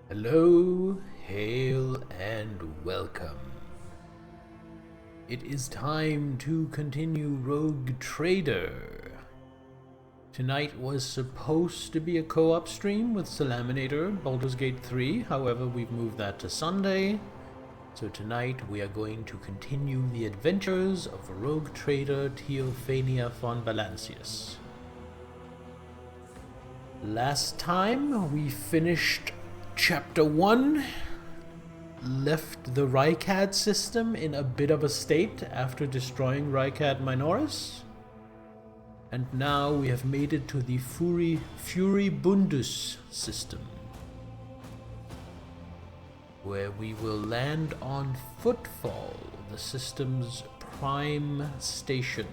Hello, hail, and welcome. It is time to continue Rogue Trader. Tonight was supposed to be a co-op stream with Salaminator, Baldur's Gate 3, however we've moved that to Sunday. So tonight we are going to continue the adventures of Rogue Trader Theophania von Valancius. Last time we finished Chapter 1, left the Rykad system in a bit of a state after destroying Rykad Minoris. And now we have made it to the Furibundus system, where we will land on Footfall, the system's prime station,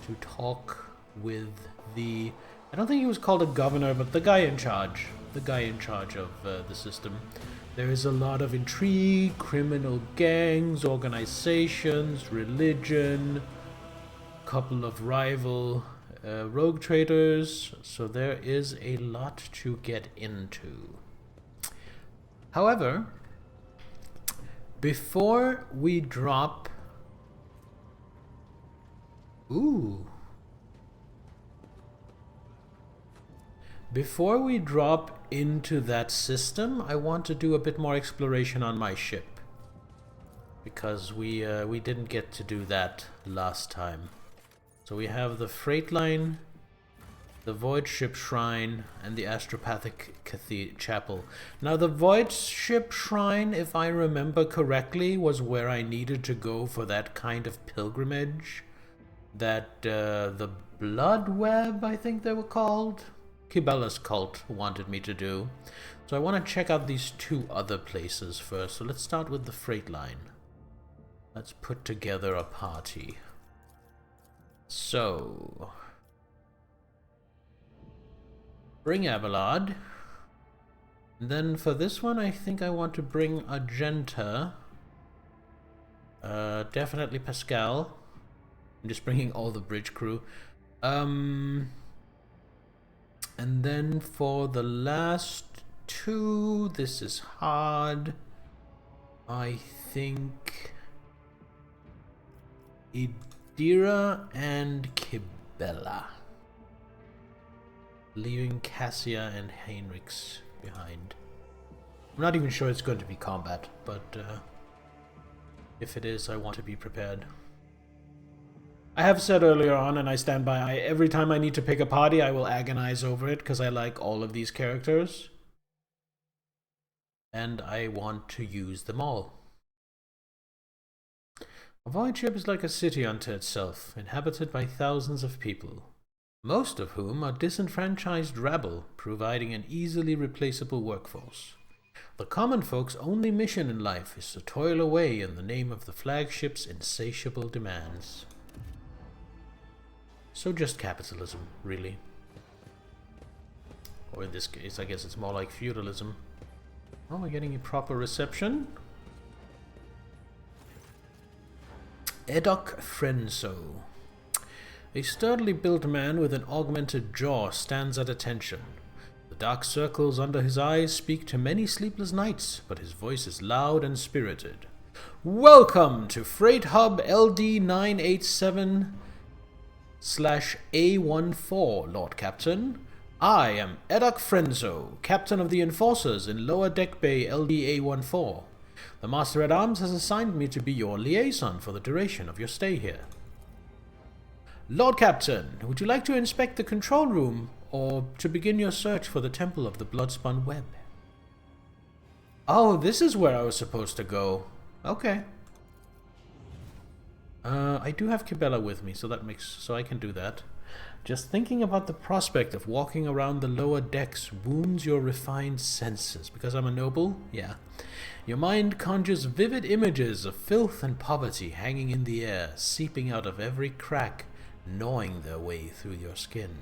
to talk with the... I don't think he was called a governor, but the guy in charge. The guy in charge of the system. There is a lot of intrigue, criminal gangs, organizations, religion, a couple of rival rogue traders, so there is a lot to get into. However, before we drop... Before we drop into that system, I want to do a bit more exploration on my ship, because we didn't get to do that last time. So we have the freight line, the Void Ship Shrine, and the Astropathic Chapel. Now the Void Ship Shrine, if I remember correctly, was where I needed to go for that kind of pilgrimage that the Blood Web, I think they were called, Kibella's cult wanted me to do. So I want to check out these two other places first. So let's start with the freight line. Let's put together a party. So bring Abelard. And then for this one, I think I want to bring Argenta. Definitely Pascal. I'm just bringing all the bridge crew. And then for the last two, this is hard. I think Idira and Kibella, leaving Cassia and Heinrichs behind. I'm not even sure it's going to be combat, but if it is, I want to be prepared. I have said earlier on, and I stand by, every time I need to pick a party, I will agonize over it, because I like all of these characters. And I want to use them all. A void ship is like a city unto itself, inhabited by thousands of people, most of whom are disenfranchised rabble, providing an easily replaceable workforce. The common folk's only mission in life is to toil away in the name of the flagship's insatiable demands. So just capitalism, really. Or in this case, I guess it's more like feudalism. Oh, we're getting a proper reception. Edok Frenso. A sturdily built man with an augmented jaw stands at attention. The dark circles under his eyes speak to many sleepless nights, but his voice is loud and spirited. Welcome to Freight Hub LD 987/A14, Lord Captain. I am Edok Frenzo, Captain of the Enforcers in Lower Deck Bay LD-A14. The Master-at-Arms has assigned me to be your liaison for the duration of your stay here. Lord Captain, would you like to inspect the control room, or to begin your search for the Temple of the Bloodspun Web? Oh, this is where I was supposed to go. Okay. I do have Kibella with me, so I can do that. Just thinking about the prospect of walking around the lower decks wounds your refined senses. Because I'm a noble? Yeah. Your mind conjures vivid images of filth and poverty hanging in the air, seeping out of every crack, gnawing their way through your skin.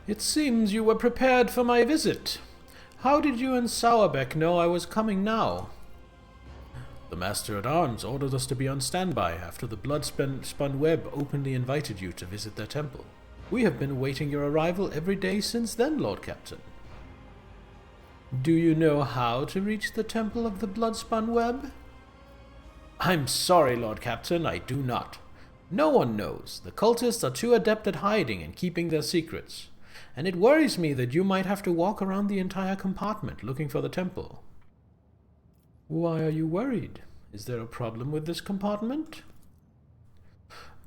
It seems you were prepared for my visit. How did you and Sauerbeck know I was coming now? The Master-at-Arms ordered us to be on standby after the blood-spun web openly invited you to visit their temple. We have been awaiting your arrival every day since then, Lord Captain. Do you know how to reach the Temple of the Blood-spun Web? I'm sorry, Lord Captain, I do not. No one knows. The cultists are too adept at hiding and keeping their secrets. And it worries me that you might have to walk around the entire compartment looking for the temple. Why are you worried? Is there a problem with this compartment?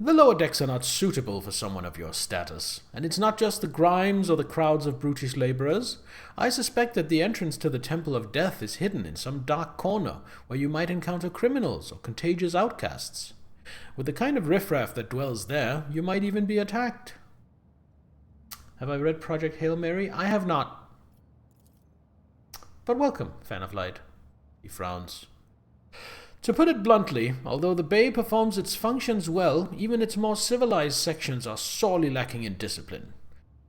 The lower decks are not suitable for someone of your status, and it's not just the grimes or the crowds of brutish laborers. I suspect that the entrance to the Temple of Death is hidden in some dark corner where you might encounter criminals or contagious outcasts. With the kind of riffraff that dwells there, you might even be attacked. Have I read Project Hail Mary? I have not. But welcome, Fan of Light. He frowns. To put it bluntly, although the Bay performs its functions well, even its more civilized sections are sorely lacking in discipline.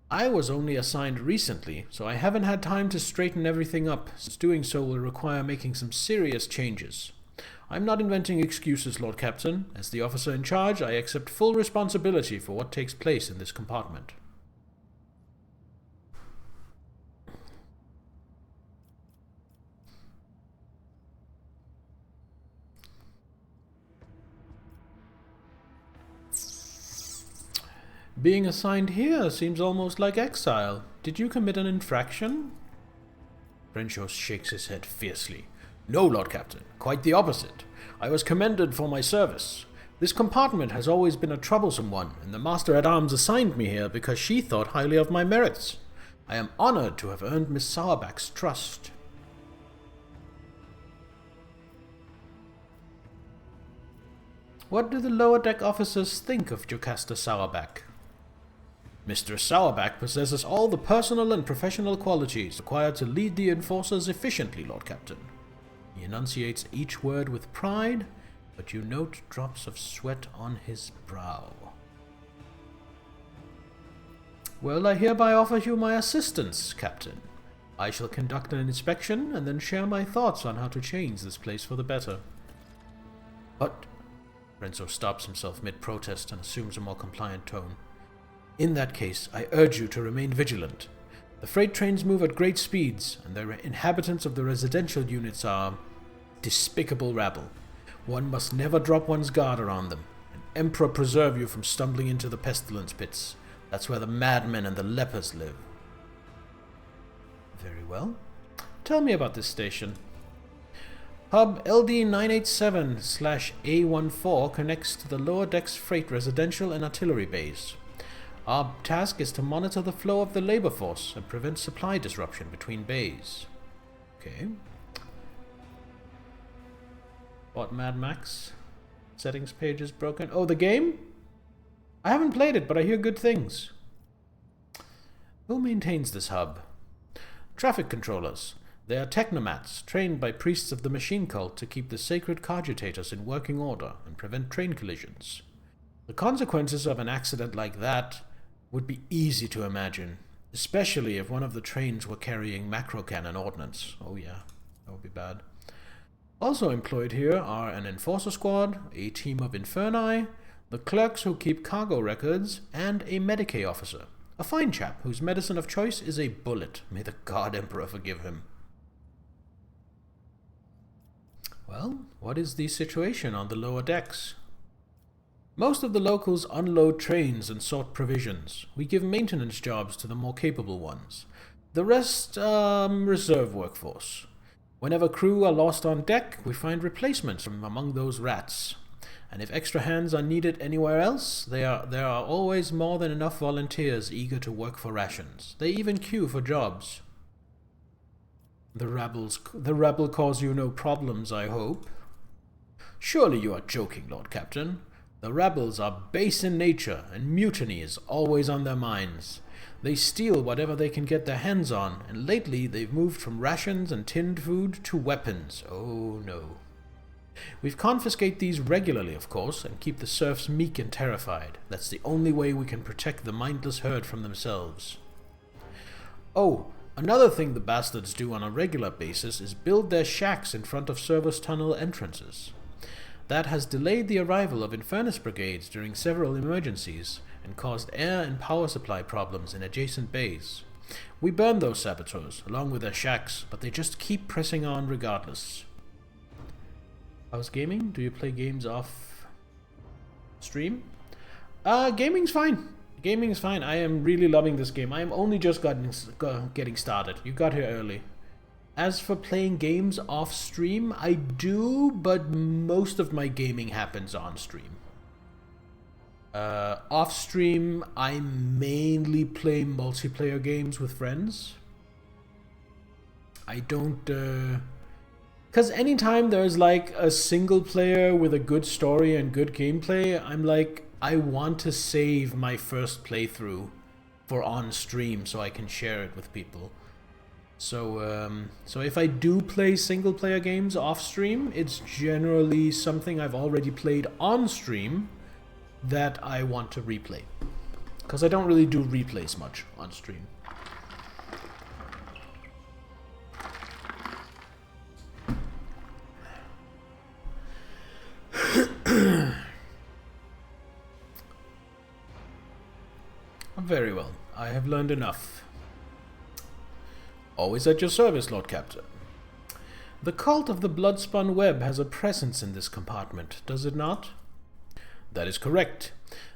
I was only assigned recently, so I haven't had time to straighten everything up, since doing so will require making some serious changes. I'm not inventing excuses, Lord Captain. As the officer in charge, I accept full responsibility for what takes place in this compartment. Being assigned here seems almost like exile. Did you commit an infraction? Brenshaw shakes his head fiercely. No, Lord Captain. Quite the opposite. I was commended for my service. This compartment has always been a troublesome one, and the Master-at-Arms assigned me here because she thought highly of my merits. I am honored to have earned Miss Sauerback's trust. What do the lower deck officers think of Jocasta Sauerback? Mr. Sauerback possesses all the personal and professional qualities required to lead the enforcers efficiently, Lord Captain. He enunciates each word with pride, but you note drops of sweat on his brow. Well, I hereby offer you my assistance, Captain. I shall conduct an inspection and then share my thoughts on how to change this place for the better. But Renzo stops himself mid-protest and assumes a more compliant tone. In that case, I urge you to remain vigilant. The freight trains move at great speeds, and the inhabitants of the residential units are despicable rabble. One must never drop one's guard around them. And Emperor preserve you from stumbling into the pestilence pits. That's where the madmen and the lepers live. Very well. Tell me about this station. Hub LD987/A14 connects to the lower decks freight residential and artillery bays. Our task is to monitor the flow of the labor force and prevent supply disruption between bays. Okay. What, Mad Max? Settings page is broken. Oh, the game? I haven't played it, but I hear good things. Who maintains this hub? Traffic controllers. They are technomats, trained by priests of the machine cult to keep the sacred cogitators in working order and prevent train collisions. The consequences of an accident like that would be easy to imagine, especially if one of the trains were carrying macro-cannon ordnance. Oh yeah, that would be bad. Also employed here are an enforcer squad, a team of inferni, the clerks who keep cargo records, and a Medicae officer, a fine chap whose medicine of choice is a bullet. May the God Emperor forgive him. Well, what is the situation on the lower decks? Most of the locals unload trains and sort provisions. We give maintenance jobs to the more capable ones. The rest, reserve workforce. Whenever crew are lost on deck, we find replacements from among those rats. And if extra hands are needed anywhere else, there are always more than enough volunteers eager to work for rations. They even queue for jobs. The rebel cause you no problems, I hope. Surely you are joking, Lord Captain. The rebels are base in nature, and mutiny is always on their minds. They steal whatever they can get their hands on, and lately they've moved from rations and tinned food to weapons. Oh no. We've confiscate these regularly, of course, and keep the serfs meek and terrified. That's the only way we can protect the mindless herd from themselves. Oh, Another thing the bastards do on a regular basis is build their shacks in front of service tunnel entrances. That has delayed the arrival of Infernus brigades during several emergencies and caused air and power supply problems in adjacent bays. We burn those saboteurs, along with their shacks, but they just keep pressing on regardless. How's gaming? Do you play games off stream? Gaming's fine. Gaming is fine. I am really loving this game. I am only just getting started. You got here early. As for playing games off stream, I do, but most of my gaming happens on stream. Off stream, I mainly play multiplayer games with friends. I don't, because anytime there's like a single player with a good story and good gameplay, I'm like, I want to save my first playthrough for on stream so I can share it with people. So, so if I do play single player games off stream, it's generally something I've already played on stream that I want to replay. Because I don't really do replays much on stream. Very well. I have learned enough. Always at your service, Lord Captain. The cult of the Bloodspun Web has a presence in this compartment, does it not? That is correct.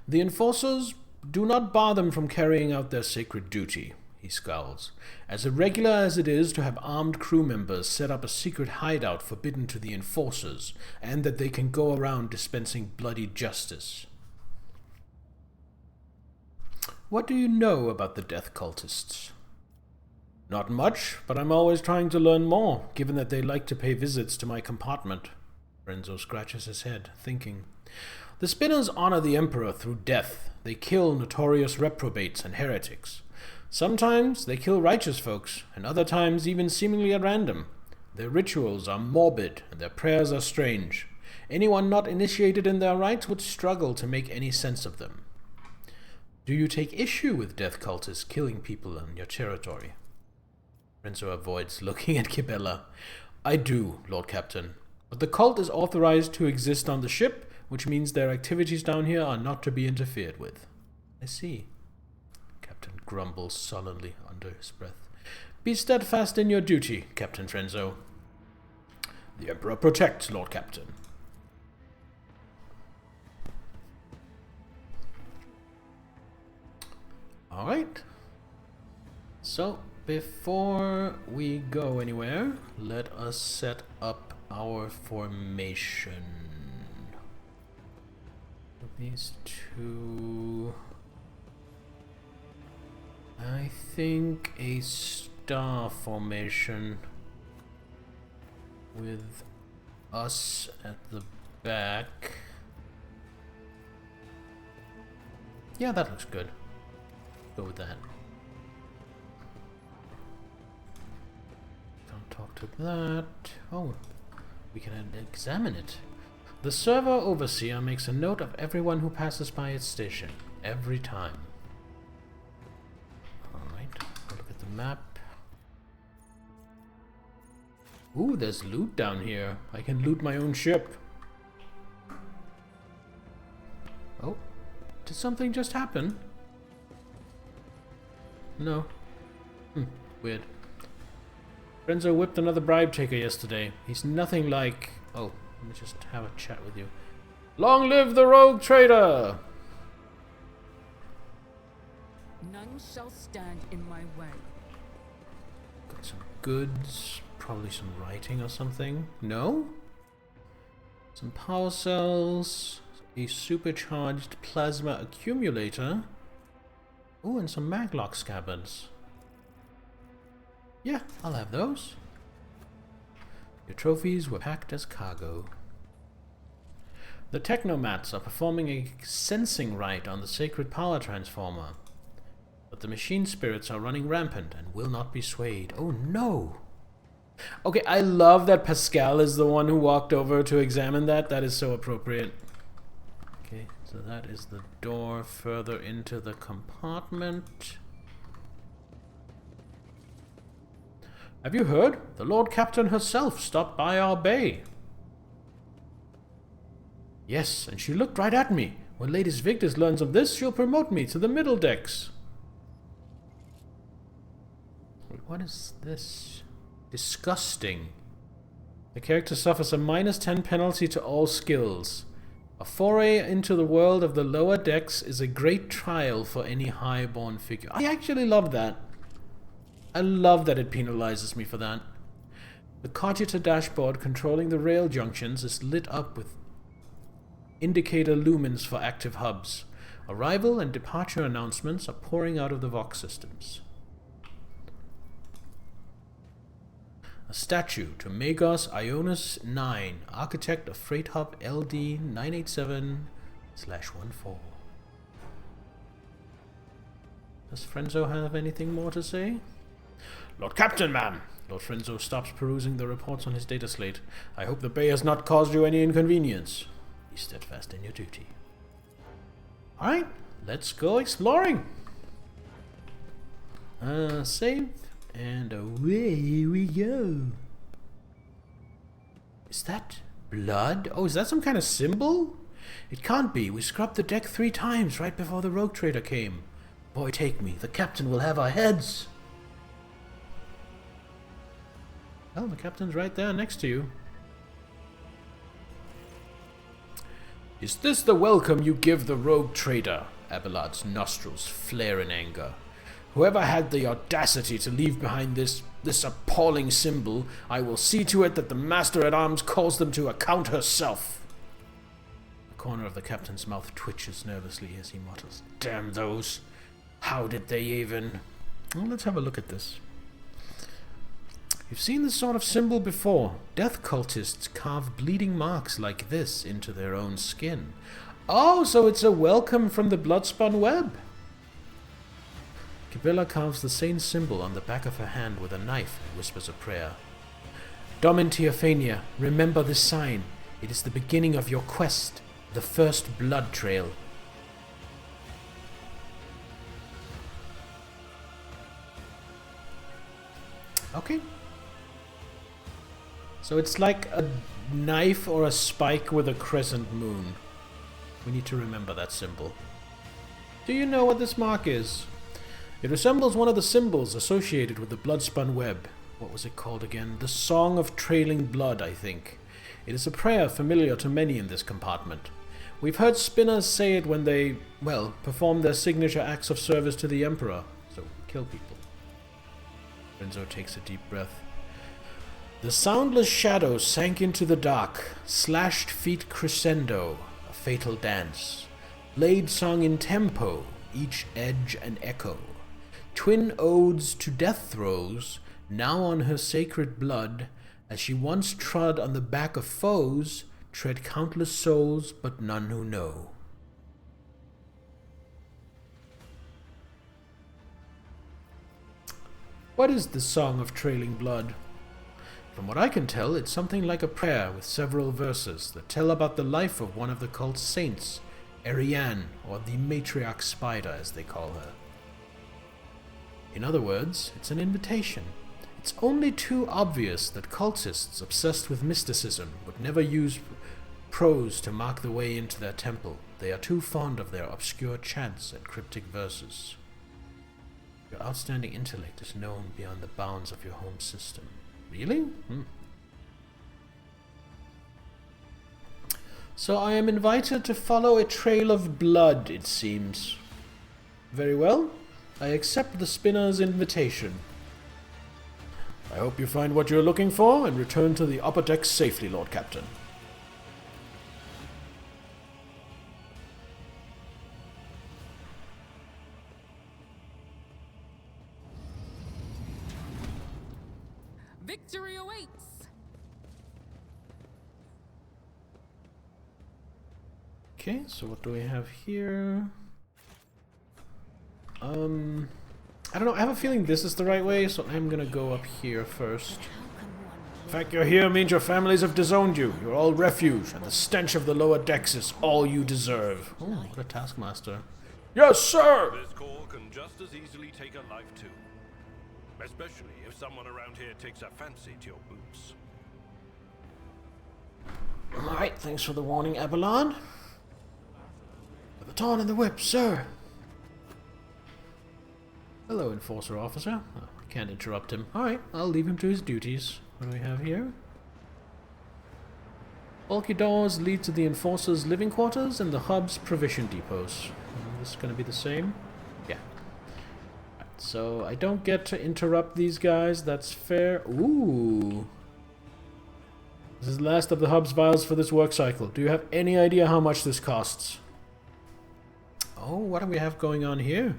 The enforcers do not bar them from carrying out their sacred duty, he scowls, as irregular as it is to have armed crew members set up a secret hideout forbidden to the enforcers, and that they can go around dispensing bloody justice. What do you know about the death cultists? Not much, but I'm always trying to learn more, given that they like to pay visits to my compartment. Renzo scratches his head, thinking. The Spinners honor the Emperor through death. They kill notorious reprobates and heretics. Sometimes they kill righteous folks, and other times even seemingly at random. Their rituals are morbid, and their prayers are strange. Anyone not initiated in their rites would struggle to make any sense of them. Do you take issue with death cultists killing people on your territory? Renzo avoids looking at Kibella. I do, Lord Captain. But the cult is authorized to exist on the ship, which means their activities down here are not to be interfered with. I see. Captain grumbles sullenly under his breath. Be steadfast in your duty, Captain Frenzo. The Emperor protects, Lord Captain. Alright. So, before we go anywhere, let us set up our formation. These two... I think a star formation with us at the back. Yeah, that looks good. Go with that. Don't talk to that. Oh, we can examine it. The server overseer makes a note of everyone who passes by its station, every time. Alright, look at the map. Ooh, there's loot down here. I can loot my own ship. Oh, did something just happen? No. Weird. Renzo whipped another bribe taker yesterday. He's nothing like... Oh, let me just have a chat with you. Long live the rogue trader! None shall stand in my way. Got some goods. Probably some writing or something. No? Some power cells. A supercharged plasma accumulator. Oh, and some maglock scabbards. Yeah, I'll have those. Your trophies were packed as cargo. The technomats are performing a sensing rite on the sacred power transformer. But the machine spirits are running rampant and will not be swayed. Oh no! Okay, I love that Pascal is the one who walked over to examine that. That is so appropriate. Okay, so that is the door further into the compartment. Have you heard? The Lord Captain herself stopped by our bay. Yes, and she looked right at me. When Lady Victus learns of this, she'll promote me to the middle decks. Wait, what is this? Disgusting. The character suffers a -10 penalty to all skills. A foray into the world of the lower decks is a great trial for any highborn figure. I actually love that. I love that it penalizes me for that. The Cogita dashboard controlling the rail junctions is lit up with indicator lumens for active hubs. Arrival and departure announcements are pouring out of the Vox systems. A statue to Magos Ionis 9, architect of Freight Hub LD 987/14. Does Frenzo have anything more to say? Lord Captain, ma'am! Lord Frenzo stops perusing the reports on his data slate. I hope the bay has not caused you any inconvenience. Be steadfast in your duty. Alright, let's go exploring. Save, and away we go. Is that blood? Oh, is that some kind of symbol? It can't be. We scrubbed the deck 3 times right before the rogue trader came. Boy, take me. The captain will have our heads. Well, the captain's right there next to you. Is this the welcome you give the rogue trader? Abelard's nostrils flare in anger. Whoever had the audacity to leave behind this appalling symbol, I will see to it that the Master-at-Arms calls them to account herself. The corner of the captain's mouth twitches nervously as he mutters, Damn those! How did they even... Well, let's have a look at this. You've seen this sort of symbol before. Death cultists carve bleeding marks like this into their own skin. Oh, so it's a welcome from the blood-spun web. Kibilla carves the same symbol on the back of her hand with a knife and whispers a prayer. Domin Teophania, remember this sign. It is the beginning of your quest, the first blood trail. Okay. So it's like a knife or a spike with a crescent moon. We need to remember that symbol. Do you know what this mark is? It resembles one of the symbols associated with the blood-spun web. What was it called again? The Song of Trailing Blood, I think. It is a prayer familiar to many in this compartment. We've heard spinners say it when they, well, perform their signature acts of service to the Emperor. So, kill people. Renzo takes a deep breath. The soundless shadow sank into the dark, slashed feet crescendo, a fatal dance. Blade song in tempo, each edge an echo. Twin odes to death throes, now on her sacred blood, as she once trod on the back of foes, tread countless souls, but none who know. What is the Song of Trailing Blood? From what I can tell, it's something like a prayer with several verses that tell about the life of one of the cult's saints, Ariane, or the Matriarch Spider, as they call her. In other words, it's an invitation. It's only too obvious that cultists obsessed with mysticism would never use prose to mark the way into their temple. They are too fond of their obscure chants and cryptic verses. Your outstanding intellect is known beyond the bounds of your home system. Really? So I am invited to follow a trail of blood, it seems. Very well. I accept the spinner's invitation. I hope you find what you're looking for and return to the upper decks safely, Lord Captain. Victory awaits! Okay, so what do we have here? I don't know, I have a feeling this is the right way, so I'm gonna go up here first. The fact you're here means your families have disowned you. You're all refuge, and the stench of the lower decks is all you deserve. Oh, what a taskmaster. Yes, sir! This call can just as easily take a life too. Especially if someone around here takes a fancy to your boots. Alright, thanks for the warning, Abalon. The baton and the whip, sir. Hello, Enforcer Officer. Oh, I can't interrupt him. Alright, I'll leave him to his duties. What do we have here? Bulky doors lead to the Enforcer's living quarters and the hub's provision depots. This is going to be the same? Yeah. Right, so I don't get to interrupt these guys, that's fair. Ooh. This is the last of the hub's vials for this work cycle. Do you have any idea how much this costs? Oh, what do we have going on here?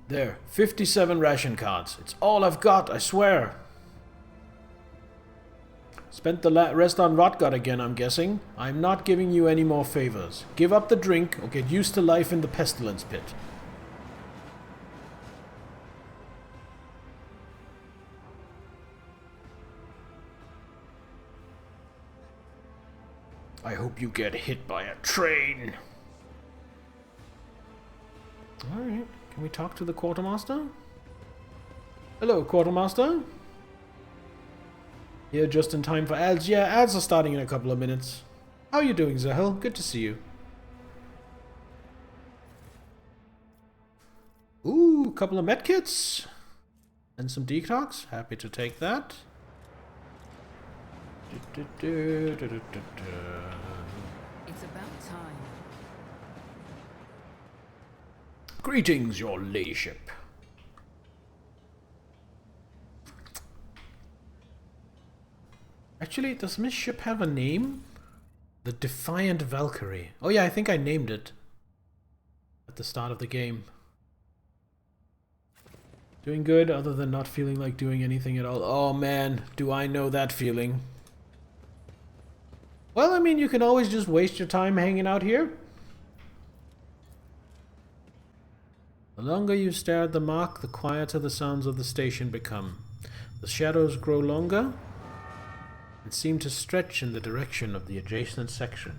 There, 57 ration cards. It's all I've got, I swear. Spent the rest on Rotgut again, I'm guessing. I'm not giving you any more favors. Give up the drink or get used to life in the pestilence pit. I hope you get hit by a train. Alright, can we talk to the Quartermaster? Hello, Quartermaster. Here just in time for ads. Yeah, ads are starting in a couple of minutes. How are you doing, Zahel? Good to see you. Ooh, a couple of medkits. And some detox. Happy to take that. It's about time. Greetings, your ladyship. Actually, does this ship have a name? The Defiant Valkyrie. Oh yeah, I think I named it at the start of the game. Doing good, other than not feeling like doing anything at all. Oh man, do I know that feeling. Well, I mean, you can always just waste your time hanging out here. The longer you stare at the mark, the quieter the sounds of the station become. The shadows grow longer and seem to stretch in the direction of the adjacent section.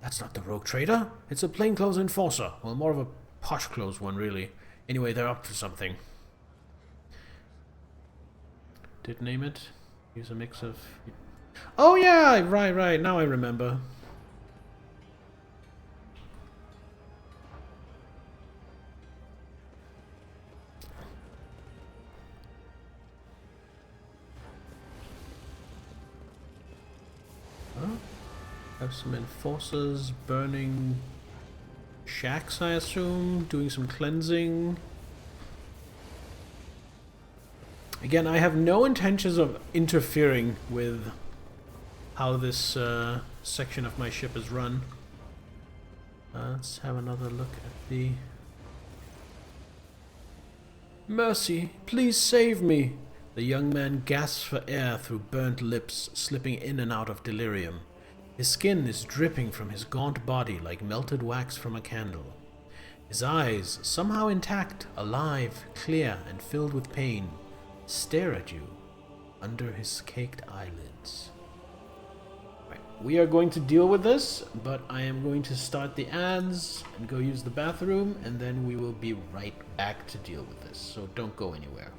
That's not the rogue trader. It's a plainclothes enforcer. Well, more of a posh clothes one, really. Anyway, they're up to something. Did name it. Use a mix of... Oh yeah! Right. Now I remember. Have some enforcers burning shacks, I assume, doing some cleansing. Again, I have no intentions of interfering with how this section of my ship is run. Let's have another look at the... Mercy, please save me! The young man gasps for air through burnt lips, slipping in and out of delirium. His skin is dripping from his gaunt body like melted wax from a candle. His eyes, somehow intact, alive, clear, and filled with pain, stare at you under his caked eyelids. Right, we are going to deal with this, but I am going to start the ads and go use the bathroom, and then we will be right back to deal with this, so don't go anywhere.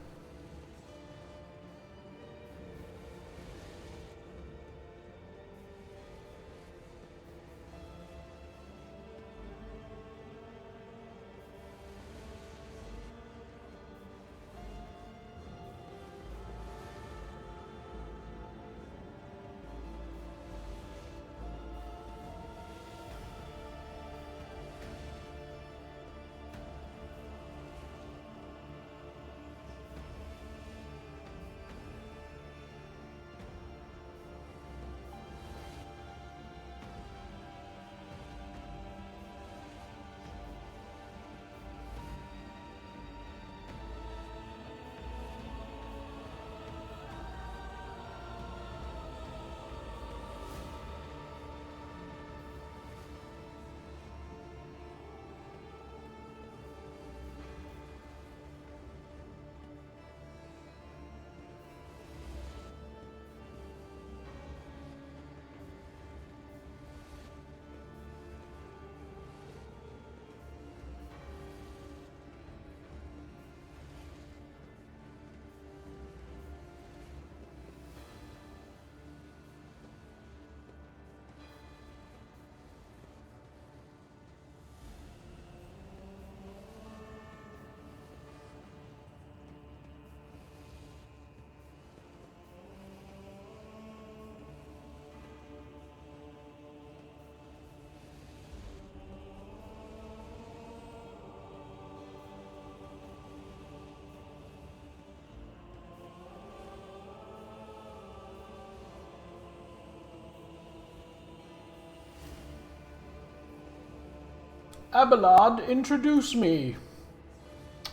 Abelard, introduce me.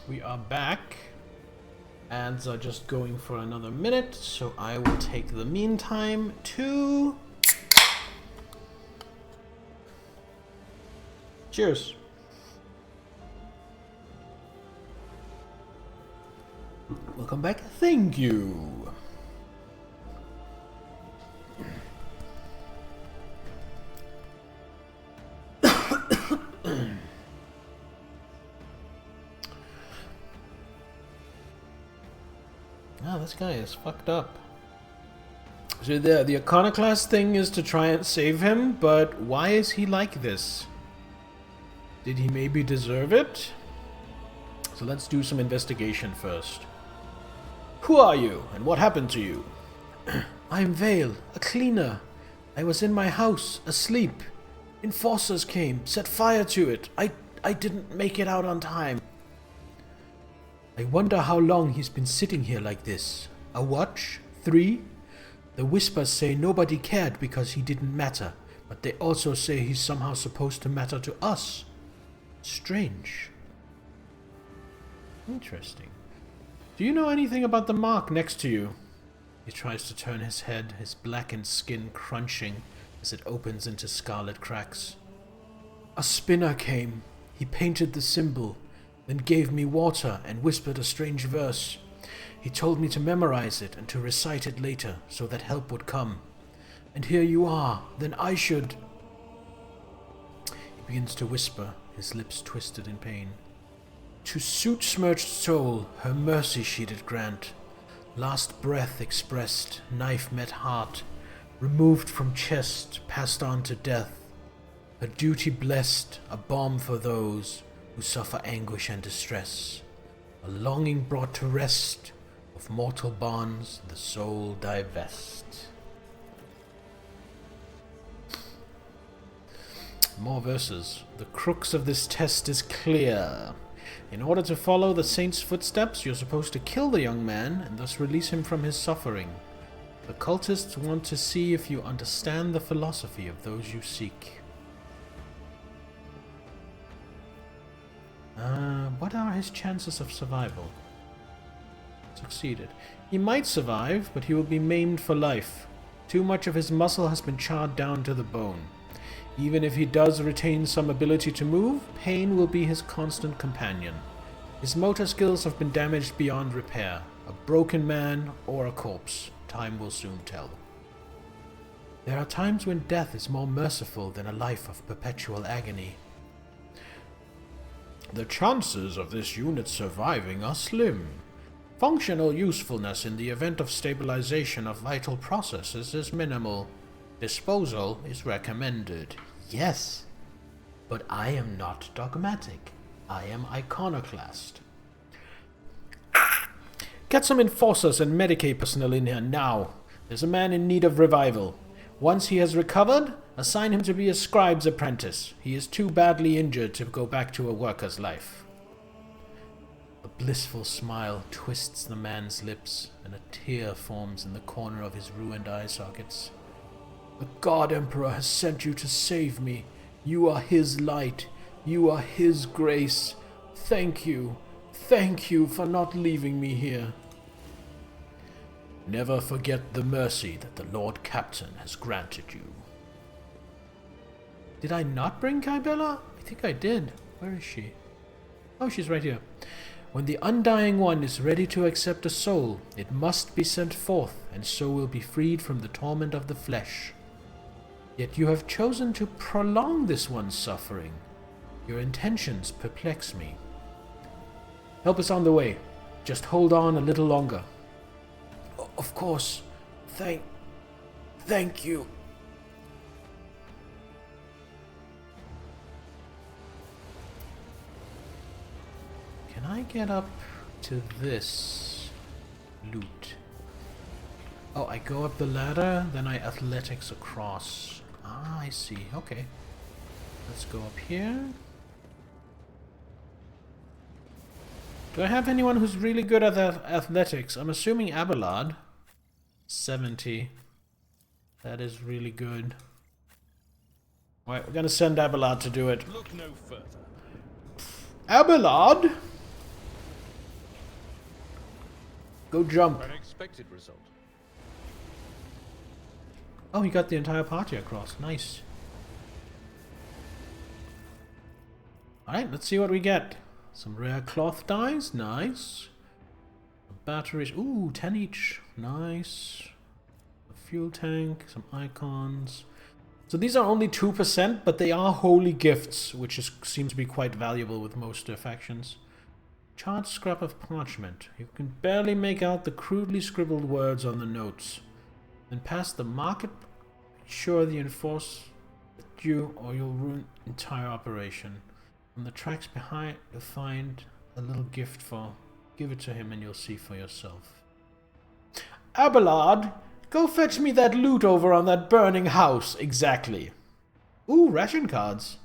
We are back. Ads are just going for another minute, so I will take the meantime to... Cheers. Welcome back. Thank you. Ah, this guy is fucked up. So the iconoclast thing is to try and save him, but why is he like this? Did he maybe deserve it? So let's do some investigation first. Who are you, and what happened to you? I'm Vale, a cleaner. I was in my house, asleep. Enforcers came, set fire to it. I didn't make it out on time. I wonder how long he's been sitting here like this. A watch? 3? The whispers say nobody cared because he didn't matter, but they also say he's somehow supposed to matter to us. Strange. Interesting. Do you know anything about the mark next to you? He tries to turn his head, his blackened skin crunching as it opens into scarlet cracks. A spinner came. He painted the symbol, then gave me water and whispered a strange verse. He told me to memorize it and to recite it later so that help would come. And here you are, then I should... He begins to whisper, his lips twisted in pain. To soot-smirched soul, her mercy she did grant. Last breath expressed, knife met heart, removed from chest, passed on to death. Her duty blessed, a balm for those who suffer anguish and distress. A longing brought to rest, of mortal bonds the soul divest. More verses. The crux of this test is clear. In order to follow the saint's footsteps, you're supposed to kill the young man and thus release him from his suffering. The cultists want to see if you understand the philosophy of those you seek. What are his chances of survival? Succeeded. He might survive, but he will be maimed for life. Too much of his muscle has been charred down to the bone. Even if he does retain some ability to move, pain will be his constant companion. His motor skills have been damaged beyond repair. A broken man or a corpse. Time will soon tell. There are times when death is more merciful than a life of perpetual agony. The chances of this unit surviving are slim. Functional usefulness in the event of stabilization of vital processes is minimal. Disposal is recommended. Yes, but I am not dogmatic. I am iconoclast. Get some enforcers and Medicaid personnel in here now. There's a man in need of revival. Once he has recovered, assign him to be a scribe's apprentice. He is too badly injured to go back to a worker's life. A blissful smile twists the man's lips, and a tear forms in the corner of his ruined eye sockets. The God Emperor has sent you to save me. You are his light. You are his grace. Thank you. Thank you for not leaving me here. Never forget the mercy that the Lord Captain has granted you. Did I not bring Kybella? I think I did. Where is she? Oh, she's right here. When the Undying One is ready to accept a soul, it must be sent forth, and so will be freed from the torment of the flesh. Yet you have chosen to prolong this one's suffering. Your intentions perplex me. Help is on the way. Just hold on a little longer. Of course. Thank you. Can I get up to this loot? Oh, I go up the ladder, then I athletics across. Ah, I see. Okay. Let's go up here. Do I have anyone who's really good at athletics? I'm assuming Abelard. 70. That is really good. Alright, we're gonna send Abelard to do it. Look no further. Abelard! Go jump. Unexpected result. Oh, he got the entire party across. Nice. Alright, let's see what we get. Some rare cloth dies. Nice. Batteries. Ooh, 10 each. Nice. A fuel tank. Some icons. So these are only 2%, but they are holy gifts, which seems to be quite valuable with most factions. Charred scrap of parchment. You can barely make out the crudely scribbled words on the notes. Then past the market. Be sure the enforce you or you'll ruin entire operation. On the tracks behind, you'll find a little gift for. Give it to him and you'll see for yourself. Abelard, go fetch me that loot over on that burning house. Exactly. Ooh, ration cards.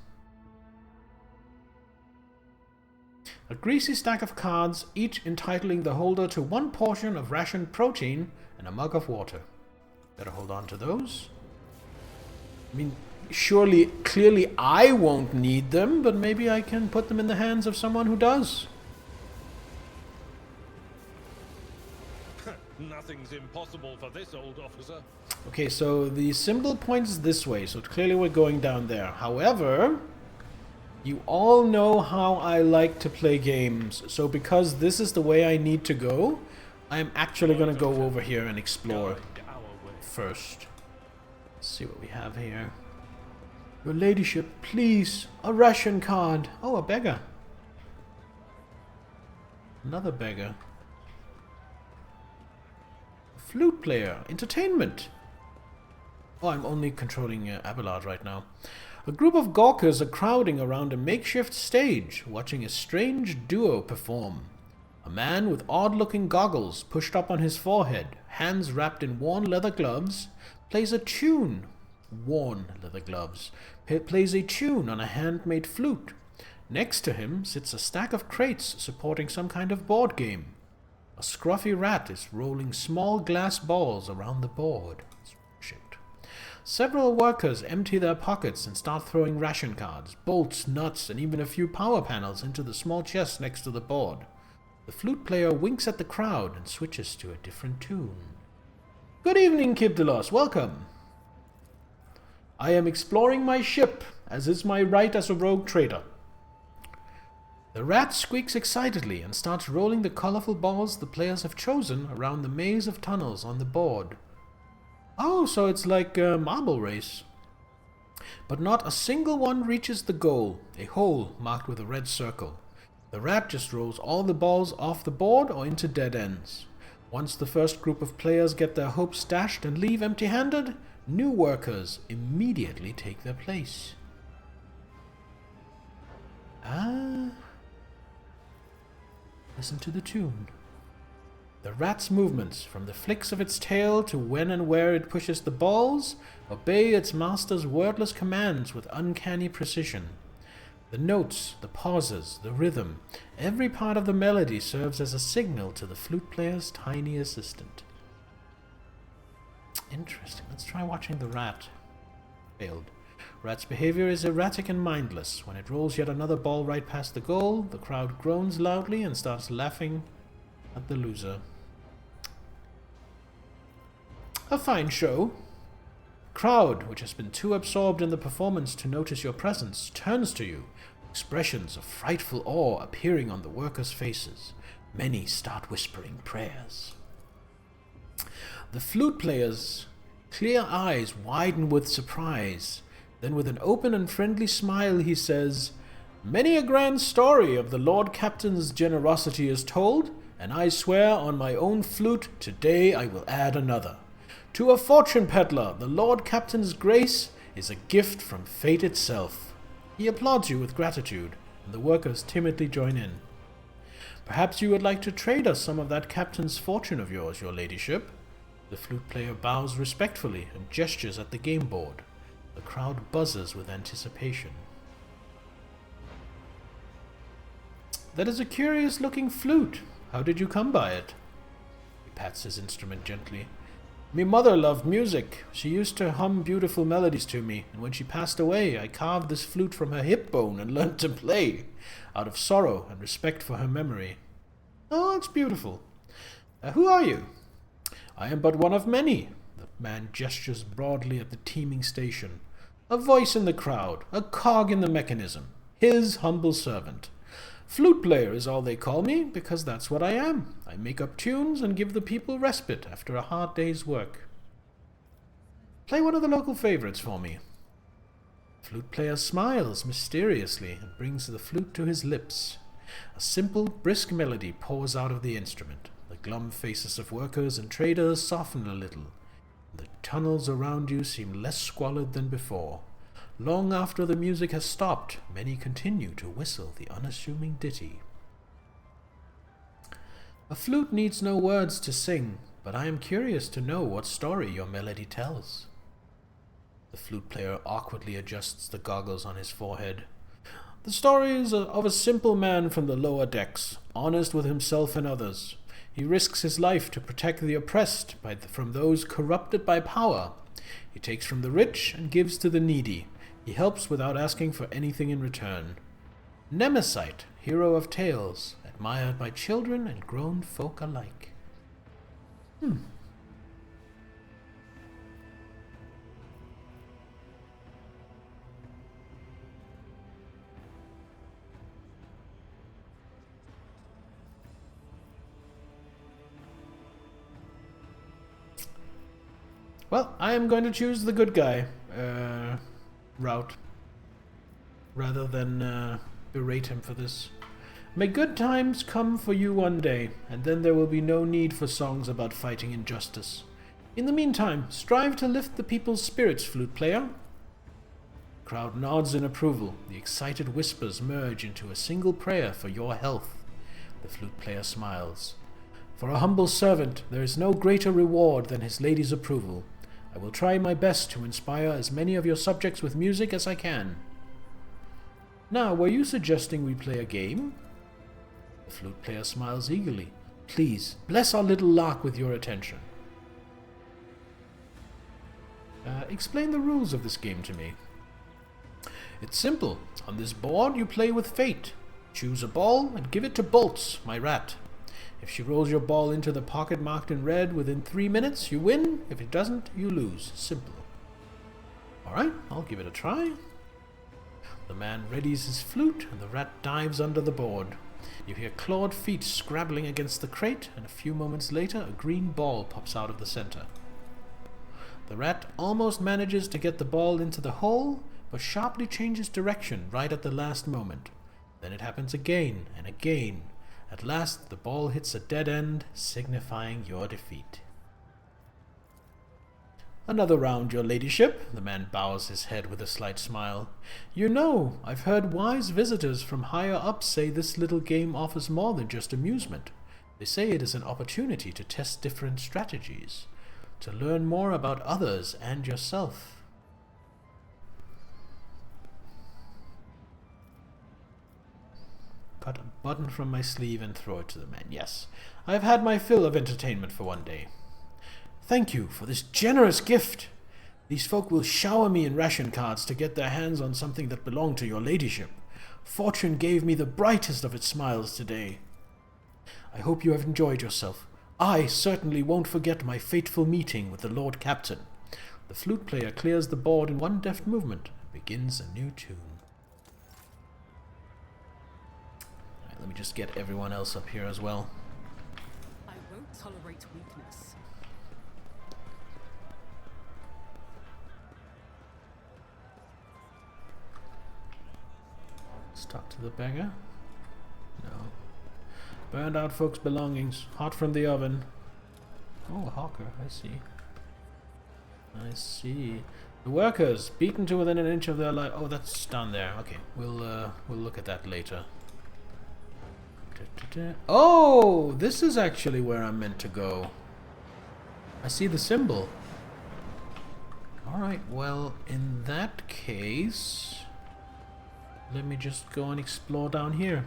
A greasy stack of cards, each entitling the holder to 1 portion of rationed protein and a mug of water. Better hold on to those. I mean, surely, clearly I won't need them, but maybe I can put them in the hands of someone who does. Nothing's impossible for this old officer. Okay, so the symbol points this way, so clearly we're going down there. However, you all know how I like to play games, so because this is the way I need to go, I'm actually going to go over here and explore first. Let's see what we have here. Your ladyship, please, a ration card. Oh, a beggar. Another beggar. Flute player. Entertainment. Oh, I'm only controlling Abelard right now. A group of gawkers are crowding around a makeshift stage, watching a strange duo perform. A man with odd-looking goggles pushed up on his forehead, hands wrapped in worn leather gloves, plays a tune. Worn leather gloves. Plays a tune on a handmade flute. Next to him sits a stack of crates supporting some kind of board game. A scruffy rat is rolling small glass balls around the board. Several workers empty their pockets and start throwing ration cards, bolts, nuts, and even a few power panels into the small chest next to the board. The flute player winks at the crowd and switches to a different tune. Good evening, Kibdalos. Welcome. I am exploring my ship, as is my right as a rogue trader. The rat squeaks excitedly and starts rolling the colorful balls the players have chosen around the maze of tunnels on the board. Oh, so it's like a marble race. But not a single one reaches the goal, a hole marked with a red circle. The rat just rolls all the balls off the board or into dead ends. Once the first group of players get their hopes dashed and leave empty-handed, new workers immediately take their place. Listen to the tune. The rat's movements, from the flicks of its tail to when and where it pushes the balls, obey its master's wordless commands with uncanny precision. The notes, the pauses, the rhythm, every part of the melody serves as a signal to the flute player's tiny assistant. Interesting. Let's try watching the rat. Failed. Rat's behavior is erratic and mindless. When it rolls yet another ball right past the goal, the crowd groans loudly and starts laughing at the loser. A fine show. Crowd, which has been too absorbed in the performance to notice your presence, turns to you, expressions of frightful awe appearing on the workers' faces. Many start whispering prayers. The flute player's clear eyes widen with surprise. Then with an open and friendly smile he says, "Many a grand story of the Lord Captain's generosity is told, and I swear on my own flute, today I will add another. To a fortune peddler, the Lord Captain's grace is a gift from fate itself." He applauds you with gratitude, and the workers timidly join in. "Perhaps you would like to trade us some of that captain's fortune of yours, your ladyship?" The flute player bows respectfully and gestures at the game board. The crowd buzzes with anticipation. "That is a curious-looking flute. How did you come by it?" He pats his instrument gently. Me mother loved music. She used to hum beautiful melodies to me, and when she passed away, I carved this flute from her hip bone and learned to play, out of sorrow and respect for her memory. Oh, it's beautiful. Who are you? I am but one of many. The man gestures broadly at the teeming station. A voice in the crowd, a cog in the mechanism. His humble servant. Flute player is all they call me, because that's what I am. I make up tunes and give the people respite after a hard day's work. Play one of the local favorites for me. Flute player smiles mysteriously and brings the flute to his lips. A simple, brisk melody pours out of the instrument. The glum faces of workers and traders soften a little. The tunnels around you seem less squalid than before. Long after the music has stopped, many continue to whistle the unassuming ditty. A flute needs no words to sing, but I am curious to know what story your melody tells. The flute player awkwardly adjusts the goggles on his forehead. The story is of a simple man from the lower decks, honest with himself and others. He risks his life to protect the oppressed from those corrupted by power. He takes from the rich and gives to the needy. He helps without asking for anything in return. Nemesite, hero of tales, admired by children and grown folk alike. Well, I am going to choose the good guy route, rather than berate him for this. May good times come for you one day, and then there will be no need for songs about fighting injustice. In the meantime, strive to lift the people's spirits, flute player. The crowd nods in approval. The excited whispers merge into a single prayer for your health. The flute player smiles. For a humble servant, there is no greater reward than his lady's approval. I will try my best to inspire as many of your subjects with music as I can. Now, were you suggesting we play a game? The flute player smiles eagerly. Please, bless our little lark with your attention. Explain the rules of this game to me. It's simple. On this board, you play with fate. Choose a ball and give it to Bolts, my rat. If she rolls your ball into the pocket marked in red within 3 minutes, you win. If it doesn't, you lose. Simple. Alright, I'll give it a try. The man readies his flute, and the rat dives under the board. You hear clawed feet scrabbling against the crate, and a few moments later, a green ball pops out of the center. The rat almost manages to get the ball into the hole, but sharply changes direction right at the last moment. Then it happens again and again. At last, the ball hits a dead end, signifying your defeat. Another round, your ladyship. The man bows his head with a slight smile. You know, I've heard wise visitors from higher up say this little game offers more than just amusement. They say it is an opportunity to test different strategies, to learn more about others and yourself. Cut a button from my sleeve and throw it to the man. Yes, I have had my fill of entertainment for one day. Thank you for this generous gift. These folk will shower me in ration cards to get their hands on something that belonged to your ladyship. Fortune gave me the brightest of its smiles today. I hope you have enjoyed yourself. I certainly won't forget my fateful meeting with the Lord Captain. The flute player clears the board in one deft movement and begins a new tune. Let me just get everyone else up here as well. I won't tolerate weakness. Let's talk to the beggar. No. Burned out folks' belongings. Hot from the oven. Oh, a hawker. I see. I see. The workers, beaten to within an inch of their life. Oh, that's down there. Okay, we'll look at that later. Oh, this is actually where I'm meant to go. I see the symbol. Alright, well, in that case, let me just go and explore down here.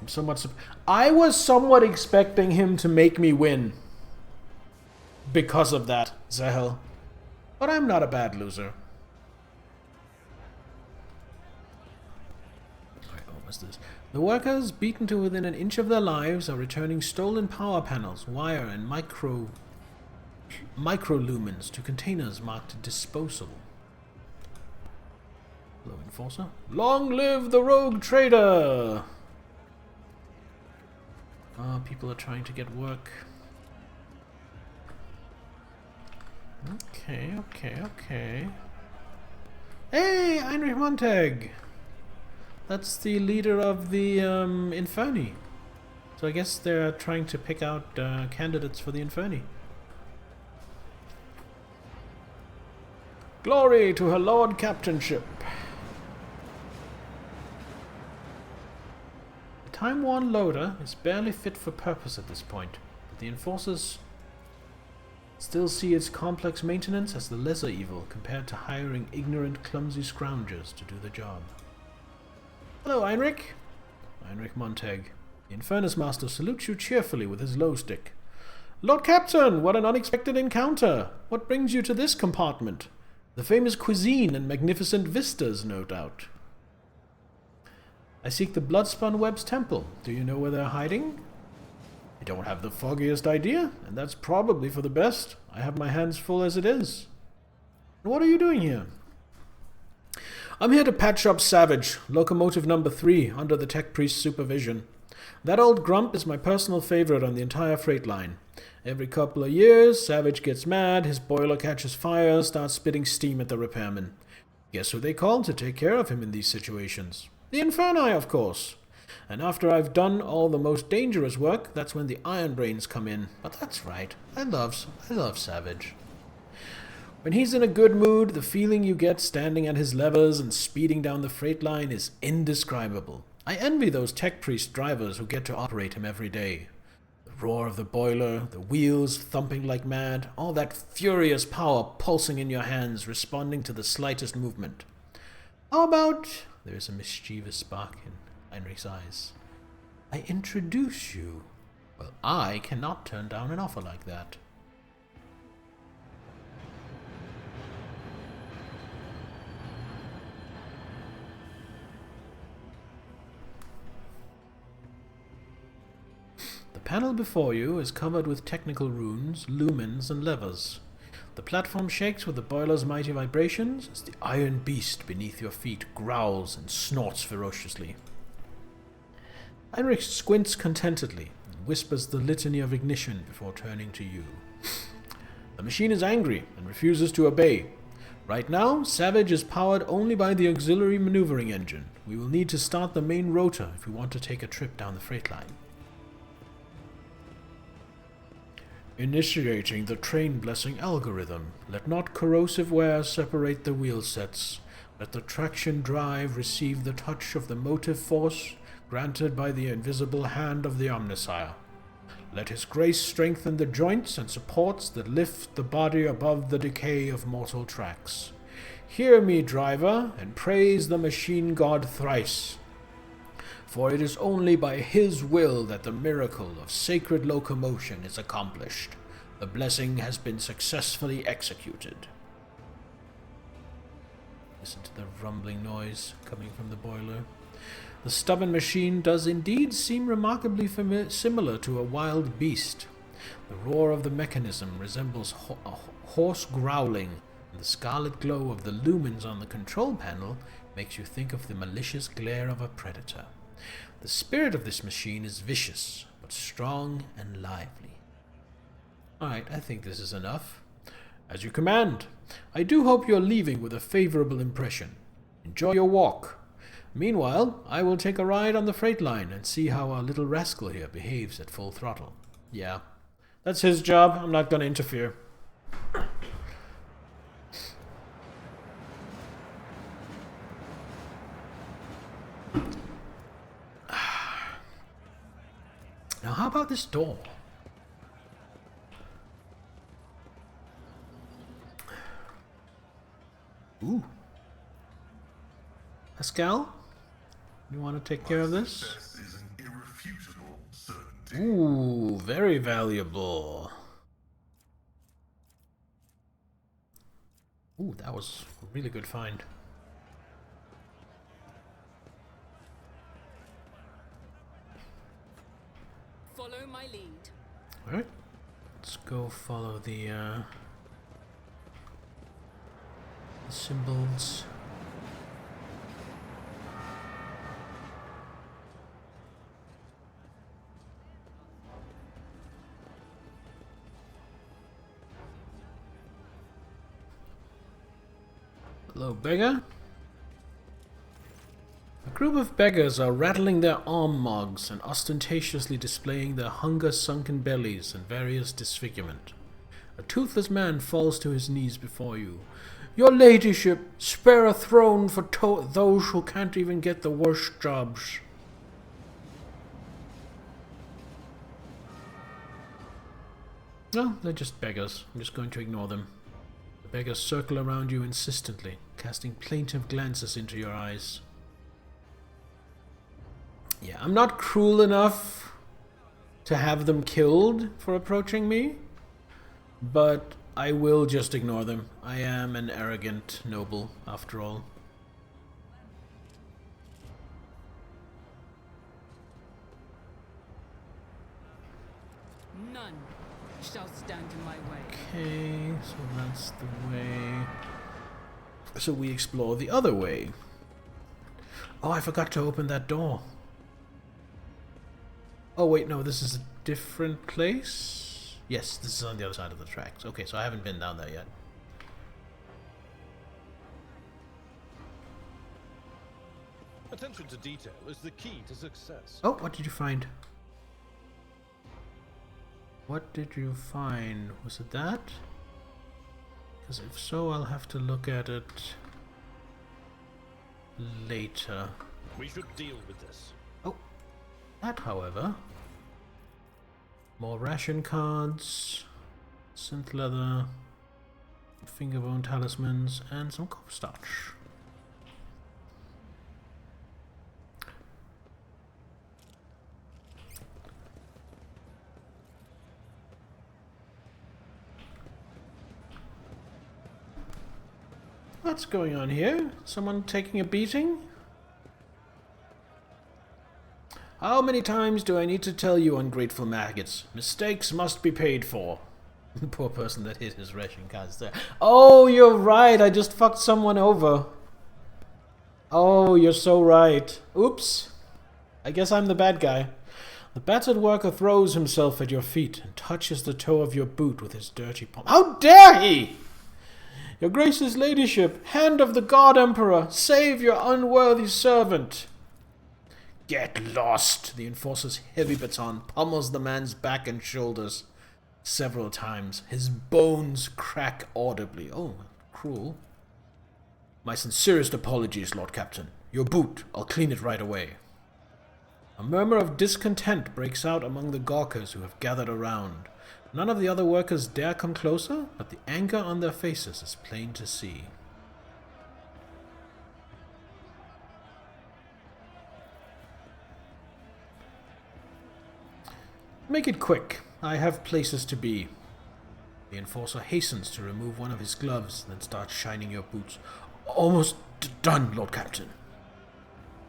I'm somewhat... I was somewhat expecting him to make me win. Because of that, Zahel. But I'm not a bad loser. Alright, what was this? The workers, beaten to within an inch of their lives, are returning stolen power panels, wire, and microlumens to containers marked disposal. Hello, Enforcer. Long live the rogue trader! People are trying to get work. Okay. Hey, Heinrich Montag! That's the leader of the Inferni. So I guess they're trying to pick out candidates for the Inferni. Glory to her Lord Captainship! The time-worn loader is barely fit for purpose at this point, but the Enforcers still see its complex maintenance as the lesser evil compared to hiring ignorant, clumsy scroungers to do the job. Hello, Heinrich. Heinrich Montag. The Infernus Master salutes you cheerfully with his low stick. Lord Captain, what an unexpected encounter! What brings you to this compartment? The famous cuisine and magnificent vistas, no doubt. I seek the Bloodspun Web's temple. Do you know where they're hiding? I don't have the foggiest idea, and that's probably for the best. I have my hands full as it is. What are you doing here? I'm here to patch up Savage, locomotive number 3, under the tech priest's supervision. That old grump is my personal favorite on the entire freight line. Every couple of years, Savage gets mad, his boiler catches fire, starts spitting steam at the repairman. Guess who they call to take care of him in these situations? The Inferni, of course. And after I've done all the most dangerous work, that's when the Iron Brains come in. But that's right, I love Savage. When he's in a good mood, the feeling you get standing at his levers and speeding down the freight line is indescribable. I envy those tech priest drivers who get to operate him every day. The roar of the boiler, the wheels thumping like mad, all that furious power pulsing in your hands, responding to the slightest movement. How about... There's a mischievous spark in Heinrich's eyes. I introduce you. Well, I cannot turn down an offer like that. The panel before you is covered with technical runes, lumens, and levers. The platform shakes with the boiler's mighty vibrations as the iron beast beneath your feet growls and snorts ferociously. Heinrich squints contentedly and whispers the litany of ignition before turning to you. The machine is angry and refuses to obey. Right now, Savage is powered only by the auxiliary maneuvering engine. We will need to start the main rotor if we want to take a trip down the freight line. Initiating the train blessing algorithm. Let not corrosive wear separate the wheel sets. Let the traction drive receive the touch of the motive force granted by the invisible hand of the Omnissiah. Let his grace strengthen the joints and supports that lift the body above the decay of mortal tracks. Hear me, driver, and praise the machine god thrice. For it is only by his will that the miracle of sacred locomotion is accomplished. The blessing has been successfully executed. Listen to the rumbling noise coming from the boiler. The stubborn machine does indeed seem remarkably similar to a wild beast. The roar of the mechanism resembles a hoarse growling, and the scarlet glow of the lumens on the control panel makes you think of the malicious glare of a predator. The spirit of this machine is vicious, but strong and lively. Alright, I think this is enough. As you command. I do hope you're leaving with a favorable impression. Enjoy your walk. Meanwhile, I will take a ride on the freight line and see how our little rascal here behaves at full throttle. Yeah, that's his job. I'm not going to interfere. Now, how about this door? Ooh. Pascal, you want to take care of this? Success is an Ooh, very valuable. Ooh, that was a really good find. Follow my lead. Alright, let's go follow the symbols. Hello, beggar. A group of beggars are rattling their arm mugs and ostentatiously displaying their hunger-sunken bellies and various disfigurement. A toothless man falls to his knees before you. Your ladyship, spare a throne for those who can't even get the worst jobs. No, they're just beggars. I'm just going to ignore them. The beggars circle around you insistently, casting plaintive glances into your eyes. Yeah, I'm not cruel enough to have them killed for approaching me, but I will just ignore them. I am an arrogant noble, after all. None shall stand in my way. Okay, so that's the way. So we explore the other way. Oh, I forgot to open that door. Oh wait, no, this is a different place? Yes, this is on the other side of the tracks. Okay, so I haven't been down there yet. Attention to detail is the key to success. Oh, what did you find? What did you find? Was it that? Because if so, I'll have to look at it later. We should deal with this. Oh, that, however. More ration cards, synth leather, finger bone talismans, and some cornstarch. What's going on here? Someone taking a beating? How many times do I need to tell you, ungrateful maggots? Mistakes must be paid for. The poor person that hit his ration cards there. Oh, you're right. I just fucked someone over. Oh, you're so right. Oops. I guess I'm the bad guy. The battered worker throws himself at your feet and touches the toe of your boot with his dirty palm. How dare he! Your gracious ladyship, hand of the god emperor, save your unworthy servant. Get lost! The enforcer's heavy baton pummels the man's back and shoulders several times. His bones crack audibly. Oh, cruel. My sincerest apologies, Lord Captain. Your boot, I'll clean it right away. A murmur of discontent breaks out among the gawkers who have gathered around. None of the other workers dare come closer, but the anger on their faces is plain to see. Make it quick. I have places to be. The enforcer hastens to remove one of his gloves, then starts shining your boots. Almost done, Lord Captain.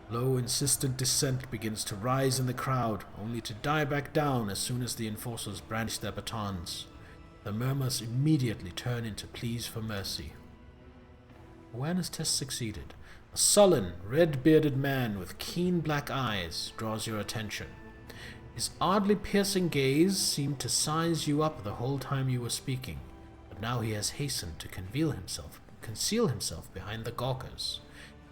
Low, insistent dissent begins to rise in the crowd, only to die back down as soon as the enforcers brandish their batons. The murmurs immediately turn into pleas for mercy. Awareness test succeeded. A sullen, red-bearded man with keen black eyes draws your attention. His oddly piercing gaze seemed to size you up the whole time you were speaking, but now he has hastened to conceal himself behind the gawkers.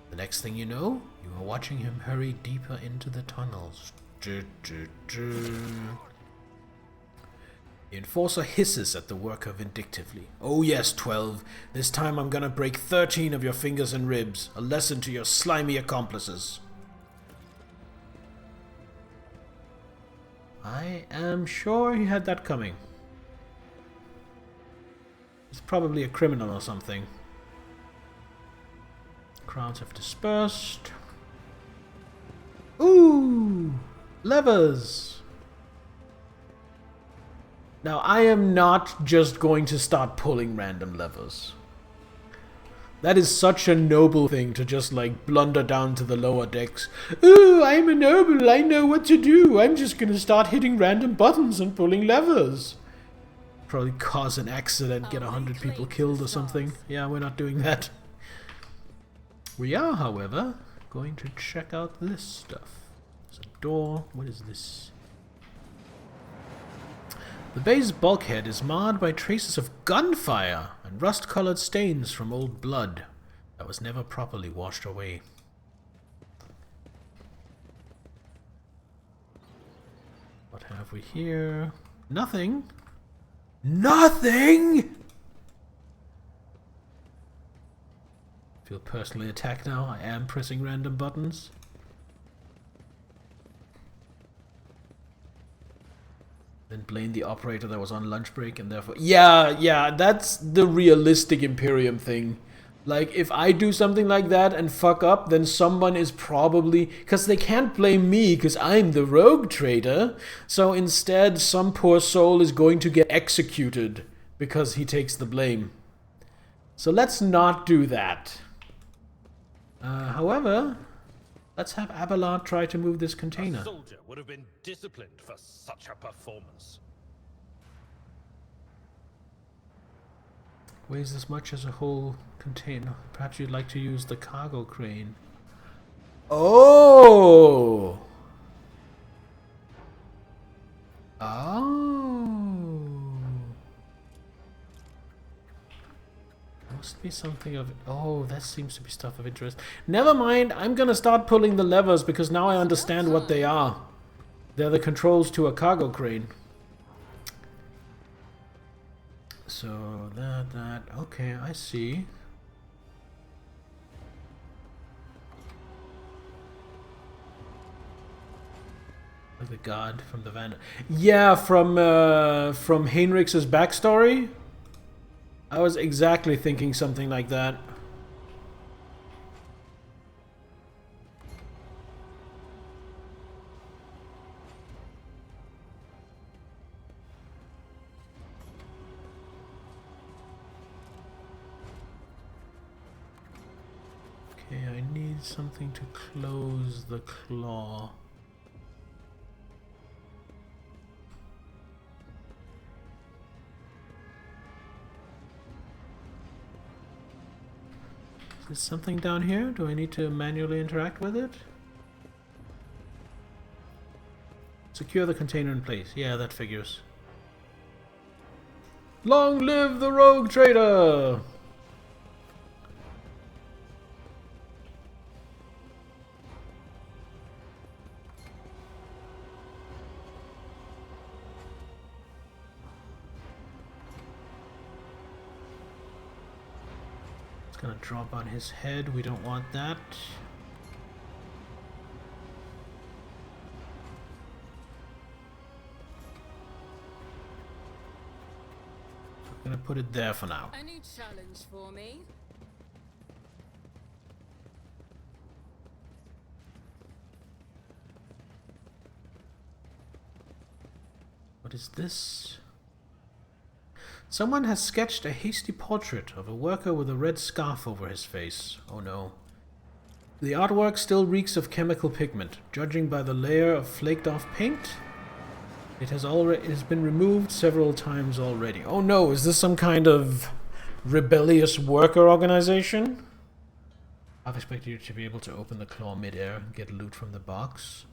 The next thing you know, you are watching him hurry deeper into the tunnels. The enforcer hisses at the worker vindictively. Oh yes, 12. This time I'm gonna break 13 of your fingers and ribs. A lesson to your slimy accomplices. I am sure he had that coming. He's probably a criminal or something. Crowds have dispersed. Ooh! Levers! Now, I am not just going to start pulling random levers. That is such a noble thing to just, like, blunder down to the lower decks. Ooh, I'm a noble, I know what to do. I'm just gonna start hitting random buttons and pulling levers. Probably cause an accident, get 100 people killed or something. Yeah, we're not doing that. We are, however, going to check out this stuff. There's a door. What is this? The base bulkhead is marred by traces of gunfire and rust-colored stains from old blood that was never properly washed away. What have we here? Nothing. Nothing! Feel personally attacked now. I am pressing random buttons. Then blame the operator that was on lunch break and therefore... Yeah, that's the realistic Imperium thing. Like, if I do something like that and fuck up, then someone is probably... Because they can't blame me, because I'm the rogue trader. So instead, some poor soul is going to get executed because he takes the blame. So let's not do that. However, let's have Abelard try to move this container. A soldier would have been disciplined for such a performance. Weighs as much as a whole container. Perhaps you'd like to use the cargo crane. Oh! Oh! Must be something of... Oh, that seems to be stuff of interest. Never mind, I'm gonna start pulling the levers because now I understand what they are. They're the controls to a cargo crane. So, that... Okay, I see. Like the god from the van. Yeah, from Heinrich's backstory. I was exactly thinking something like that. Okay, I need something to close the claw. Is something down here? Do I need to manually interact with it? Secure the container in place. Yeah, that figures. Long live the rogue trader! Gonna drop on his head. We don't want that. I'm gonna put it there for now. Any challenge for me? What is this? Someone has sketched a hasty portrait of a worker with a red scarf over his face. Oh no. The artwork still reeks of chemical pigment. Judging by the layer of flaked off paint, it has been removed several times already. Oh no, is this some kind of rebellious worker organization? I've expected you to be able to open the claw mid-air and get loot from the box.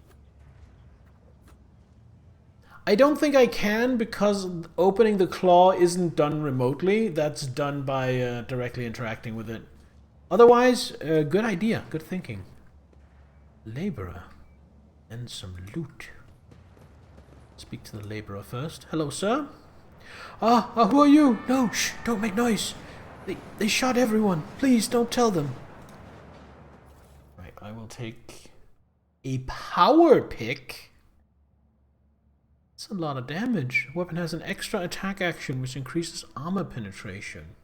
I don't think I can because opening the claw isn't done remotely. That's done by directly interacting with it. Otherwise, good idea. Good thinking. Laborer. And some loot. Speak to the laborer first. Hello, sir. Who are you? No, shh, don't make noise. They shot everyone. Please, don't tell them. Right, I will take a power pick. That's a lot of damage. The weapon has an extra attack action which increases armor penetration.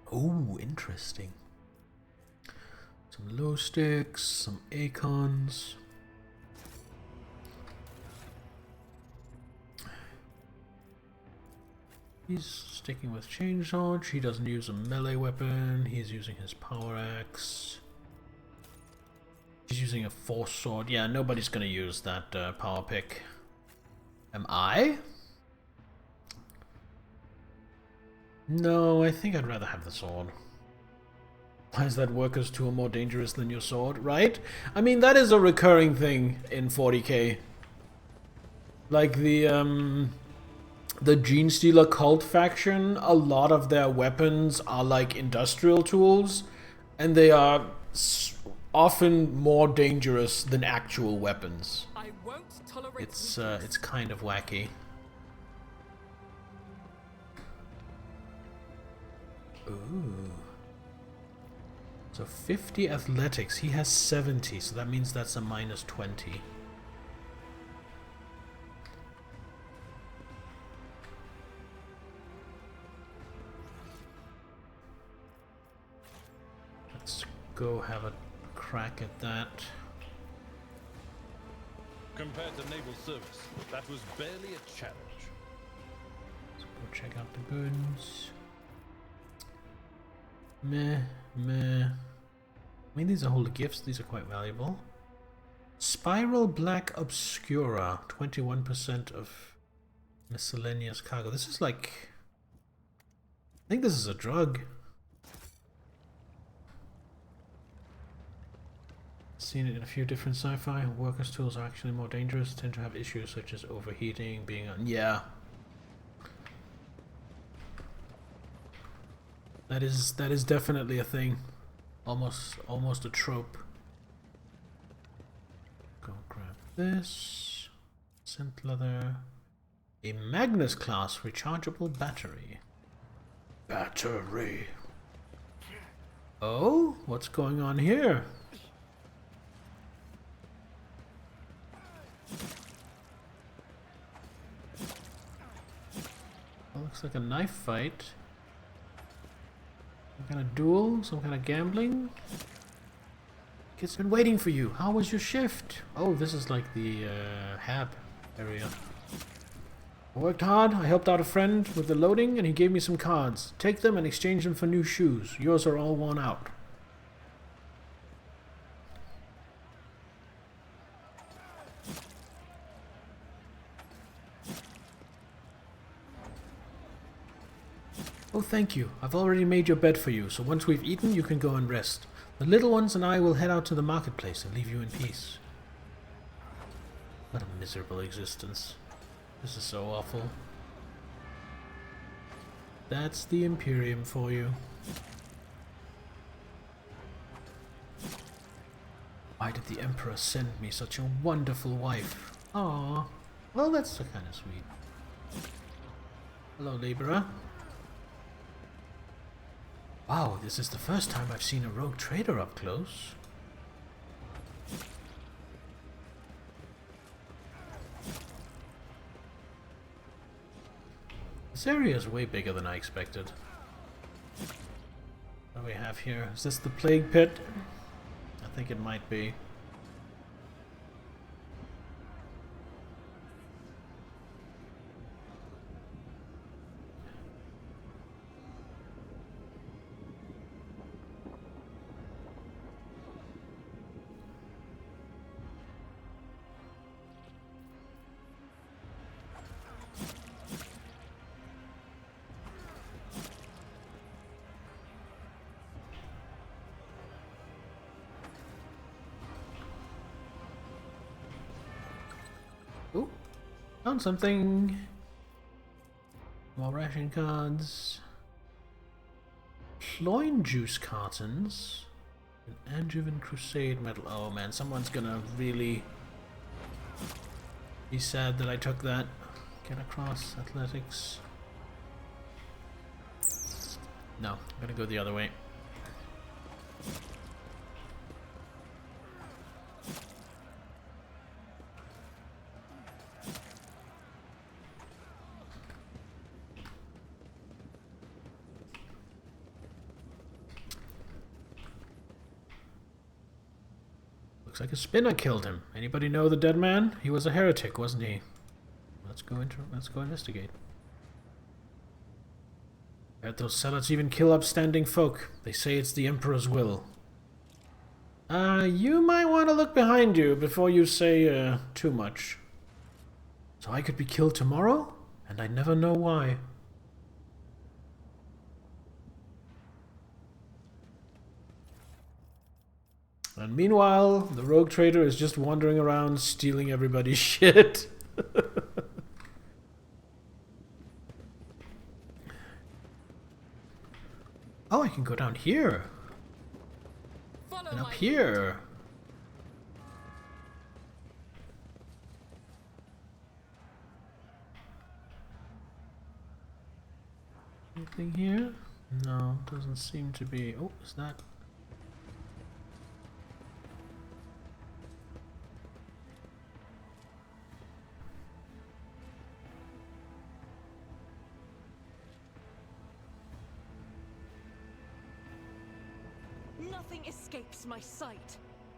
Oh, interesting. So Some low sticks, some acons. He's sticking with chainsaw. He doesn't use a melee weapon. He's using his power axe. He's using a force sword. Yeah, nobody's gonna use that power pick. Am I? No, I think I'd rather have the sword. Why is that worker's tool more dangerous than your sword, right? I mean, that is a recurring thing in 40k. Like the Gene Stealer cult faction, a lot of their weapons are like industrial tools, and they are often more dangerous than actual weapons. I won't tolerate It's kind of wacky. Ooh. So 50 athletics. He has 70, so that means that's a minus 20. Let's go have a crack at that. Compared to naval service, that was barely a challenge. Let's go check out the goods. Meh, meh. I mean, these are whole gifts. These are quite valuable. Spiral Black Obscura. 21% of miscellaneous cargo. This is like... I think this is a drug. Seen it in a few different sci-fi. Workers' tools are actually more dangerous. Tend to have issues such as overheating, being on... Yeah. That is definitely a thing. Almost a trope. Go grab this. Scent leather. A Magnus class rechargeable battery. Battery. Oh, what's going on here? That looks like a knife fight. Some kind of duel? Some kind of gambling? Kid's been waiting for you. How was your shift? Oh, this is like the hab area. I worked hard. I helped out a friend with the loading and he gave me some cards. Take them and exchange them for new shoes. Yours are all worn out. Oh, thank you. I've already made your bed for you, so once we've eaten, you can go and rest. The little ones and I will head out to the marketplace and leave you in peace. What a miserable existence. This is so awful. That's the Imperium for you. Why did the Emperor send me such a wonderful wife? Aww. Well, that's kind of sweet. Hello, Libera. Wow, this is the first time I've seen a rogue trader up close. This area is way bigger than I expected. What do we have here? Is this the plague pit? I think it might be. Oh, found something. More ration cards. Cloyne juice cartons. An Angevin Crusade medal. Oh man, someone's gonna really be sad that I took that. Get across athletics. No, I'm gonna go the other way. Looks like a spinner killed him. Anybody know the dead man? He was a heretic, wasn't he? Let's go investigate. Heard those zealots even kill upstanding folk. They say it's the Emperor's will. You might want to look behind you before you say, too much. So I could be killed tomorrow? And I never know why. And meanwhile, the rogue trader is just wandering around stealing everybody's shit. Oh, I can go down here. Follow And up my here. Anything here? No, doesn't seem to be. Oh, is that? Nothing escapes my sight.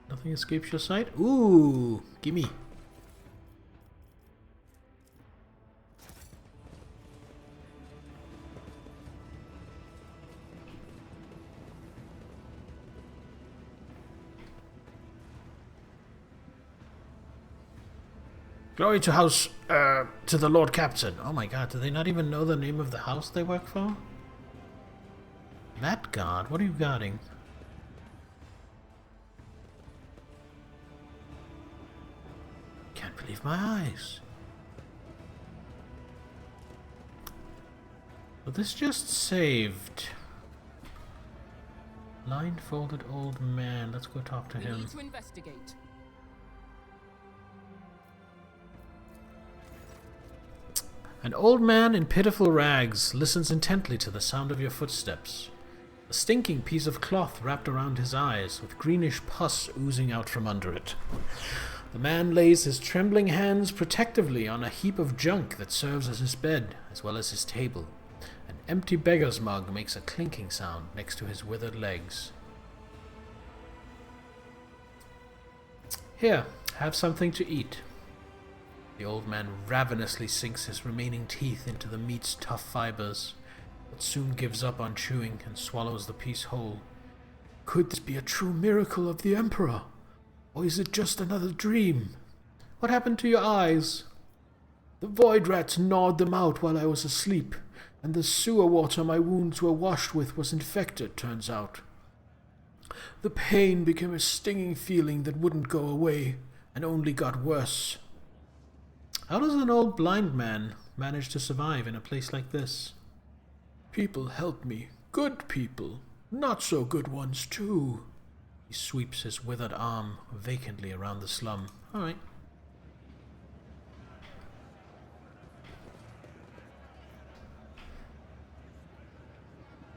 Nothing escapes your sight? Ooh, gimme. Glory to to the Lord Captain. Oh my god, do they not even know the name of the house they work for? That guard, what are you guarding? Can't believe my eyes. But this just saved. Blindfolded old man. Let's go talk to We him. need to investigate. An old man in pitiful rags listens intently to the sound of your footsteps. A stinking piece of cloth wrapped around his eyes, with greenish pus oozing out from under it. The man lays his trembling hands protectively on a heap of junk that serves as his bed, as well as his table. An empty beggar's mug makes a clinking sound next to his withered legs. Here, have something to eat. The old man ravenously sinks his remaining teeth into the meat's tough fibers, but soon gives up on chewing and swallows the piece whole. Could this be a true miracle of the Emperor? Or is it just another dream? What happened to your eyes? The void rats gnawed them out while I was asleep, and the sewer water my wounds were washed with was infected, turns out. The pain became a stinging feeling that wouldn't go away, and only got worse. How does an old blind man manage to survive in a place like this? People help me. Good people. Not so good ones, too. He sweeps his withered arm vacantly around the slum. Alright.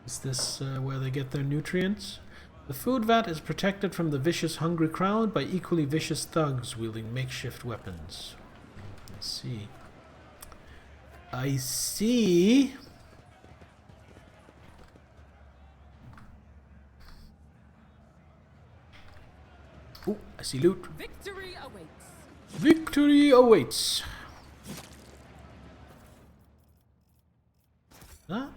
Is this where they get their nutrients? The food vat is protected from the vicious hungry crowd by equally vicious thugs wielding makeshift weapons. Let's see. I see. Oh, I see loot. Victory awaits. Victory awaits. That.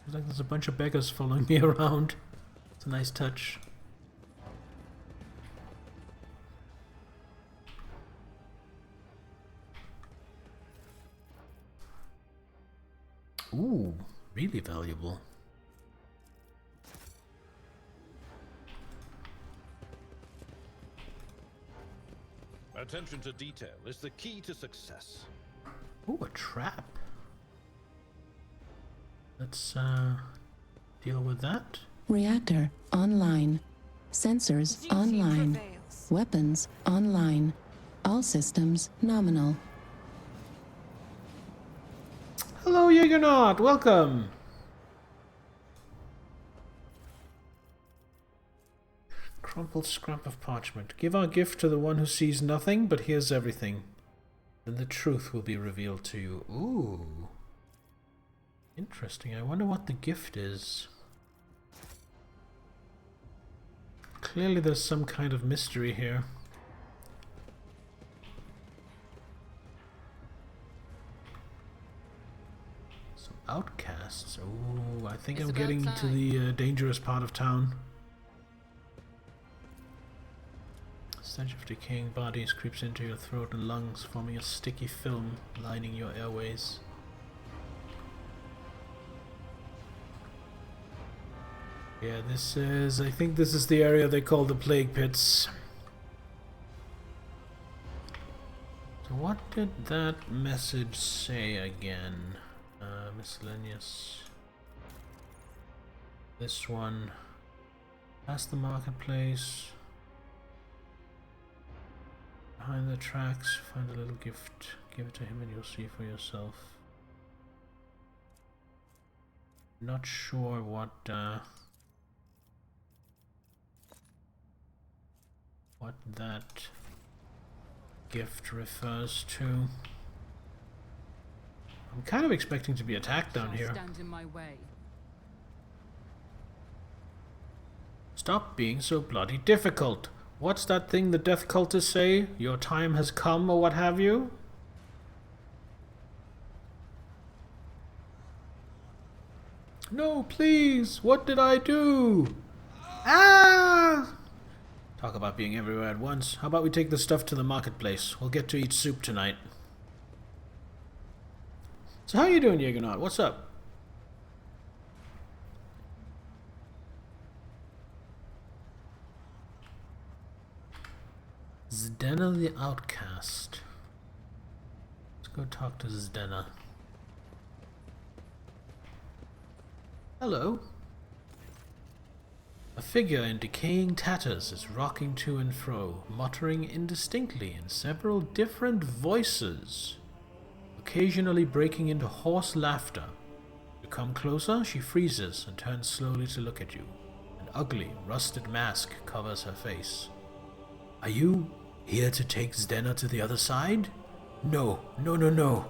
Looks like there's a bunch of beggars following me around. It's a nice touch. Ooh, really valuable. Attention to detail is the key to success. Ooh, a trap. Let's deal with that. Reactor online. Sensors Duty online. prevails. Weapons online. All systems nominal. Hello, Jägernaut. Welcome. Crumpled scrap of parchment. Give our gift to the one who sees nothing but hears everything. Then the truth will be revealed to you. Ooh. Interesting. I wonder what the gift is. Clearly there's some kind of mystery here. Some outcasts. Oh, I think It's I'm about getting to time. the dangerous part of town. Stench of decaying bodies creeps into your throat and lungs, forming a sticky film lining your airways. Yeah, I think this is the area they call the plague pits. So what did that message say again? Miscellaneous. This one. Past the marketplace. Behind the tracks, find a little gift. Give it to him and you'll see for yourself. Not sure what that gift refers to. I'm kind of expecting to be attacked down here. Stand in my way. Stop being so bloody difficult. What's that thing the death cultists say? Your time has come or what have you? No, please! What did I do? Ah! Talk about being everywhere at once. How about we take the stuff to the marketplace? We'll get to eat soup tonight. So how you doing, Jaegernaut? What's up? Zdena the Outcast. Let's go talk to Zdena. Hello. A figure in decaying tatters is rocking to and fro, muttering indistinctly in several different voices, occasionally breaking into hoarse laughter. You come closer, she freezes and turns slowly to look at you. An ugly, rusted mask covers her face. Are you here to take Zdena to the other side? No, no, no, no.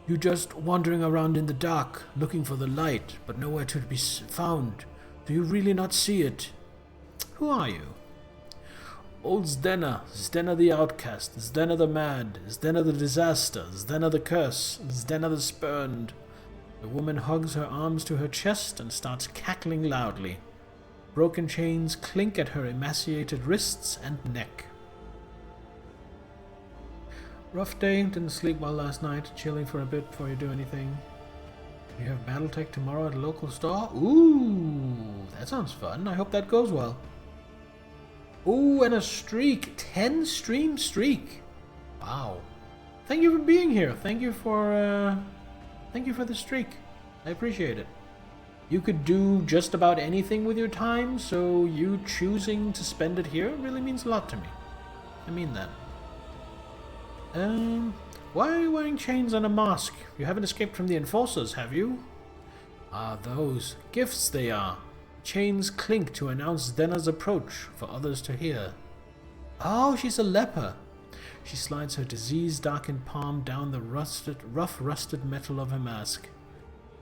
You just wandering around in the dark, looking for the light, but nowhere to be found. Do you really not see it? Who are you? Old Zdena, Zdena the Outcast, Zdena the Mad, Zdena the Disaster, Zdena the Curse, Zdena the Spurned. The woman hugs her arms to her chest and starts cackling loudly. Broken chains clink at her emaciated wrists and neck. Rough day, didn't sleep well last night, chilling for a bit before you do anything. You have Battletech tomorrow at a local store? Ooh, that sounds fun. I hope that goes well. Ooh, and a streak. 10 stream streak. Wow. Thank you for being here. Thank you for the streak. I appreciate it. You could do just about anything with your time, so you choosing to spend it here really means a lot to me. I mean that. Why are you wearing chains and a mask? You haven't escaped from the enforcers, have you? Ah, those. Gifts they are. Chains clink to announce Zdena's approach for others to hear. Oh, she's a leper. She slides her disease-darkened palm down the rough rusted metal of her mask.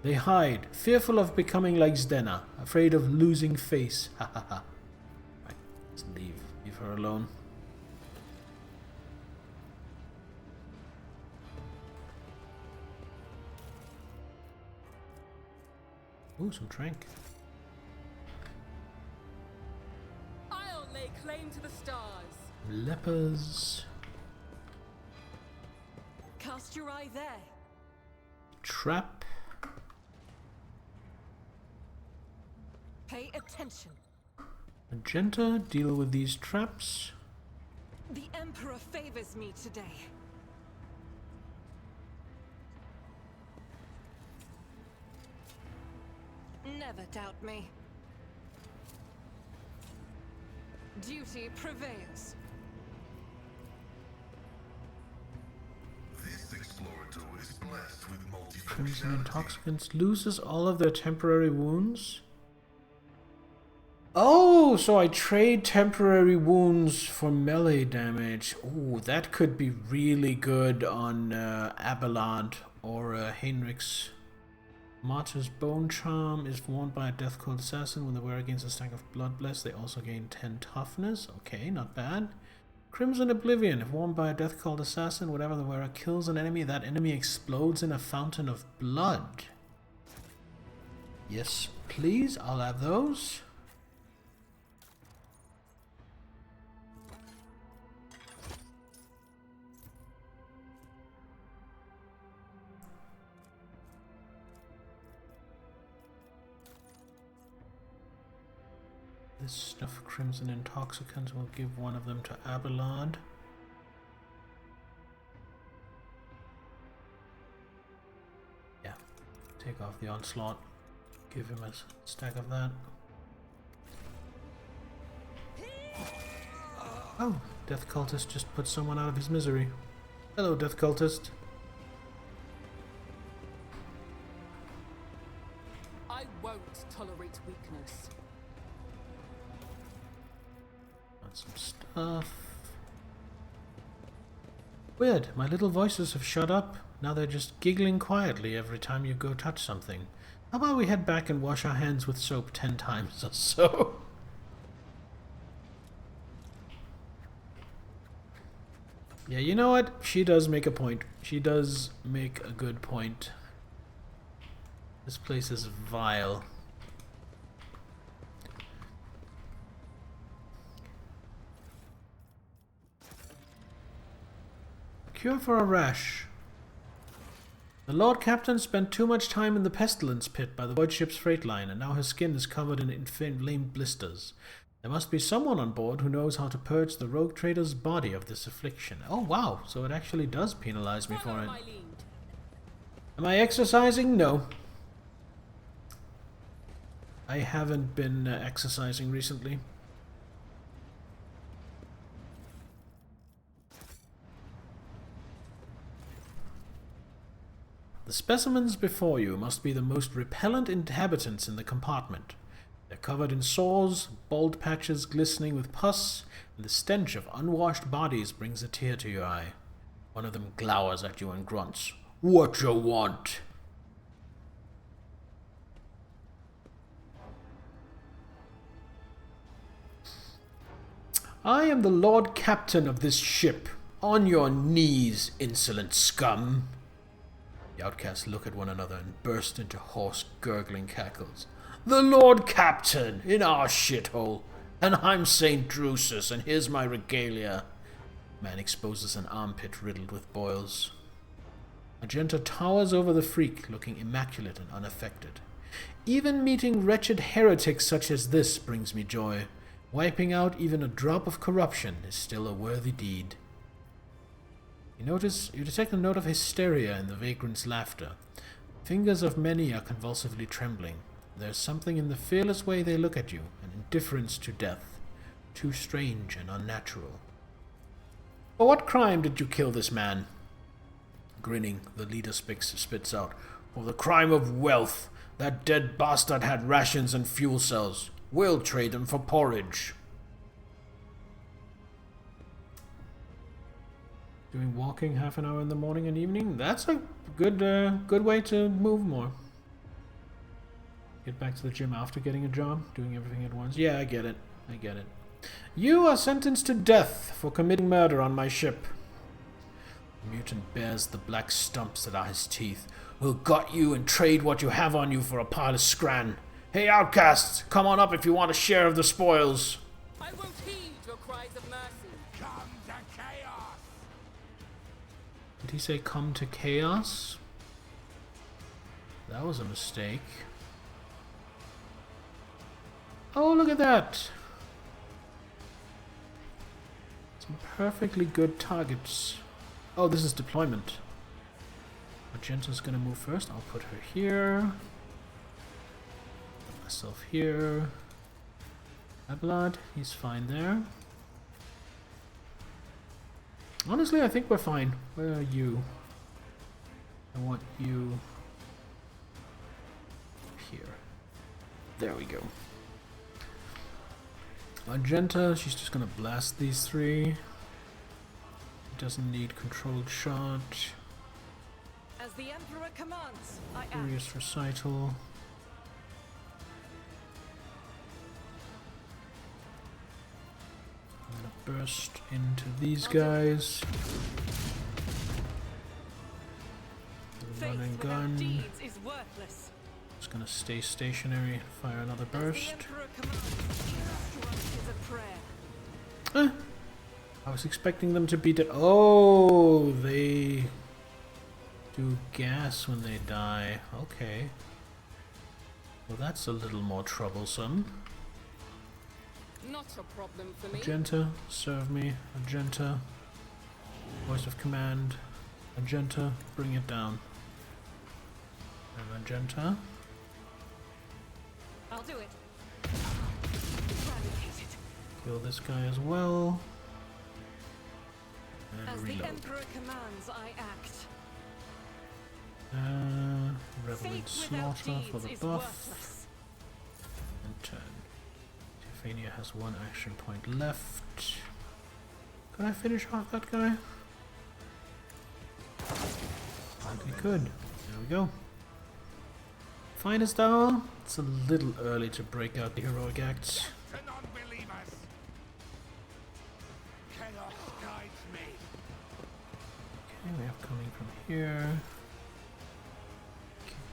They hide, fearful of becoming like Zdena, afraid of losing face. Ha ha ha. Right, let's leave. Leave her alone. Ooh, some trank. I'll lay claim to the stars. Lepers. Cast your eye there. Trap. Pay attention. Magenta, deal with these traps. The Emperor favors me today. Never doubt me. Duty prevails. This explorator is blessed with Crimson multifunctionality. Intoxicants loses all of their temporary wounds. Oh, so I trade temporary wounds for melee damage. Ooh, that could be really good on Abelard or Heinrich's Martyr's Bone Charm is worn by a Death Cult Assassin. When they wear against a stack of Bloodbless, they also gain 10 toughness. Okay, not bad. Crimson Oblivion, if worn by a Death Cult Assassin, whenever the wearer kills an enemy, that enemy explodes in a fountain of blood. Yes, please, I'll have those. This stuff, Crimson Intoxicants, will give one of them to Abelard. Yeah, take off the Onslaught. Give him a stack of that. Oh, Death Cultist just put someone out of his misery. Hello, Death Cultist. I won't tolerate weakness. Got some stuff. Weird, my little voices have shut up. Now they're just giggling quietly every time you go touch something. How about we head back and wash our hands with soap 10 times or so? Yeah, you know what? She does make a point. She does make a good point. This place is vile. Cure for a rash. The Lord Captain spent too much time in the pestilence pit by the void ship's freight line, and now his skin is covered in inflamed blisters. There must be someone on board who knows how to purge the rogue trader's body of this affliction. Oh wow, so it actually does penalize me for it. Am I exercising? No. I haven't been exercising recently. The specimens before you must be the most repellent inhabitants in the compartment. They're covered in sores, bald patches glistening with pus, and the stench of unwashed bodies brings a tear to your eye. One of them glowers at you and grunts. What you want? I am the Lord Captain of this ship. On your knees, insolent scum. The outcasts look at one another and burst into hoarse, gurgling cackles. The Lord Captain, in our shithole, and I'm St. Drusus, and here's my regalia. Man exposes an armpit riddled with boils. Magenta towers over the freak, looking immaculate and unaffected. Even meeting wretched heretics such as this brings me joy. Wiping out even a drop of corruption is still a worthy deed. You detect a note of hysteria in the vagrant's laughter. Fingers of many are convulsively trembling. There's something in the fearless way they look at you, an indifference to death, too strange and unnatural. For what crime did you kill this man? Grinning, the leader spits out. For the crime of wealth. That dead bastard had rations and fuel cells. We'll trade them for porridge. Doing walking half an hour in the morning and evening? That's a good way to move more. Get back to the gym after getting a job, doing everything at once. Yeah, I get it. I get it. You are sentenced to death for committing murder on my ship. The mutant bears the black stumps that are his teeth. We'll gut you and trade what you have on you for a pile of scran. Hey, outcasts, come on up if you want a share of the spoils. I won't heed your cries of mercy. Come to chaos! Did he say come to chaos? That was a mistake. Oh, look at that! Some perfectly good targets. Oh, this is deployment. Magenta's gonna move first. I'll put her here. Put myself here. Abelard, he's fine there. Honestly, I think we're fine. Where are you? I want you here. There we go. Magenta, she's just gonna blast these three. Doesn't need controlled shot. As As the Emperor commands, I act. Furious Recital. I'm gonna burst into these guys. Run and Faith without gun. deeds is worthless. Just gonna stay stationary, fire another As the burst. Emperor commands, trust is a prayer. I was expecting them to be dead. Oh, they do gas when they die. Okay. Well, that's a little more troublesome. Not a problem for me. Magenta, serve me. Magenta. Voice of command. Magenta, bring it down. And Magenta. I'll do it. Eradicated. Kill this guy as well. And As the reload. Emperor commands, I act. Reveled Faith without Slaughter for the deeds is buff. worthless. And turn. Tiffania has one action point left. Could I finish off that guy? I think I could. There we go. Finest hour. It's a little early to break out the heroic acts. To non-believers. Chaos guides me. Okay, we have coming from here.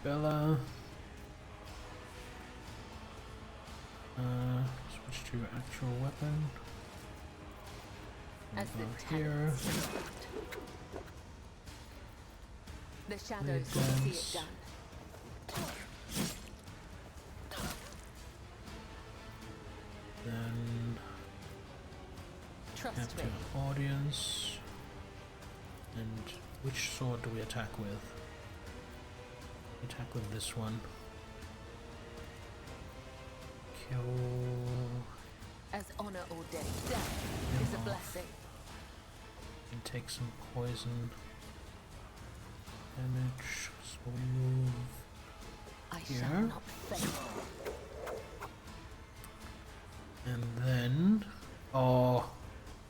Bella. Switch to actual weapon. As the About here. The shadows will see it done. Then Trust capture me. audience. And which sword do we attack with? Attack with this one. Kill. As honor ordained, death is a off. blessing. And take some poison damage. So we move I here. shall not fail. and then oh,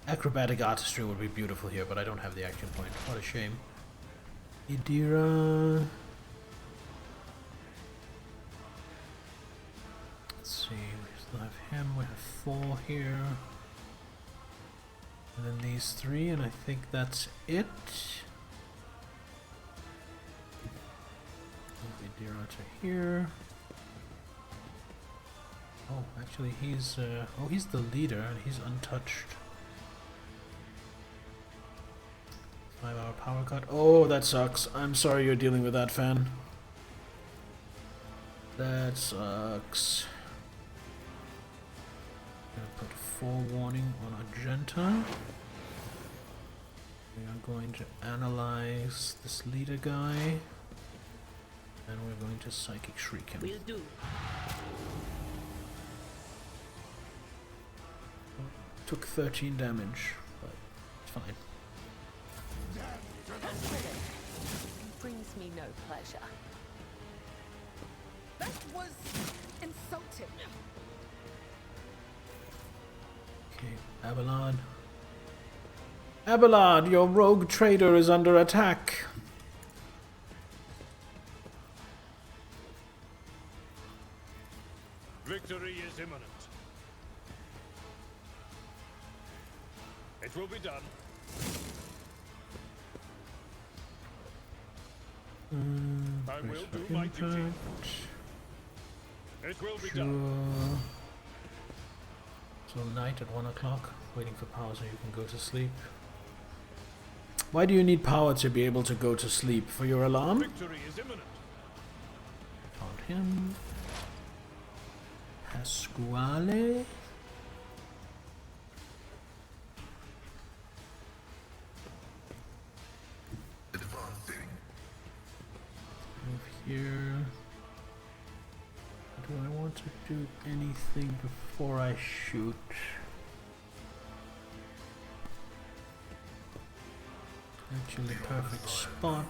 acrobatic artistry would be beautiful here, but I don't have the action point. What a shame. Idira. Let's see, we still have him. We have 4 here. And then these 3, and I think that's it. Move Idira to here. Oh, actually he's he's the leader and he's untouched. 5-hour power cut. Oh, that sucks. I'm sorry you're dealing with that, fan. That sucks. Gonna put forewarning on Argenta. We are going to analyze this leader guy. And we're going to psychic shriek him. Will do. Took 13 damage, but it's fine. It brings me no pleasure. That was insulting. Okay, Abelard. Abelard, your rogue trader is under attack. Victory is imminent. It will be done. I will do my duty. It will be done. Sure. So night at 1 o'clock, waiting for power so you can go to sleep. Why do you need power to be able to go to sleep? For your alarm? Victory is imminent. Found him. Pasquale. Move here. Do I want to do anything before I shoot? Actually, perfect spot.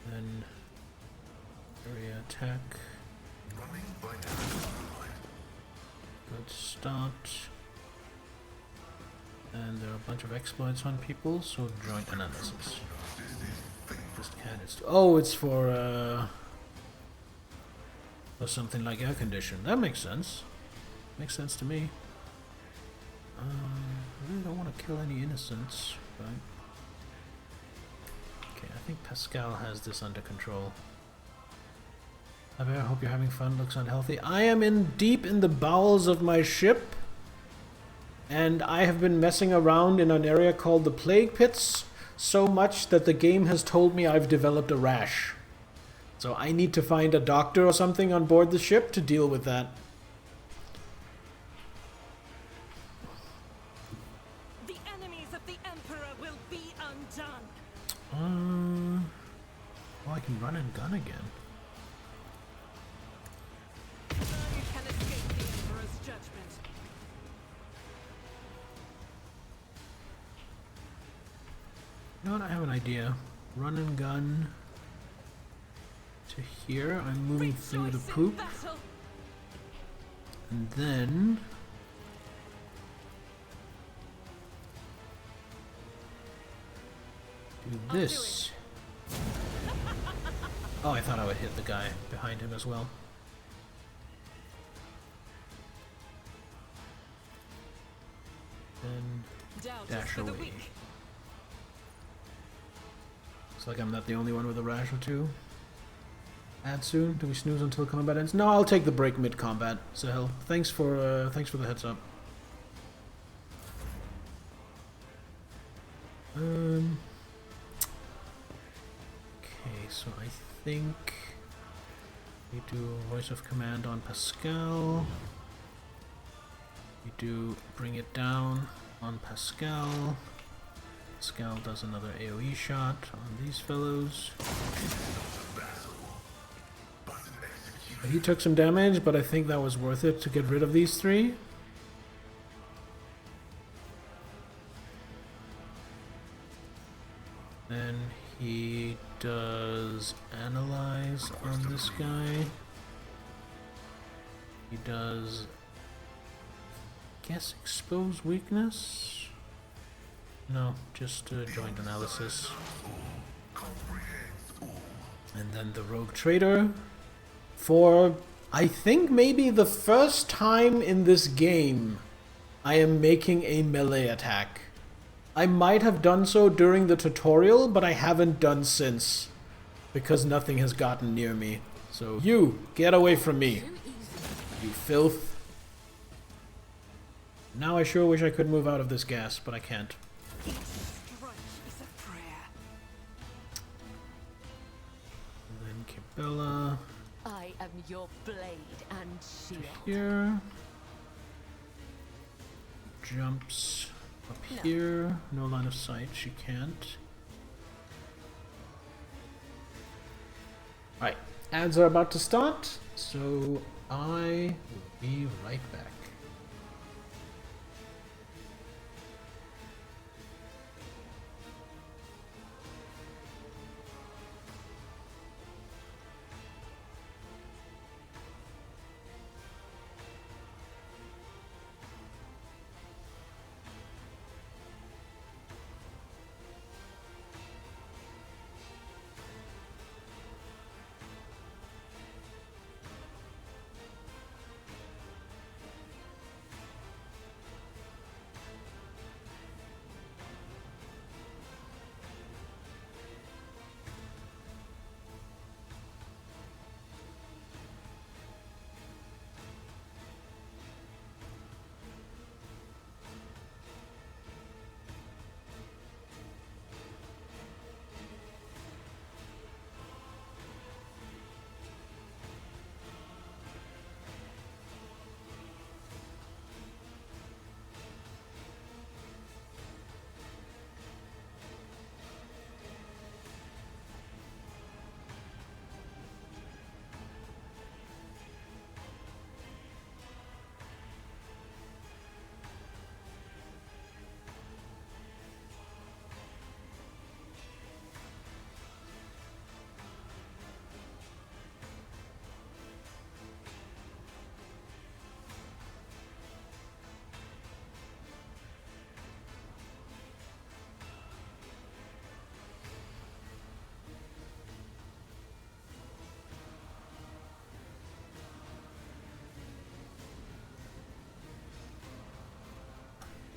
Then area attack. Good start. And there are a bunch of exploits on people, so joint analysis. Just can't. Oh, it's for something like air condition. That makes sense. Makes sense to me. I really don't want to kill any innocents, but okay, I think Pascal has this under control. I hope you're having fun. Looks unhealthy. I am deep in the bowels of my ship, and I have been messing around in an area called the Plague Pits so much that the game has told me I've developed a rash. So I need to find a doctor or something on board the ship to deal with that. The enemies of the Emperor will be undone. Oh, I can run and gun again. None can escape the Emperor's judgment. You know what? I have an idea. Run and gun to here. I'm moving through the Rejoice in poop. battle. And then do this. Oh, I thought I would hit the guy behind him as well. Then Doubt is dash for the away. weak. Looks like I'm not the only one with a rash or two. Add soon? Do we snooze until combat ends? No, I'll take the break mid-combat. Sahel. Thanks for the heads up. Okay, so I think we do voice of command on Pascal. We do bring it down on Pascal. Pascal does another AoE shot on these fellows. He took some damage, but I think that was worth it to get rid of these three. Then he does analyze on this guy. He does, guess, expose weakness? No, just joint analysis. And then the rogue trader. For, I think, maybe the first time in this game, I am making a melee attack. I might have done so during the tutorial, but I haven't done since, because nothing has gotten near me. So, you, get away from me, you filth. Now I sure wish I could move out of this gas, but I can't. Each strike is a prayer. And then Kibella. I am your blade and shield. Here. Jumps up here. No line of sight. She can't. Alright. Ads are about to start. So I will be right back.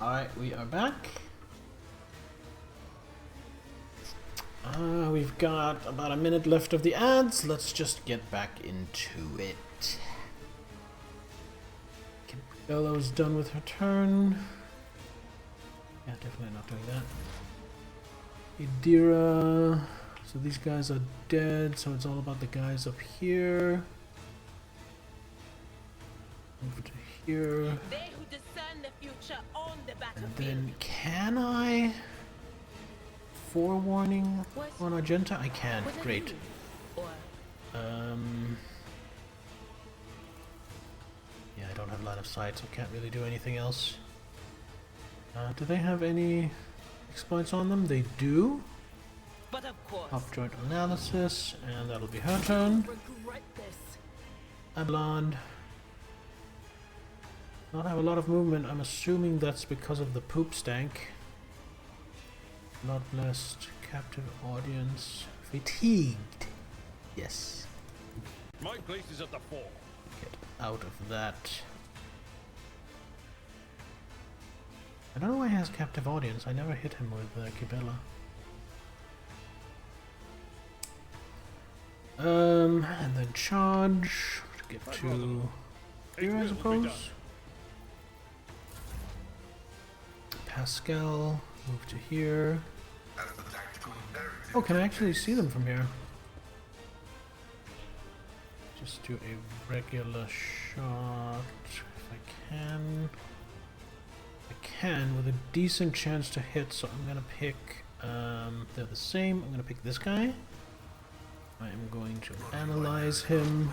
Alright, we are back. We've got about a minute left of the ads. Let's just get back into it. Bello's done with her turn. Yeah, definitely not doing that. Idira. So these guys are dead, so it's all about the guys up here. Over to here. They who discern the future on the And battlefield. then can I forewarning on Argenta? I can. Was it Great. you? Or Yeah, I don't have line of sight, so can't really do anything else. Do they have any exploits on them? They do. but of course. Up joint analysis, and that'll be her turn. Regret this. I'm blonde. Not have a lot of movement. I'm assuming that's because of the poop stank. Blood blessed, captive audience, fatigued. Yes. My place is at the fore. Get out of that. I don't know why he has captive audience. I never hit him with Gibella. And then charge to get to here, I suppose. Pascal, move to here. Oh, can I actually see them from here? Just do a regular shot if I can. I can with a decent chance to hit, so I'm gonna pick. They're the same. I'm gonna pick this guy. I am going to analyze him.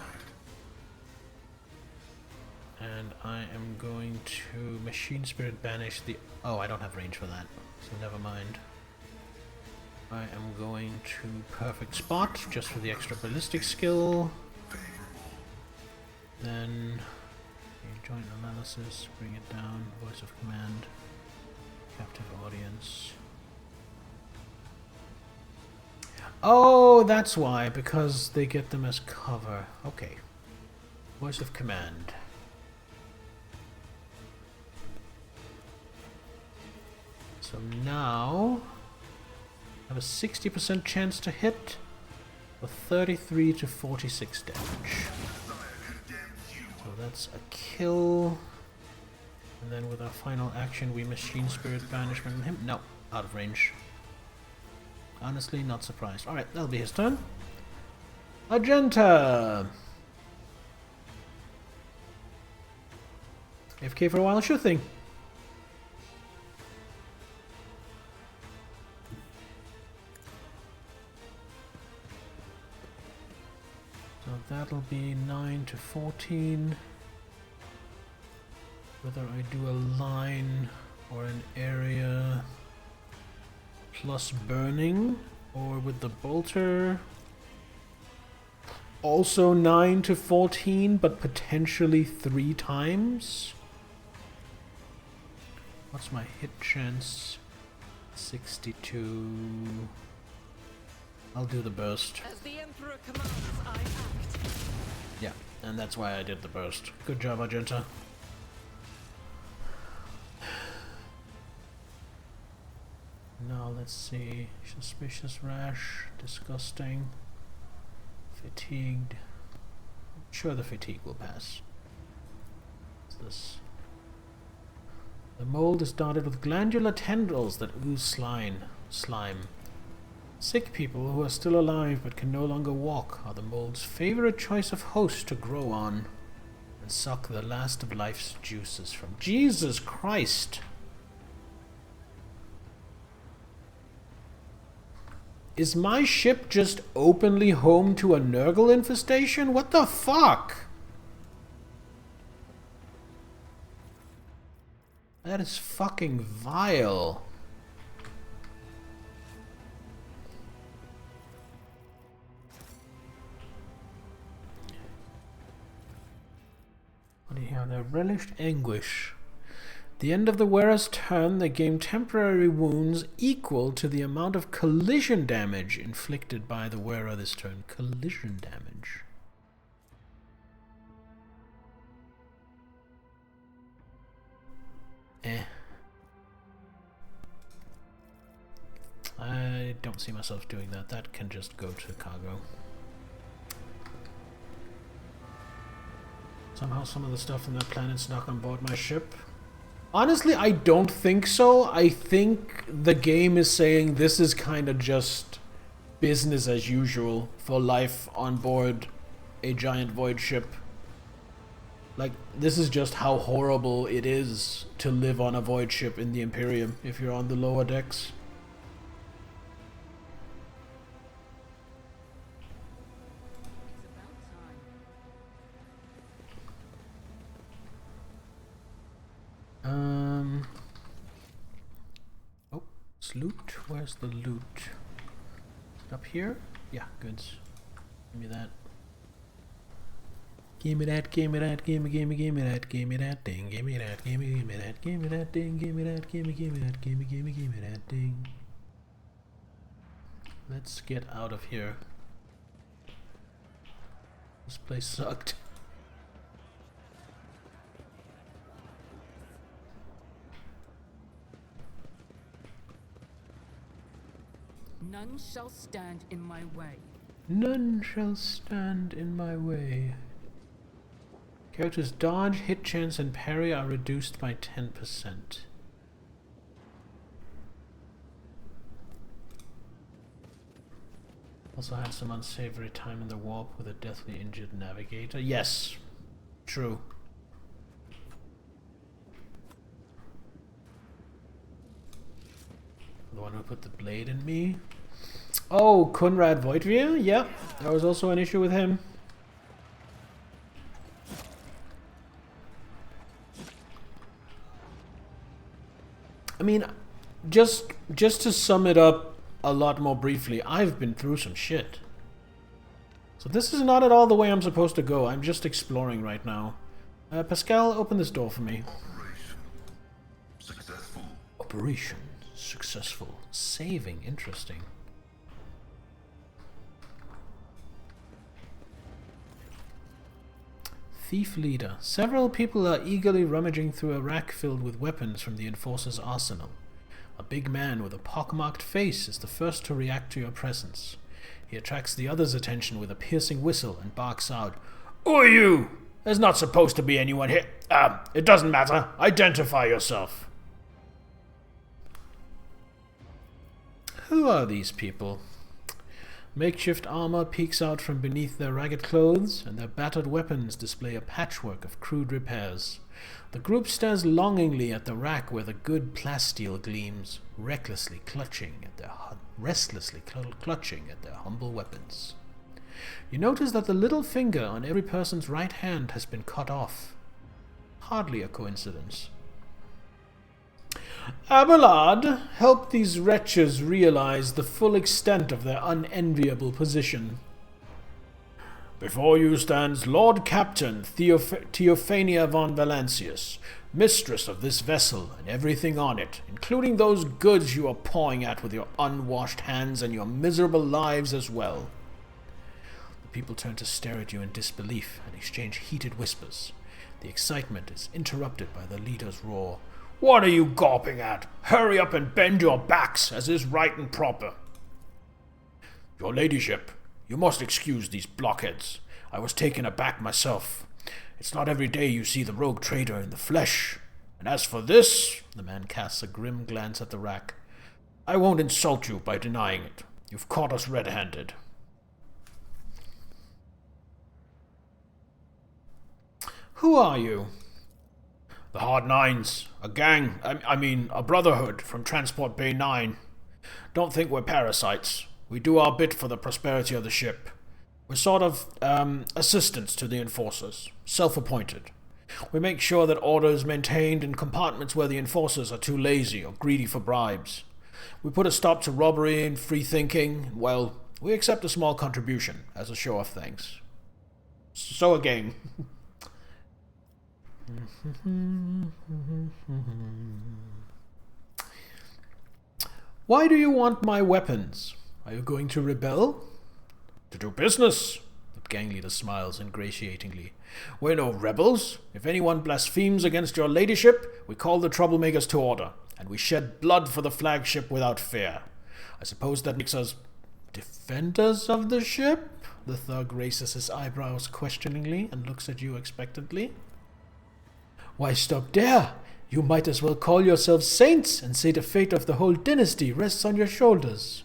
And I am going to Machine Spirit banish the... Oh, I don't have range for that, so never mind. I am going to Perfect Spot, just for the extra ballistic skill. Then... Joint Analysis, bring it down, Voice of Command, Captive Audience. Oh, that's why, because they get them as cover. Okay. Voice of Command. So now I have a 60% chance to hit with 33 to 46 damage. So that's a kill. And then with our final action we Machine Spirit Banishment on him. No, out of range. Honestly, not surprised. Alright, that'll be his turn. Argenta! AFK for a while, sure thing. So that'll be 9 to 14. Whether I do a line or an area plus burning or with the bolter. Also 9 to 14, but potentially 3 times. What's my hit chance? 62. I'll do the burst. As the Emperor commands, I act. Yeah, and that's why I did the burst. Good job, Argenta. Now let's see. Suspicious rash, disgusting, fatigued. I'm sure the fatigue will pass. What's this? The mold is dotted with glandular tendrils that ooze slime. Sick people who are still alive but can no longer walk are the mold's favorite choice of host to grow on and suck the last of life's juices from. Jesus Christ! Is my ship just openly home to a Nurgle infestation? What the fuck? That is fucking vile. What do you have there? Relished anguish. The end of the wearer's turn, they gain temporary wounds equal to the amount of collision damage inflicted by the wearer this turn. Collision damage. don't see myself doing that. That can just go to cargo. Somehow some of the stuff on that planet snuck on board my ship. Honestly, I don't think so. I think the game is saying this is kind of just business as usual for life on board a giant void ship. Like, this is just how horrible it is to live on a void ship in the Imperium if you're on the lower decks. Oh, it's loot. Where's the loot? Up here? Yeah, goods. Give me that. Give me that, give me that, give me that, give me that thing, give me that, give me that, give me that thing, give me that, give me that, give me that thing. Let's get out of here. This place sucked. None shall stand in my way. None shall stand in my way. Characters' dodge, hit chance, and parry are reduced by 10%. Also had some unsavory time in the warp with a deathly injured navigator. Yes, true. The one who put the blade in me. Oh, Conrad Voitvir? Yeah, there was also an issue with him. I mean, just to sum it up a lot more briefly, I've been through some shit. So this is not at all the way I'm supposed to go. I'm just exploring right now. Pascal, open this door for me. Successful. Operation successful. Saving, interesting. Thief leader. Several people are eagerly rummaging through a rack filled with weapons from the Enforcer's arsenal. A big man with a pockmarked face is the first to react to your presence. He attracts the others' attention with a piercing whistle and barks out, "Who are you? There's not supposed to be anyone here. It doesn't matter. Identify yourself." Who are these people? Makeshift armor peeks out from beneath their ragged clothes, and their battered weapons display a patchwork of crude repairs. The group stares longingly at the rack where the good plasteel gleams, restlessly clutching at their humble weapons. You notice that the little finger on every person's right hand has been cut off. Hardly a coincidence. Abelard, help these wretches realize the full extent of their unenviable position. Before you stands Lord Captain Theophania von Valancius, mistress of this vessel and everything on it, including those goods you are pawing at with your unwashed hands and your miserable lives as well. The people turn to stare at you in disbelief and exchange heated whispers. The excitement is interrupted by the leader's roar. "What are you gawping at? Hurry up and bend your backs, as is right and proper." "Your ladyship, you must excuse these blockheads. I was taken aback myself. It's not every day you see the rogue trader in the flesh. And as for this," the man casts a grim glance at the rack, "I won't insult you by denying it. You've caught us red-handed." "Who are you?" "The Hard Nines, a gang, a brotherhood from Transport Bay 9. Don't think we're parasites. We do our bit for the prosperity of the ship. We're sort of, assistants to the Enforcers, self-appointed. We make sure that order is maintained in compartments where the Enforcers are too lazy or greedy for bribes. We put a stop to robbery and free thinking. Well, we accept a small contribution as a show of thanks. So again." "Why do you want my weapons? Are you going to rebel?" "To do business." The gang leader smiles ingratiatingly. "We're no rebels. If anyone blasphemes against your ladyship, we call the troublemakers to order, and we shed blood for the flagship without fear. I suppose that makes us defenders of the ship? The thug raises his eyebrows questioningly and looks at you expectantly. Why stop there? You might as well call yourselves saints and say the fate of the whole dynasty rests on your shoulders.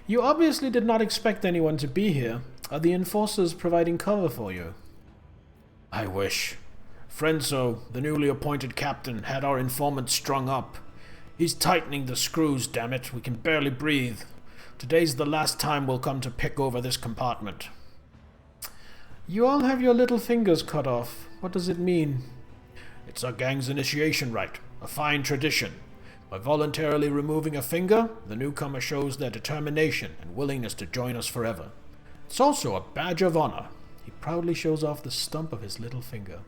You obviously did not expect anyone to be here. Are the enforcers providing cover for you? I wish. Frenzo, the newly appointed captain, had our informant strung up. He's tightening the screws, damn it. We can barely breathe. Today's the last time we'll come to pick over this compartment. You all have your little fingers cut off. What does it mean? It's our gang's initiation rite, a fine tradition. By voluntarily removing a finger, the newcomer shows their determination and willingness to join us forever. It's also a badge of honor. He proudly shows off the stump of his little finger.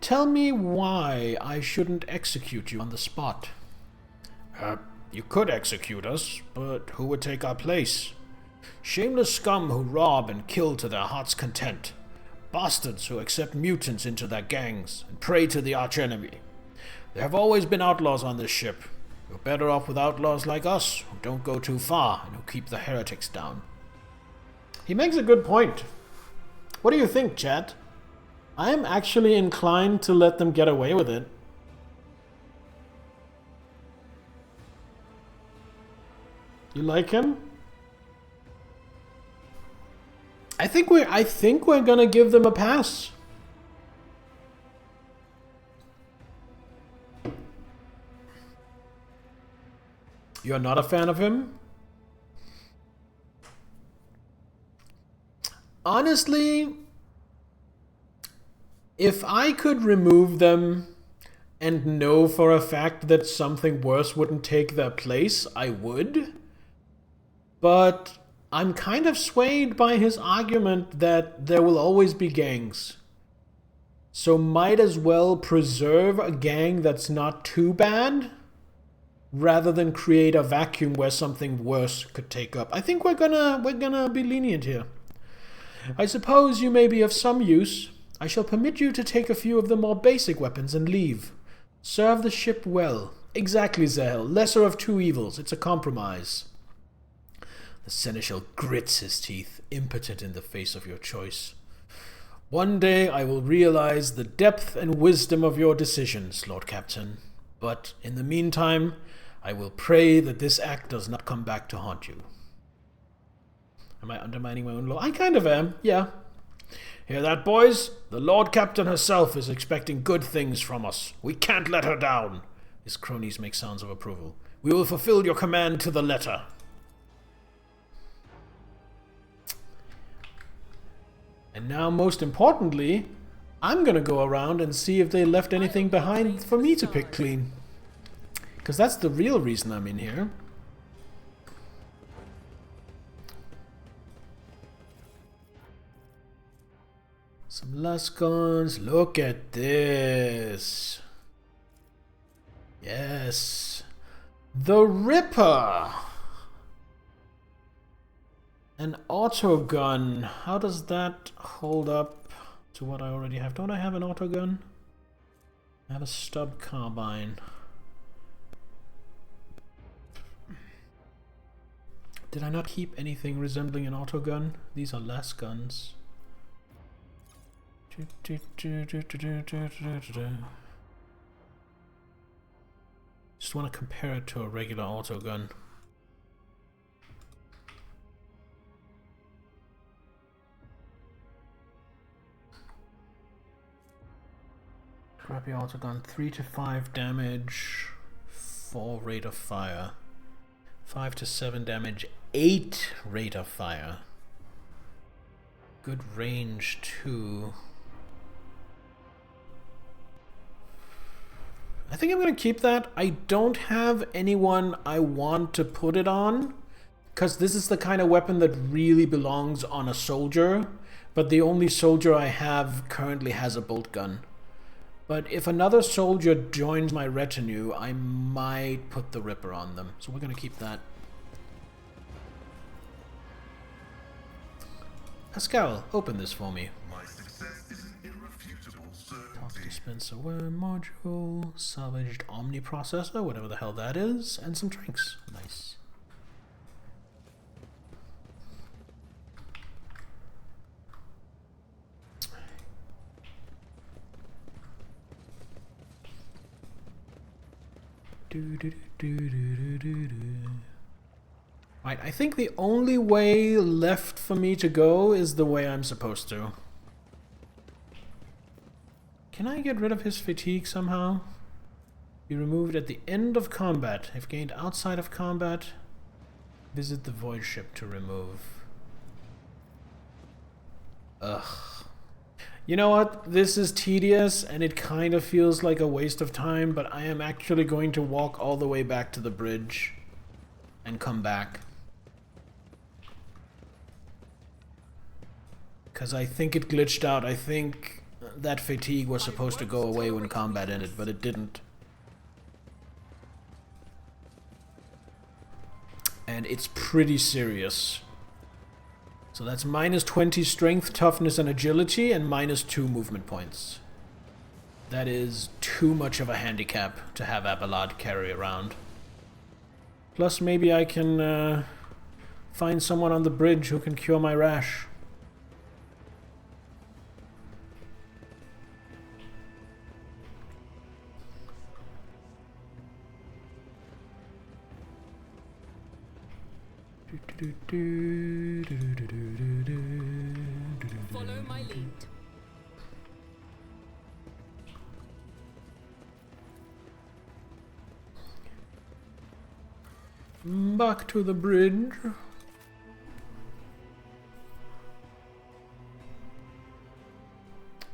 Tell me why I shouldn't execute you on the spot. You could execute us, but who would take our place? Shameless scum who rob and kill to their heart's content. Bastards who accept mutants into their gangs and pray to the archenemy. There have always been outlaws on this ship. You're better off with outlaws like us, who don't go too far and who keep the heretics down. He makes a good point. What do you think, chat? I am actually inclined to let them get away with it. You like him? I think we're gonna give them a pass. You're not a fan of him? Honestly, if I could remove them and know for a fact that something worse wouldn't take their place, I would. But I'm kind of swayed by his argument that there will always be gangs. So might as well preserve a gang that's not too bad, rather than create a vacuum where something worse could take up. I think we're gonna be lenient here. I suppose you may be of some use. I shall permit you to take a few of the more basic weapons and leave. Serve the ship well. Exactly, Zahel. Lesser of two evils. It's a compromise. The seneschal grits his teeth, impotent in the face of your choice. One day I will realize the depth and wisdom of your decisions, Lord Captain. But in the meantime, I will pray that this act does not come back to haunt you. Am I undermining my own law? I kind of am, yeah. Hear that, boys? The Lord Captain herself is expecting good things from us. We can't let her down. His cronies make sounds of approval. We will fulfill your command to the letter. And now, most importantly, I'm gonna go around and see if they left anything behind for me to pick clean. Because that's the real reason I'm in here. Some Lascons. Look at this. Yes. The Ripper. An autogun. How does that hold up to what I already have? Don't I have an autogun? I have a stub carbine. Did I not keep anything resembling an autogun? These are less guns. Just want to compare it to a regular autogun. Crappy autogun, 3 to 5 damage, 4 rate of fire. 5 to 7 damage, 8 rate of fire. Good range too. I think I'm going to keep that. I don't have anyone I want to put it on, because this is the kind of weapon that really belongs on a soldier, but the only soldier I have currently has a bolt gun. But if another soldier joins my retinue, I might put the Ripper on them. So we're going to keep that. Pascal, open this for me. My success is an irrefutable certainty. Dispenser module, salvaged Omni processor, whatever the hell that is, and some drinks. Nice. Right, I think the only way left for me to go is the way I'm supposed to. Can I get rid of his fatigue somehow? Be removed at the end of combat. If gained outside of combat, visit the void ship to remove. Ugh. You know what? This is tedious and it kind of feels like a waste of time, but I am actually going to walk all the way back to the bridge and come back. Because I think it glitched out. I think that fatigue was supposed to go away when combat ended, but it didn't. And it's pretty serious. So that's minus 20 strength, toughness, and agility, and minus 2 movement points. That is too much of a handicap to have Abelard carry around. Plus, maybe I can find someone on the bridge who can cure my rash. Follow my lead. Back to the bridge.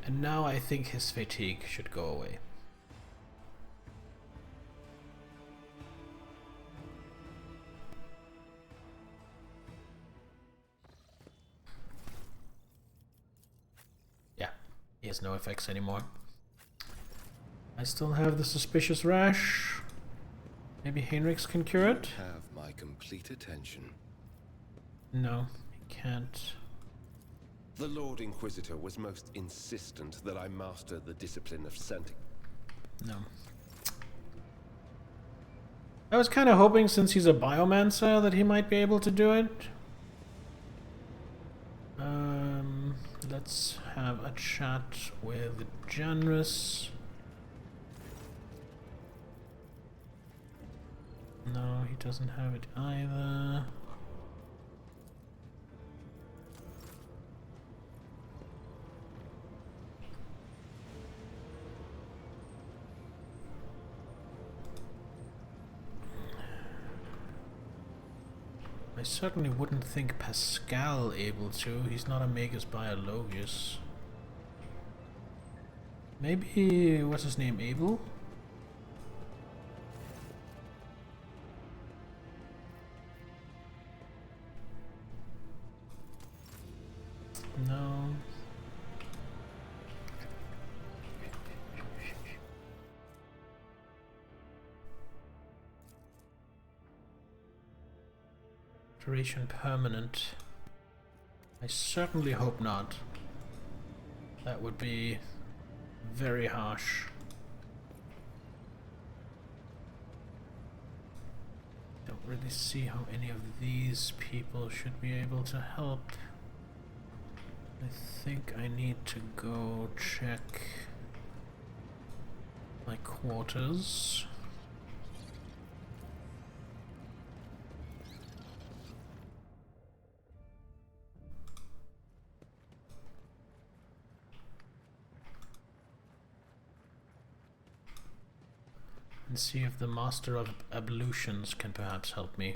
And now I think his fatigue should go away. He has no effects anymore. I still have the suspicious rash. Maybe Heinrichs can cure it? Have my complete attention. No, he can't. The Lord Inquisitor was most insistent that I master the discipline of scenting. No. I was kind of hoping, since he's a biomancer, that he might be able to do it. Let's have a chat with Janus. No, he doesn't have it either. I certainly wouldn't think Pascal able to. He's not a Magus Biologus. Maybe, what's his name, Abel? No. Duration permanent. I certainly hope not. That would be very harsh. Don't really see how any of these people should be able to help. I think I need to go check my quarters. And see if the Master of Ablutions can perhaps help me.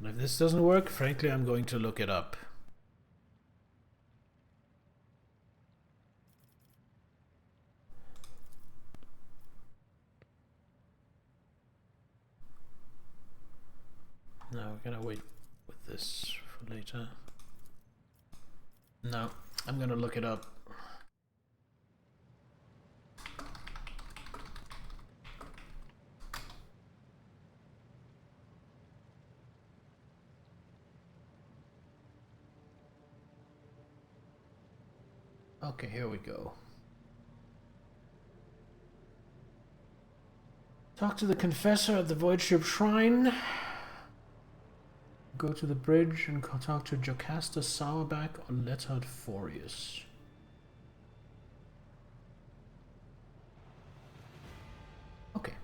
If this doesn't work, frankly, I'm going to look it up. No, we're gonna wait with this for later. No, I'm gonna look it up. Okay, here we go. Talk to the confessor at the Void Ship Shrine. Go to the bridge and talk to Jocasta Sourback or Letard Forius. Okay.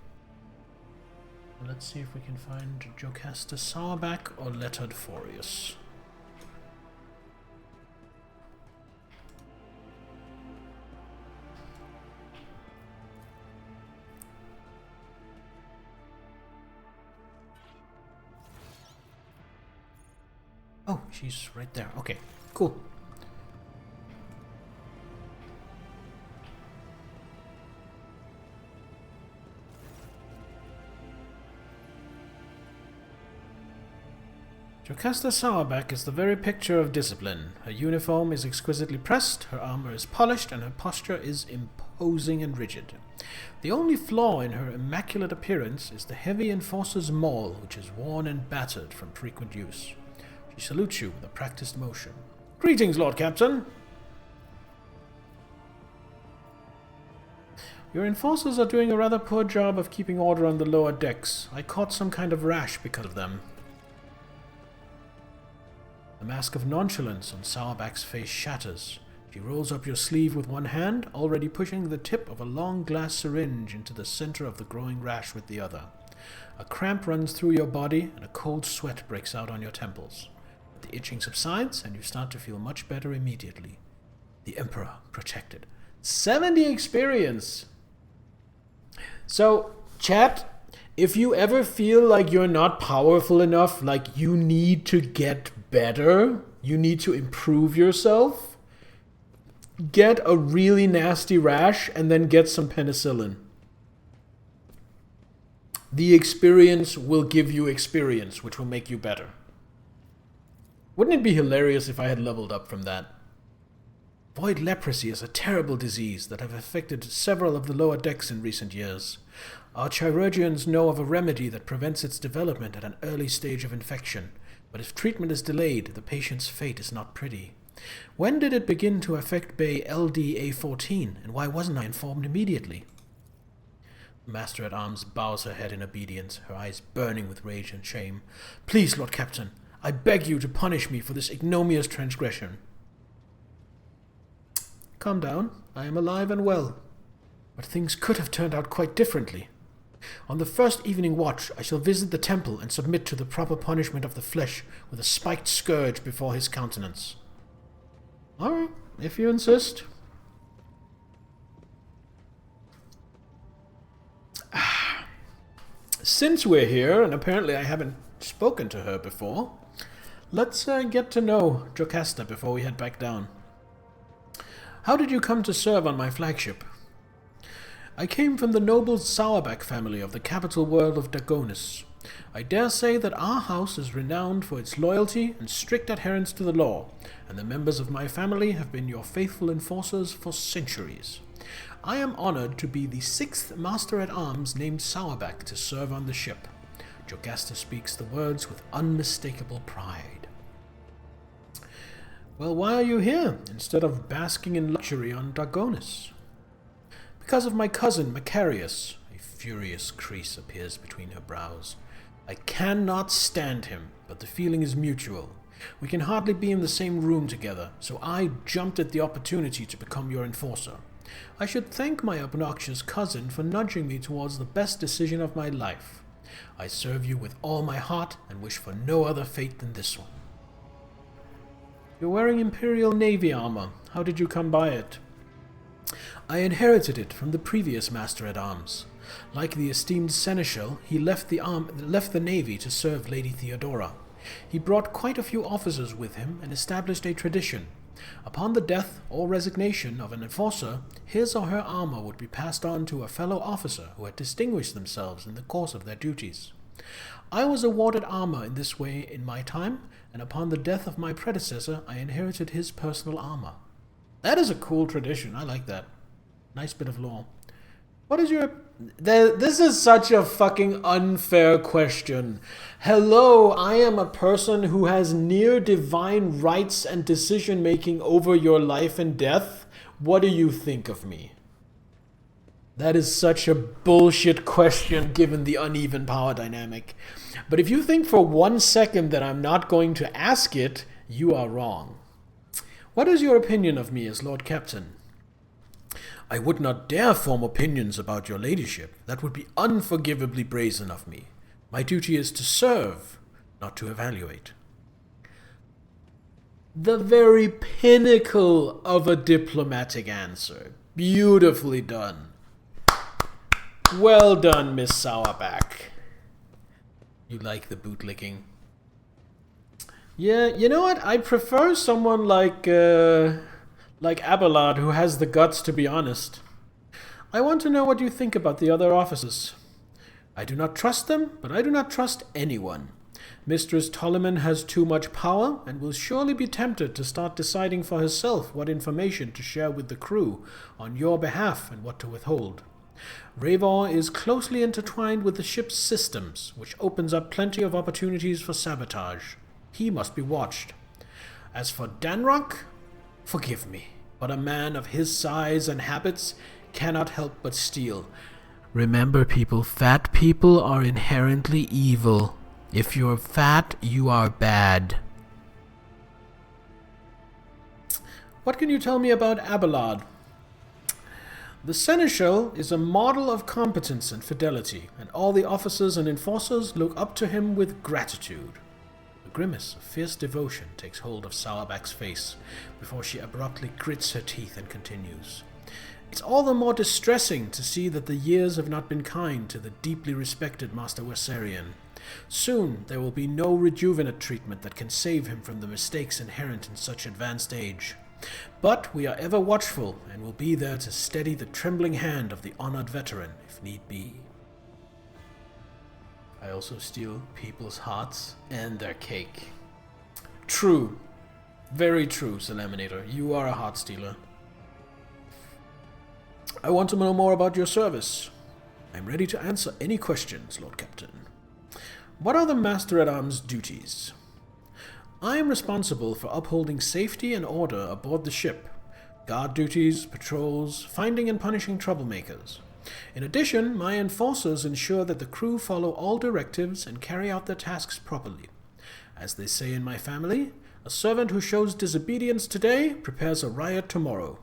Let's see if we can find Jocasta Sourback or Letard Forius. Oh, she's right there. Okay, cool. Jocasta Sourback is the very picture of discipline. Her uniform is exquisitely pressed, her armor is polished, and her posture is imposing and rigid. The only flaw in her immaculate appearance is the heavy Enforcer's maul, which is worn and battered from frequent use. She salutes you with a practiced motion. Greetings, Lord Captain! Your enforcers are doing a rather poor job of keeping order on the lower decks. I caught some kind of rash because of them. The mask of nonchalance on Sourback's face shatters. She rolls up your sleeve with one hand, already pushing the tip of a long glass syringe into the center of the growing rash with the other. A cramp runs through your body, and a cold sweat breaks out on your temples. The itching subsides, and you start to feel much better immediately. The Emperor protected. 70 experience! So, chat, if you ever feel like you're not powerful enough, like you need to get better, you need to improve yourself, get a really nasty rash and then get some penicillin. The experience will give you experience, which will make you better. Wouldn't it be hilarious if I had leveled up from that? Void leprosy is a terrible disease that have affected several of the lower decks in recent years. Our chirurgeons know of a remedy that prevents its development at an early stage of infection, but if treatment is delayed, the patient's fate is not pretty. When did it begin to affect Bay LDA-14, and why wasn't I informed immediately? The Master-at-Arms bows her head in obedience, her eyes burning with rage and shame. Please, Lord Captain, I beg you to punish me for this ignominious transgression. Calm down. I am alive and well. But things could have turned out quite differently. On the first evening watch, I shall visit the temple and submit to the proper punishment of the flesh with a spiked scourge before his countenance. All right, if you insist. Since we're here, and apparently I haven't spoken to her before, let's get to know Jocasta before we head back down. How did you come to serve on my flagship? I came from the noble Sourback family of the capital world of Dagonis. I dare say that our house is renowned for its loyalty and strict adherence to the law, and the members of my family have been your faithful enforcers for centuries. I am honored to be the 6th Master-at-Arms named Sourback to serve on the ship. Jocasta speaks the words with unmistakable pride. Well, why are you here, instead of basking in luxury on Dagonis? Because of my cousin, Macarius. A furious crease appears between her brows. I cannot stand him, but the feeling is mutual. We can hardly be in the same room together, so I jumped at the opportunity to become your enforcer. I should thank my obnoxious cousin for nudging me towards the best decision of my life. I serve you with all my heart and wish for no other fate than this one. You're wearing Imperial Navy armor. How did you come by it? I inherited it from the previous Master-at-Arms. Like the esteemed Seneschal, he left the Navy to serve Lady Theodora. He brought quite a few officers with him and established a tradition. Upon the death or resignation of an enforcer, his or her armor would be passed on to a fellow officer who had distinguished themselves in the course of their duties. I was awarded armor in this way in my time, and upon the death of my predecessor, I inherited his personal armor. That is a cool tradition. I like that. Nice bit of lore. What is your... This is such a fucking unfair question. Hello, I am a person who has near divine rights and decision making over your life and death. What do you think of me? That is such a bullshit question given the uneven power dynamic. But if you think for 1 second that I'm not going to ask it, you are wrong. What is your opinion of me as Lord Captain? I would not dare form opinions about your ladyship. That would be unforgivably brazen of me. My duty is to serve, not to evaluate. The very pinnacle of a diplomatic answer. Beautifully done. Well done, Miss Sauerback. You like the bootlicking. Yeah, you know what? I prefer someone like Abelard who has the guts to be honest. I want to know what you think about the other officers. I do not trust them, but I do not trust anyone. Mistress Ptolemy has too much power and will surely be tempted to start deciding for herself what information to share with the crew on your behalf and what to withhold. Ravor is closely intertwined with the ship's systems, which opens up plenty of opportunities for sabotage. He must be watched. As for Danrock, forgive me, but a man of his size and habits cannot help but steal. Remember, people, fat people are inherently evil. If you're fat, you are bad. What can you tell me about Abelard? The Seneschal is a model of competence and fidelity, and all the officers and enforcers look up to him with gratitude. A grimace of fierce devotion takes hold of Sauerback's face before she abruptly grits her teeth and continues. It's all the more distressing to see that the years have not been kind to the deeply respected Master Wersarian. Soon there will be no rejuvenate treatment that can save him from the mistakes inherent in such advanced age. But we are ever watchful and will be there to steady the trembling hand of the honored veteran if need be. I also steal people's hearts and their cake. True. Very true, Salaminator. You are a heart stealer. I want to know more about your service. I'm ready to answer any questions, Lord Captain. What are the Master-at-Arms' duties? I am responsible for upholding safety and order aboard the ship, guard duties, patrols, finding and punishing troublemakers. In addition, my enforcers ensure that the crew follow all directives and carry out their tasks properly. As they say in my family, a servant who shows disobedience today prepares a riot tomorrow.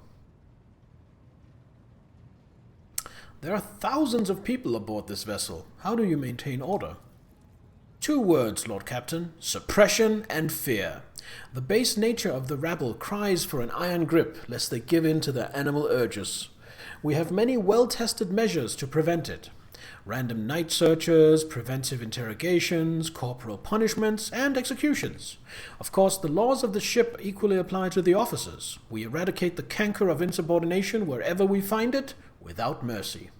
There are thousands of people aboard this vessel. How do you maintain order? 2 words, Lord Captain: suppression and fear. The base nature of the rabble cries for an iron grip, lest they give in to their animal urges. We have many well-tested measures to prevent it. Random night searches, preventive interrogations, corporal punishments, and executions. Of course, the laws of the ship equally apply to the officers. We eradicate the canker of insubordination wherever we find it, without mercy.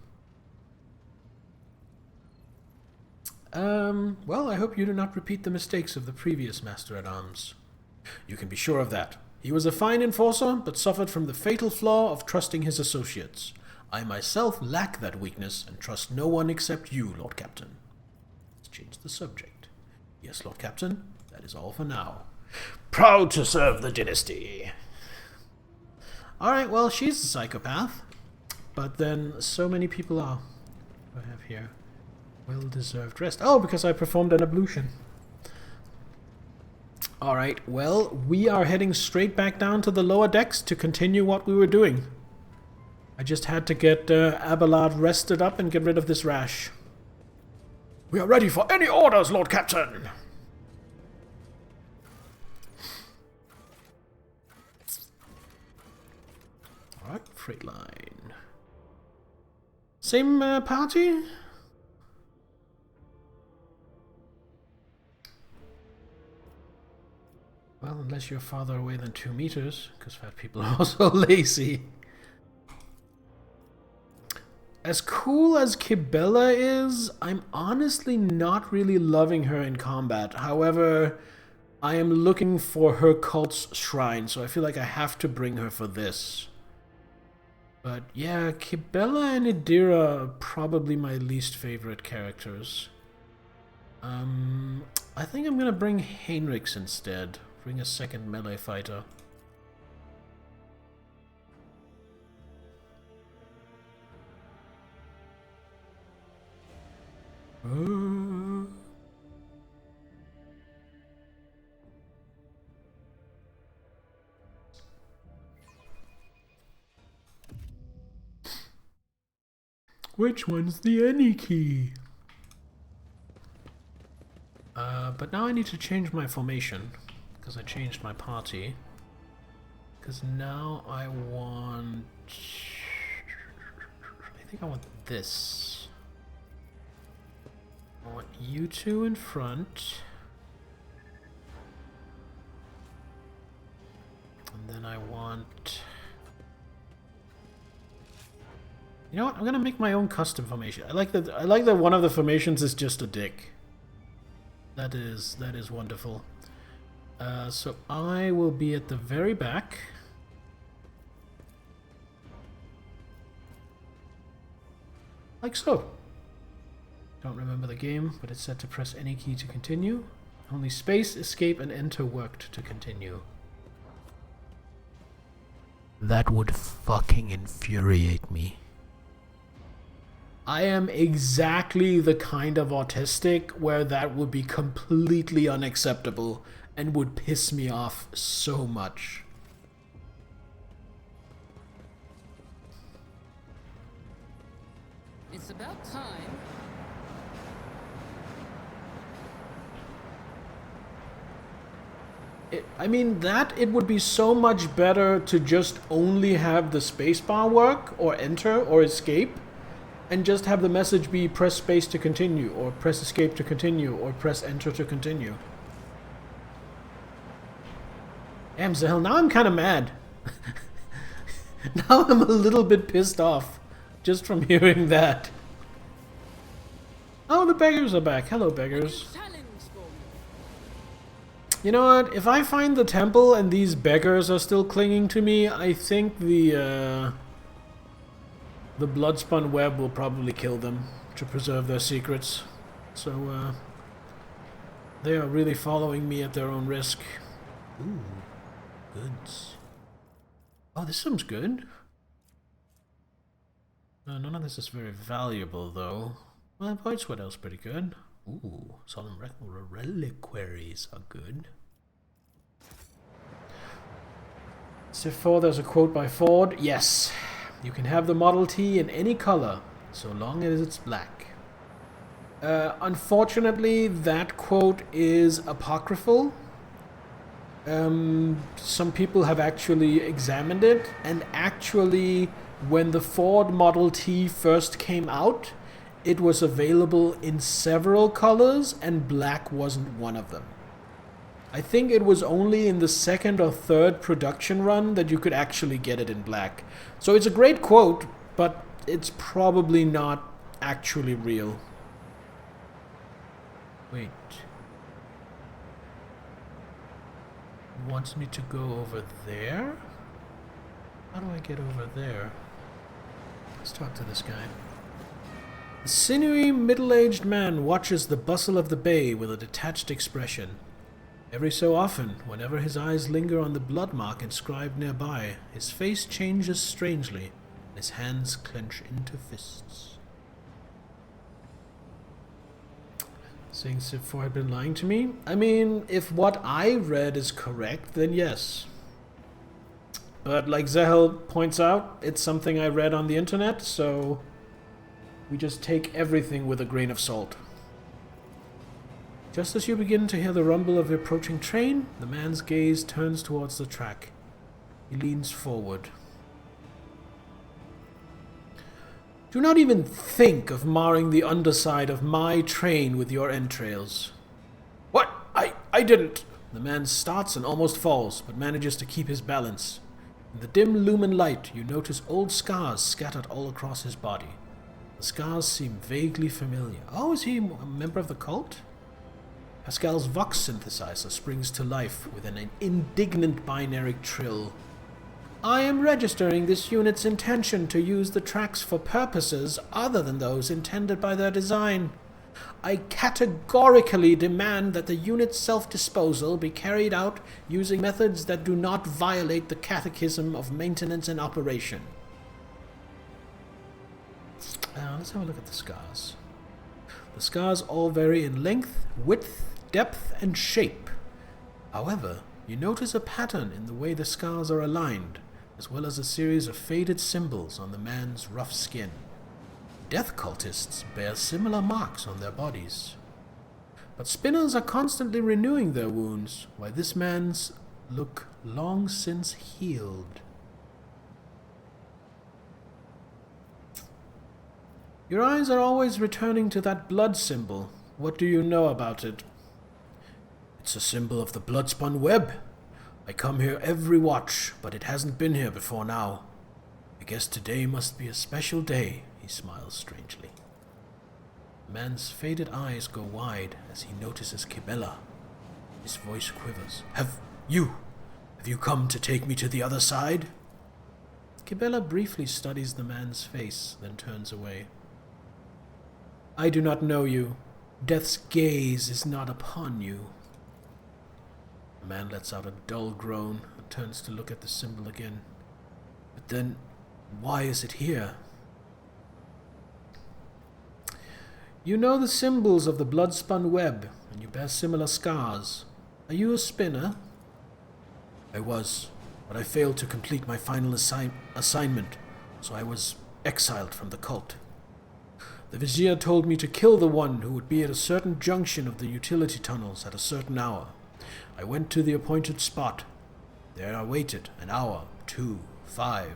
Well, I hope you do not repeat the mistakes of the previous Master-at-Arms. You can be sure of that. He was a fine enforcer, but suffered from the fatal flaw of trusting his associates. I myself lack that weakness, and trust no one except you, Lord Captain. Let's change the subject. Yes, Lord Captain, that is all for now. Proud to serve the dynasty. Alright, well, she's a psychopath. But then so many people are. What do I have here? Well-deserved rest. Oh, because I performed an ablution. Alright, well, we are heading straight back down to the lower decks to continue what we were doing. I just had to get Abelard rested up and get rid of this rash. We are ready for any orders, Lord Captain! Alright, freight line. Same party? Well, unless you're farther away than 2 meters, because fat people are also lazy. As cool as Kibella is, I'm honestly not really loving her in combat. However, I am looking for her cult's shrine, so I feel like I have to bring her for this. But yeah, Kibella and Idira are probably my least favorite characters. I think I'm gonna bring Heinrichs instead. Bring a second melee fighter. Which one's the any key? But now I need to change my formation, because I changed my party. Because now I want... I think I want this. I want you two in front. And then I want... You know what? I'm gonna make my own custom formation. I like that one of the formations is just a dick. That is wonderful. So I will be at the very back. Like so. Don't remember the game, but it's set to press any key to continue. Only space, escape, and enter worked to continue. That would fucking infuriate me. I am exactly the kind of autistic where that would be completely unacceptable and would piss me off so much. It's about time. I mean, it would be so much better to just only have the spacebar work, or enter, or escape, and just have the message be press space to continue, or press escape to continue, or press enter to continue. Damn, Zahel, now I'm kind of mad. Now I'm a little bit pissed off, just from hearing that. Oh, the beggars are back. Hello, beggars. You know what? If I find the temple and these beggars are still clinging to me, I think the bloodspun web will probably kill them to preserve their secrets. So, they are really following me at their own risk. Ooh, goods. Oh, this sounds good. None of this is very valuable, though. Well, Void Sweater's pretty good. Ooh, solemn reliquaries are good. Civ 4, there's a quote by Ford. Yes, you can have the Model T in any color, so long as it's black. Unfortunately, that quote is apocryphal. Some people have actually examined it, and actually, when the Ford Model T first came out, it was available in several colors, and black wasn't one of them. I think it was only in the second or third production run that you could actually get it in black. So it's a great quote, but it's probably not actually real. Wait. It wants me to go over there? How do I get over there? Let's talk to this guy. A sinewy, middle-aged man watches the bustle of the bay with a detached expression. Every so often, whenever his eyes linger on the blood mark inscribed nearby, his face changes strangely, and his hands clench into fists. Saying Civ 4 had been lying to me? I mean, if what I read is correct, then yes. But like Zahel points out, it's something I read on the internet, so we just take everything with a grain of salt. Just as you begin to hear the rumble of the approaching train, the man's gaze turns towards the track. He leans forward. Do not even think of marring the underside of my train with your entrails. What? I didn't! The man starts and almost falls, but manages to keep his balance. In the dim lumen light, you notice old scars scattered all across his body. The scars seem vaguely familiar. Oh, is he a member of the cult? Pascal's Vox synthesizer springs to life with an indignant binary trill. I am registering this unit's intention to use the tracks for purposes other than those intended by their design. I categorically demand that the unit's self-disposal be carried out using methods that do not violate the catechism of maintenance and operation. Let's have a look at the scars. The scars all vary in length, width, depth, and shape. However, you notice a pattern in the way the scars are aligned, as well as a series of faded symbols on the man's rough skin. Death cultists bear similar marks on their bodies. But spinners are constantly renewing their wounds, while this man's look long since healed. Your eyes are always returning to that blood symbol. What do you know about it? It's a symbol of the bloodspun web. I come here every watch, but it hasn't been here before now. I guess today must be a special day, he smiles strangely. The man's faded eyes go wide as he notices Kibella. His voice quivers. Have you come to take me to the other side? Kibella briefly studies the man's face, then turns away. I do not know you. Death's gaze is not upon you. The man lets out a dull groan and turns to look at the symbol again. But then, why is it here? You know the symbols of the bloodspun web, and you bear similar scars. Are you a spinner? I was, but I failed to complete my final assignment, so I was exiled from the cult. The Vizier told me to kill the one who would be at a certain junction of the utility tunnels at a certain hour. I went to the appointed spot. There I waited an hour, 2, 5.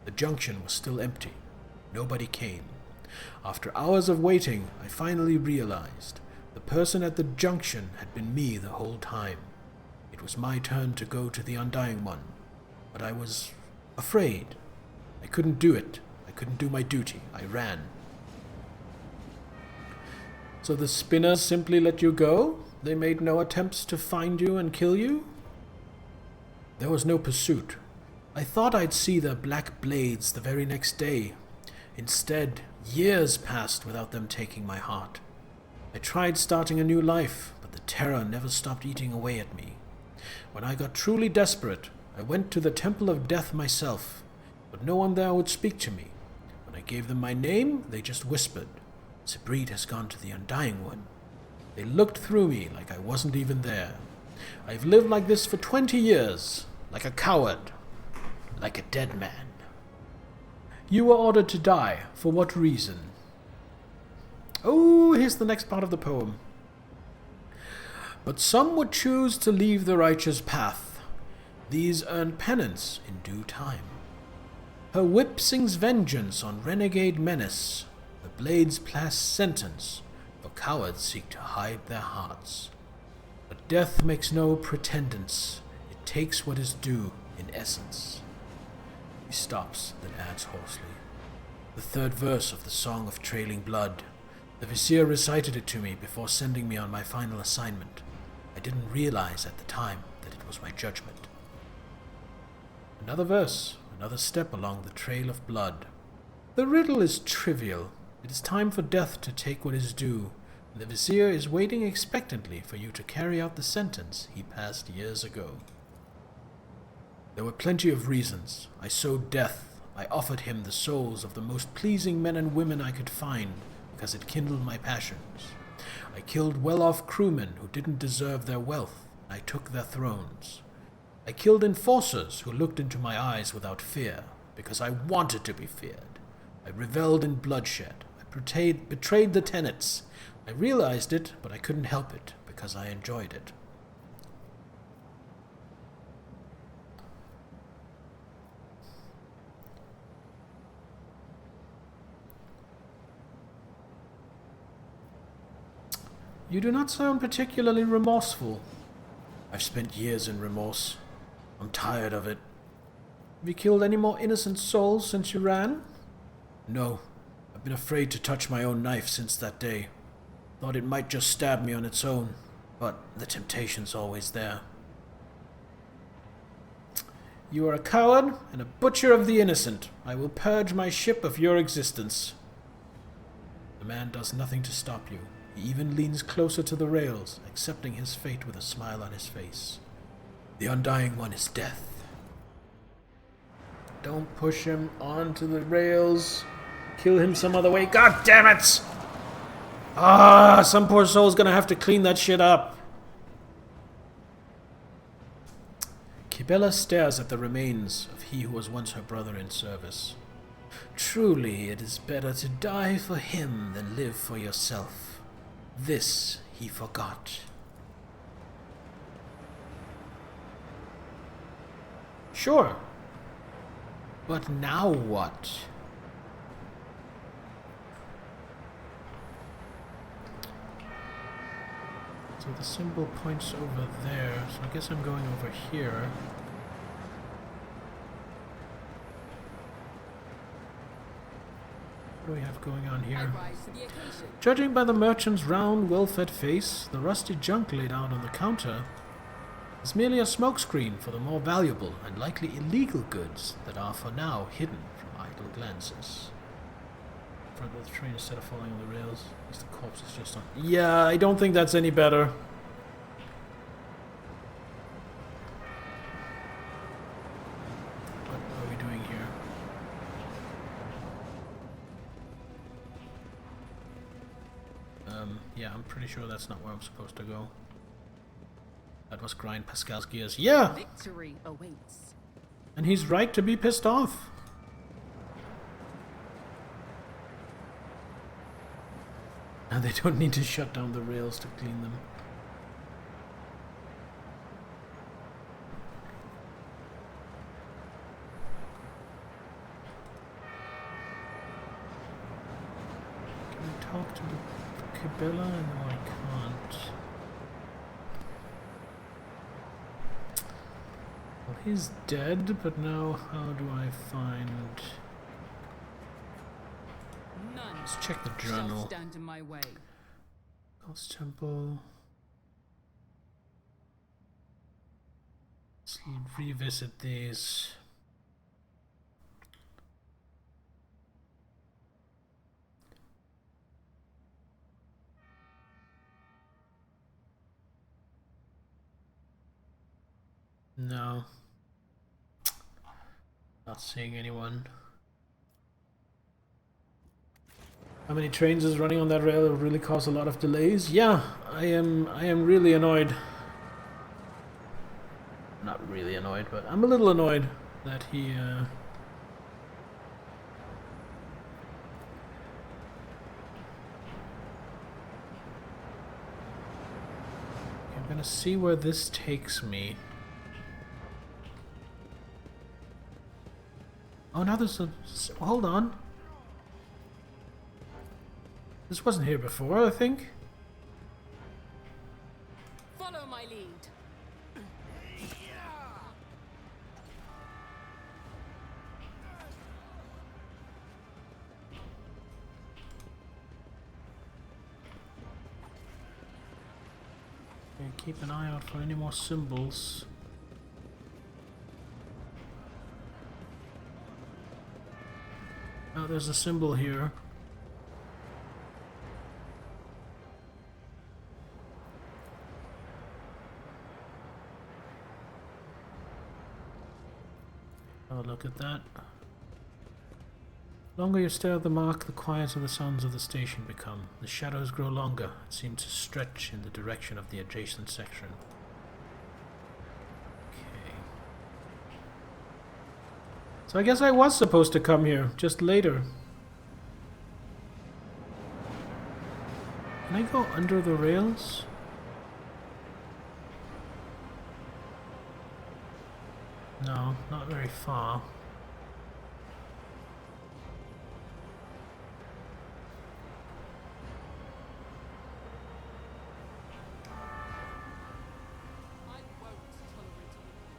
The junction was still empty. Nobody came. After hours of waiting, I finally realized the person at the junction had been me the whole time. It was my turn to go to the Undying One, but I was afraid. I couldn't do it. I couldn't do my duty. I ran. So the spinners simply let you go? They made no attempts to find you and kill you? There was no pursuit. I thought I'd see their black blades the very next day. Instead, years passed without them taking my heart. I tried starting a new life, but the terror never stopped eating away at me. When I got truly desperate, I went to the Temple of Death myself, but no one there would speak to me. When I gave them my name, they just whispered, Sabrit has gone to the Undying One. They looked through me like I wasn't even there. I've lived like this for 20 years, like a coward, like a dead man. You were ordered to die. For what reason? Oh, here's the next part of the poem. But some would choose to leave the righteous path. These earn penance in due time. Her whip sings vengeance on renegade menace. The blades pass sentence, for cowards seek to hide their hearts. But death makes no pretendance. It takes what is due in essence. He stops, then adds hoarsely. The third verse of the Song of Trailing Blood. The Vizier recited it to me before sending me on my final assignment. I didn't realize at the time that it was my judgment. Another verse, another step along the trail of blood. The riddle is trivial. It is time for death to take what is due. The Vizier is waiting expectantly for you to carry out the sentence he passed years ago. There were plenty of reasons. I sowed death. I offered him the souls of the most pleasing men and women I could find, because it kindled my passions. I killed well-off crewmen who didn't deserve their wealth. I took their thrones. I killed enforcers who looked into my eyes without fear, because I wanted to be feared. I reveled in bloodshed. I betrayed the tenets. I realized it, but I couldn't help it, because I enjoyed it. You do not sound particularly remorseful. I've spent years in remorse. I'm tired of it. Have you killed any more innocent souls since you ran? No. I've been afraid to touch my own knife since that day. Thought it might just stab me on its own, but the temptation's always there. You are a coward and a butcher of the innocent. I will purge my ship of your existence. The man does nothing to stop you. He even leans closer to the rails, accepting his fate with a smile on his face. The Undying One is death. Don't push him onto the rails. Kill him some other way. God damn it! Ah, some poor soul's gonna have to clean that shit up. Kibella stares at the remains of he who was once her brother in service. Truly, it is better to die for him than live for yourself. This he forgot. Sure. But now what? So the symbol points over there, so I guess I'm going over here. What do we have going on here? Judging by the merchant's round, well-fed face, the rusty junk laid out on the counter is merely a smokescreen for the more valuable and likely illegal goods that are for now hidden from idle glances. Front of the train instead of falling on the rails. At least the corpse is just on. Yeah, I don't think that's any better. What are we doing here? Yeah, I'm pretty sure that's not where I'm supposed to go. That was grind Pascal's gears. Yeah! Victory awaits. And he's right to be pissed off. Now they don't need to shut down the rails to clean them. Can I talk to the Kibella? No, I can't. Well, he's dead, but now how do I find... None Let's check the shall journal. stand in my way. Ghost Temple. Let's revisit these. No. Not seeing anyone. How many trains is running on that rail? It would really cause a lot of delays. Yeah, I am really annoyed. Not really annoyed, but I'm a little annoyed that he I'm gonna see where this takes me. Oh, now there's a... Hold on. This wasn't here before, I think. Follow my lead. Okay, keep an eye out for any more symbols. Oh, there's a symbol here. Oh, look at that. The longer you stare at the mark, the quieter the sounds of the station become. The shadows grow longer and seem to stretch in the direction of the adjacent section. Okay. So I guess I was supposed to come here, just later. Can I go under the rails? No, not very far. I won't tolerate weakness.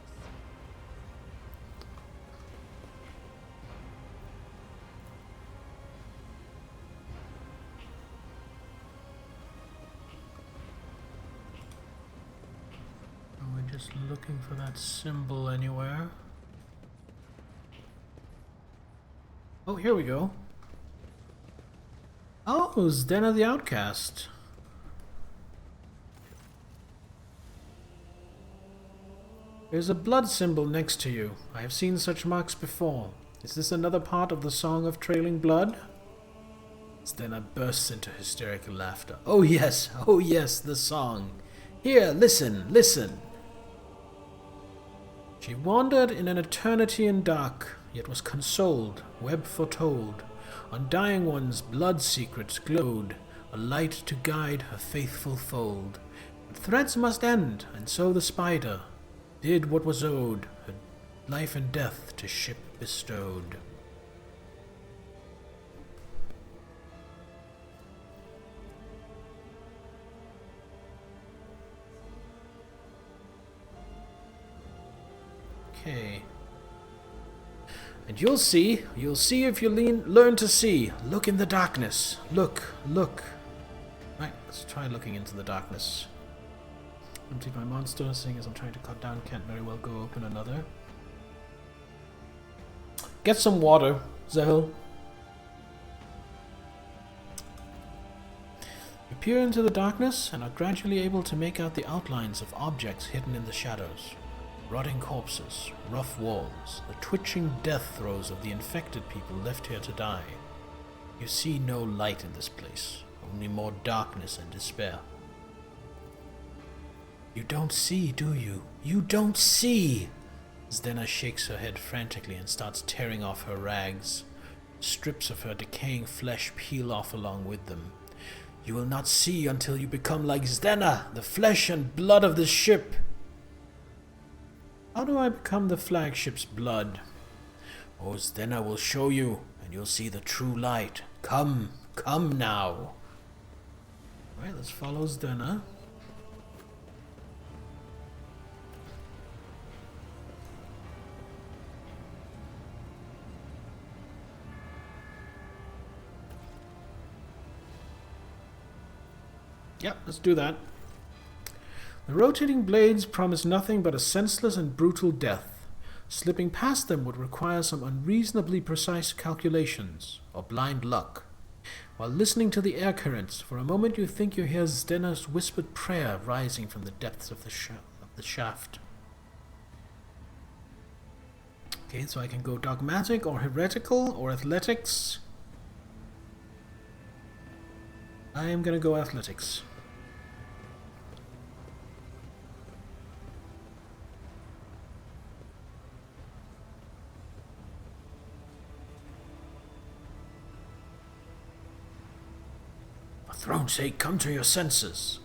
Just looking for that symbol anywhere. Oh, here we go. Oh, Zdena the Outcast. There's a blood symbol next to you. I have seen such marks before. Is this another part of the Song of Trailing Blood? Zdena bursts into hysterical laughter. Oh yes, the song. Here, listen, listen. She wandered in an eternity in dark, yet was consoled, web foretold. Undying one's blood secrets glowed, a light to guide her faithful fold. But threads must end, and so the spider did what was owed, her life and death to ship bestowed. Okay. And you'll see if you learn to see. Look in the darkness. Look. Right, let's try looking into the darkness. Empty my monster, seeing as I'm trying to cut down, can't very well go open another. Get some water, Zahil. You peer into the darkness and are gradually able to make out the outlines of objects hidden in the shadows. Rotting corpses, rough walls, the twitching death throes of the infected people left here to die. You see no light in this place, only more darkness and despair. You don't see, do you? You don't see! Zdena shakes her head frantically and starts tearing off her rags. Strips of her decaying flesh peel off along with them. You will not see until you become like Zdena, the flesh and blood of this ship. How do I become the flagship's blood? Oh, Zdena will show you, and you'll see the true light. Come now. Alright, let's follow Zdena. Yep, let's do that. The rotating blades promise nothing but a senseless and brutal death. Slipping past them would require some unreasonably precise calculations, or blind luck. While listening to the air currents, for a moment you think you hear Zdena's whispered prayer rising from the depths of the shaft. Okay, so I can go dogmatic, or heretical, or athletics. I am gonna go athletics. For throne's sake, come to your senses.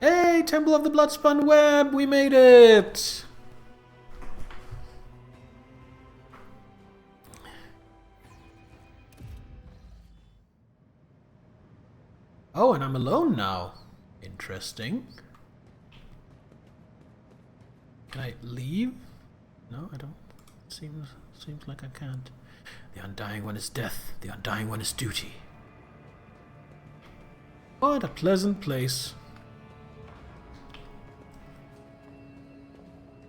Hey, Temple of the Bloodspun Web, we made it! Oh, and I'm alone now. Interesting. Can I leave? No, I don't. Seems like I can't. The Undying One is death. The Undying One is duty. What a pleasant place.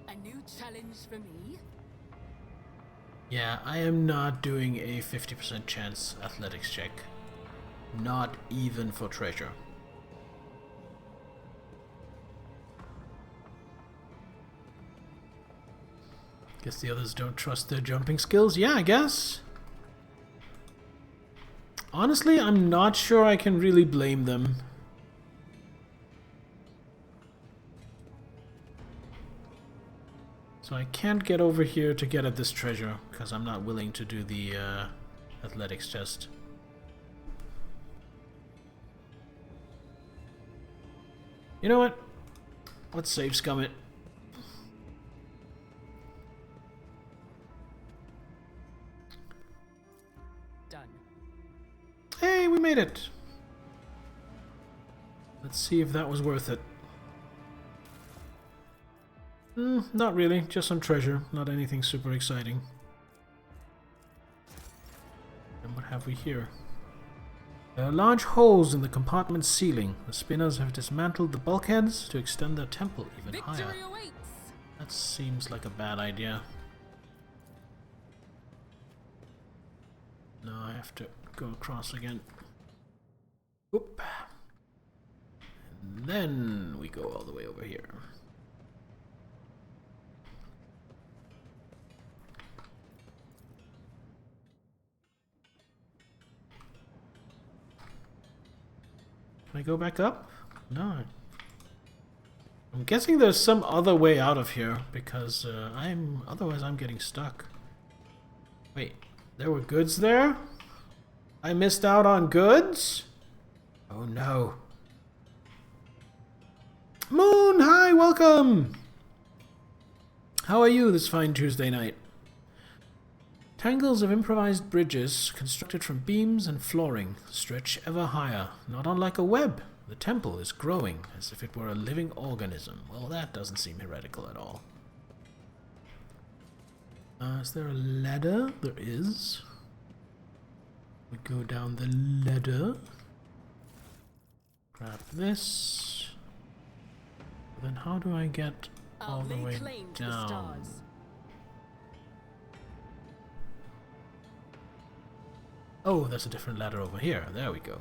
A new challenge for me? Yeah, I am not doing a 50% chance athletics check. Not even for treasure. Guess the others don't trust their jumping skills. Yeah, I guess. Honestly, I'm not sure I can really blame them. So I can't get over here to get at this treasure because I'm not willing to do the athletics test. You know what? Let's save scum it. Done. Hey, we made it! Let's see if that was worth it. Not really, just some treasure, not anything super exciting. And what have we here? There are large holes in the compartment's ceiling. The spinners have dismantled the bulkheads to extend their temple even higher. Victory awaits. That seems like a bad idea. No, I have to go across again. Oop. And then we go all the way over here. Can I go back up? No. I'm guessing there's some other way out of here because otherwise I'm getting stuck. Wait, there were goods there? I missed out on goods? Oh no. Moon, hi, welcome! How are you this fine Tuesday night? Tangles of improvised bridges, constructed from beams and flooring, stretch ever higher. Not unlike a web, the temple is growing, as if it were a living organism. Well, that doesn't seem heretical at all. Is there a ladder? There is. We go down the ladder. Grab this. Then how do I get all the way down? Oh, there's a different ladder over here. There we go.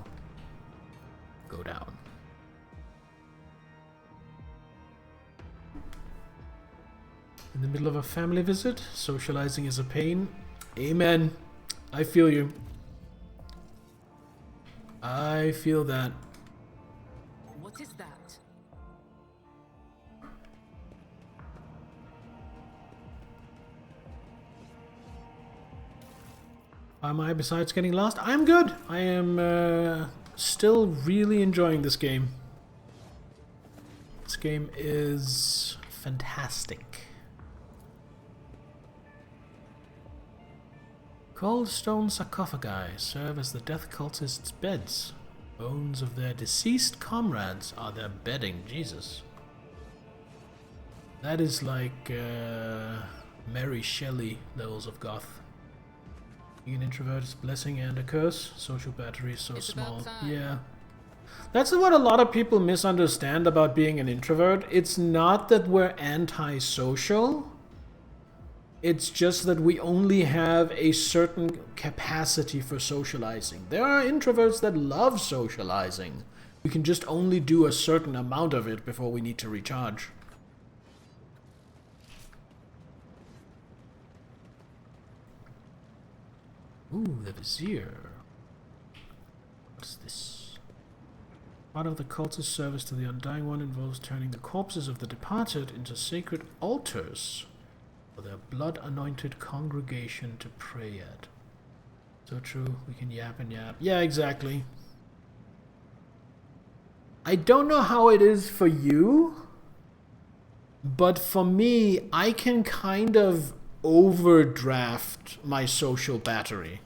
Go down. In the middle of a family visit, socializing is a pain. Amen. I feel you. I feel that. What is that? How am I besides getting lost? I'm good. I am still really enjoying this game. This game is fantastic. Cold stone sarcophagi serve as the death cultists' beds. Bones of their deceased comrades are their bedding. Jesus. That is like Mary Shelley levels of goth. Being an introvert is a blessing and a curse. Social battery is so It's small. about time. Yeah. That's what a lot of people misunderstand about being an introvert. It's not that we're antisocial. It's just that we only have a certain capacity for socializing. There are introverts that love socializing. We can just only do a certain amount of it before we need to recharge. Ooh, the Vizier. What's this? Part of the cultist service to the Undying One involves turning the corpses of the departed into sacred altars for their blood-anointed congregation to pray at. So true, we can yap and yap. Yeah, exactly. I don't know how it is for you, but for me, I can kind of overdraft my social battery.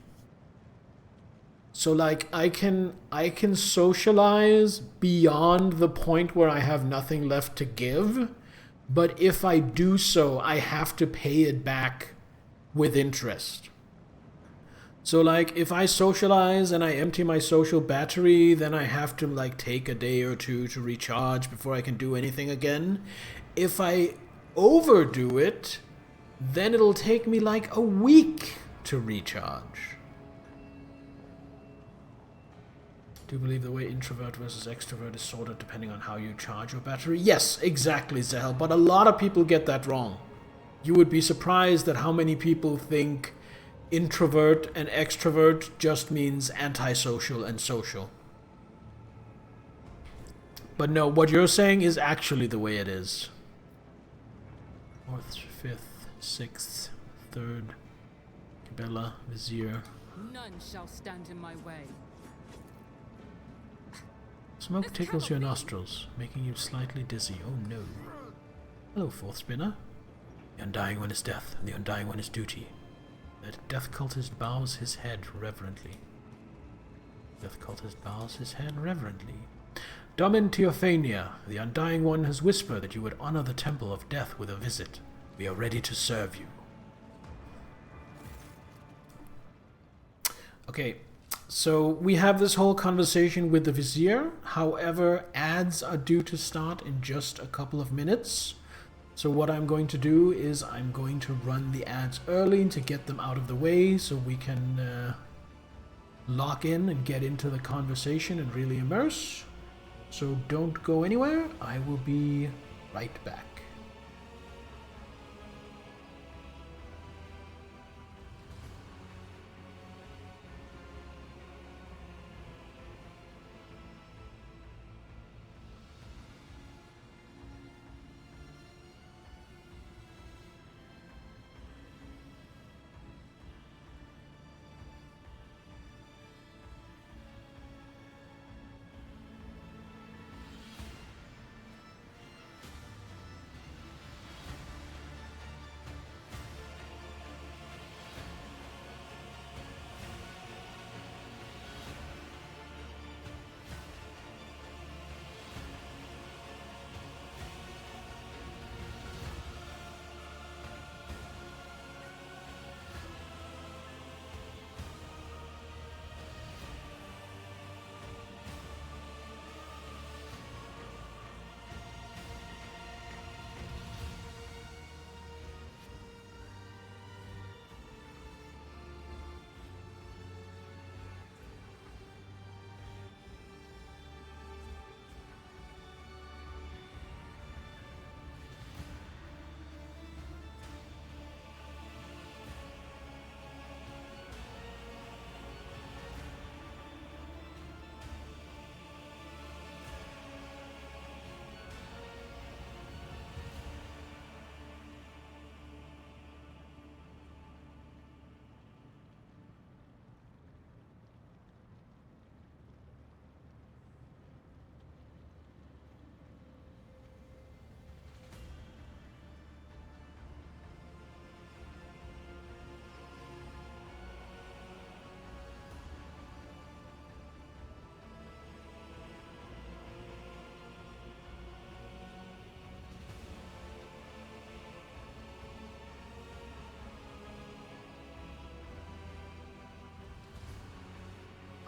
So like I can socialize beyond the point where I have nothing left to give, but if I do so, I have to pay it back with interest. So like if I socialize and I empty my social battery, then I have to like take a day or two to recharge before I can do anything again. If I overdo it, then it'll take me like a week to recharge. Do you believe the way introvert versus extrovert is sorted depending on how you charge your battery? Yes, exactly, Zell, but a lot of people get that wrong. You would be surprised at how many people think introvert and extrovert just means antisocial and social. But no, what you're saying is actually the way it is. 4th, 5th, 6th, 3rd, Cabela, Vizier. None shall stand in my way. Smoke tickles your nostrils, making you slightly dizzy. Oh no. Hello, 4th Spinner. The Undying One is death, and the Undying One is duty. The death cultist bows his head reverently. Death cultist bows his head reverently. Domin Teophania, the Undying One has whispered that you would honor the Temple of Death with a visit. We are ready to serve you. Okay, So we have this whole conversation with the Vizier. However, ads are due to start in just a couple of minutes. So what I'm going to do is I'm going to run the ads early to get them out of the way so we can lock in and get into the conversation and really immerse. So don't go anywhere. I will be right back.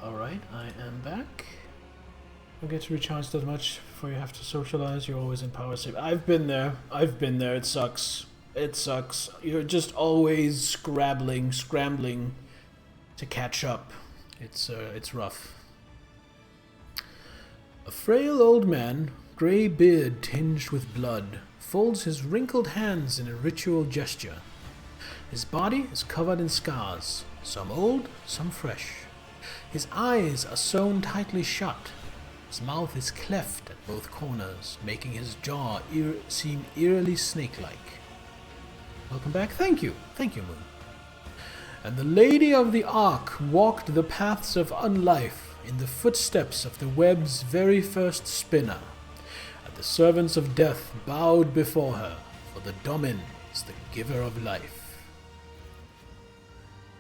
Alright, I am back. Don't get to recharge that much before you have to socialize. You're always in power save. I've been there. It sucks. It sucks. You're just always scrambling to catch up. It's rough. A frail old man, grey beard tinged with blood, folds his wrinkled hands in a ritual gesture. His body is covered in scars, some old, some fresh. His eyes are sewn tightly shut. His mouth is cleft at both corners, making his jaw seem eerily snake-like. Welcome back. Thank you, Moon. And the Lady of the Ark walked the paths of unlife in the footsteps of the web's very first spinner. And the servants of death bowed before her, for the Domin is the giver of life.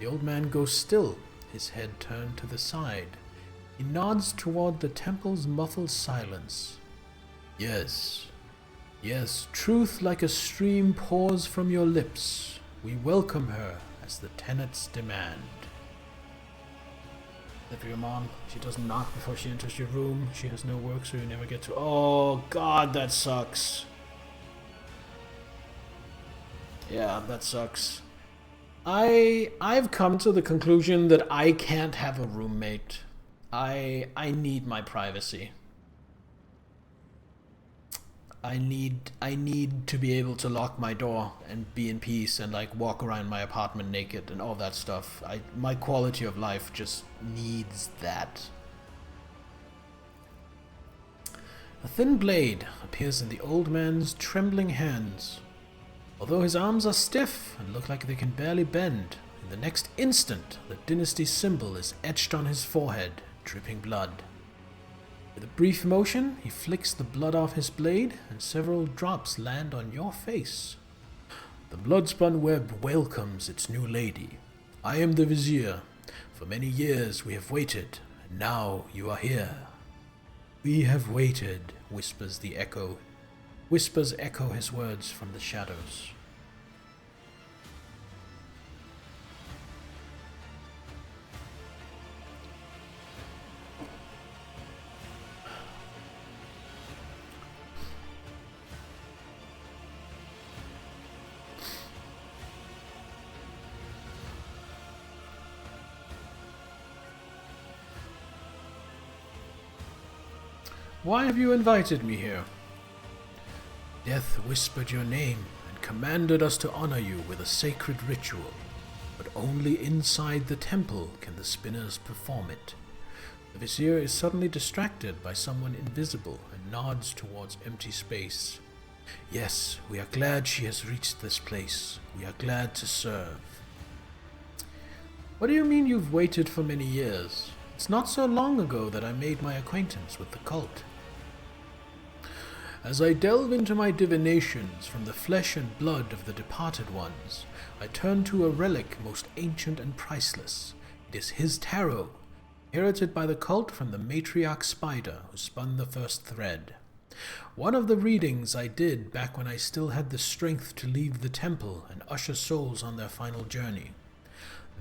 The old man goes still, his head turned to the side. He nods toward the temple's muffled silence. Yes, truth like a stream pours from your lips. We welcome her as the tenets demand. That for your mom. She doesn't knock before she enters your room. She has no work, so you never get to... Oh, God, that sucks. Yeah, that sucks. I've come to the conclusion that I can't have a roommate. I need my privacy. I need to be able to lock my door and be in peace and like walk around my apartment naked and all that stuff. My quality of life just needs that. A thin blade appears in the old man's trembling hands. Although his arms are stiff and look like they can barely bend, in the next instant the dynasty symbol is etched on his forehead, dripping blood. With a brief motion, he flicks the blood off his blade, and several drops land on your face. The blood-spun web welcomes its new lady. I am the Vizier. For many years we have waited, and now you are here. We have waited, whispers echo his words from the shadows. Why have you invited me here? Death whispered your name and commanded us to honor you with a sacred ritual, but only inside the temple can the spinners perform it. The Vizier is suddenly distracted by someone invisible and nods towards empty space. Yes, we are glad she has reached this place. We are glad to serve. What do you mean you've waited for many years? It's not so long ago that I made my acquaintance with the cult. As I delve into my divinations from the flesh and blood of the departed ones, I turn to a relic most ancient and priceless. It is his tarot, inherited by the cult from the matriarch spider who spun the first thread. One of the readings I did back when I still had the strength to leave the temple and usher souls on their final journey.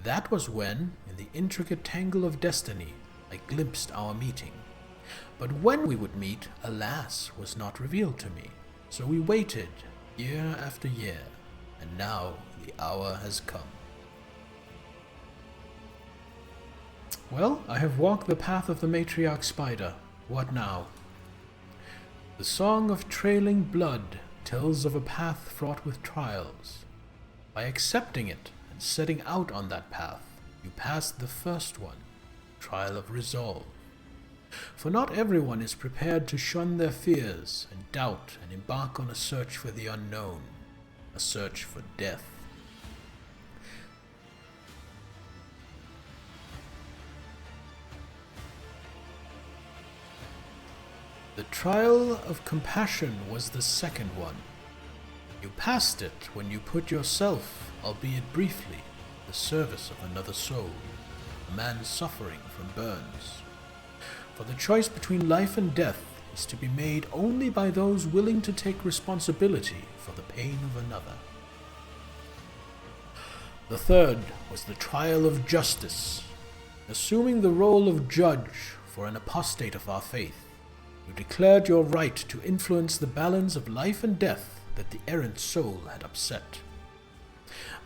That was when, in the intricate tangle of destiny, I glimpsed our meeting. But when we would meet, alas, was not revealed to me. So we waited, year after year, and now the hour has come. Well, I have walked the path of the matriarch spider. What now? The song of trailing blood tells of a path fraught with trials. By accepting it and setting out on that path, you pass the first one, trial of resolve. For not everyone is prepared to shun their fears and doubt and embark on a search for the unknown, a search for death. The trial of compassion was the second one. You passed it when you put yourself, albeit briefly, in the service of another soul, a man suffering from burns. For the choice between life and death is to be made only by those willing to take responsibility for the pain of another. The third was the trial of justice. Assuming the role of judge for an apostate of our faith, you declared your right to influence the balance of life and death that the errant soul had upset.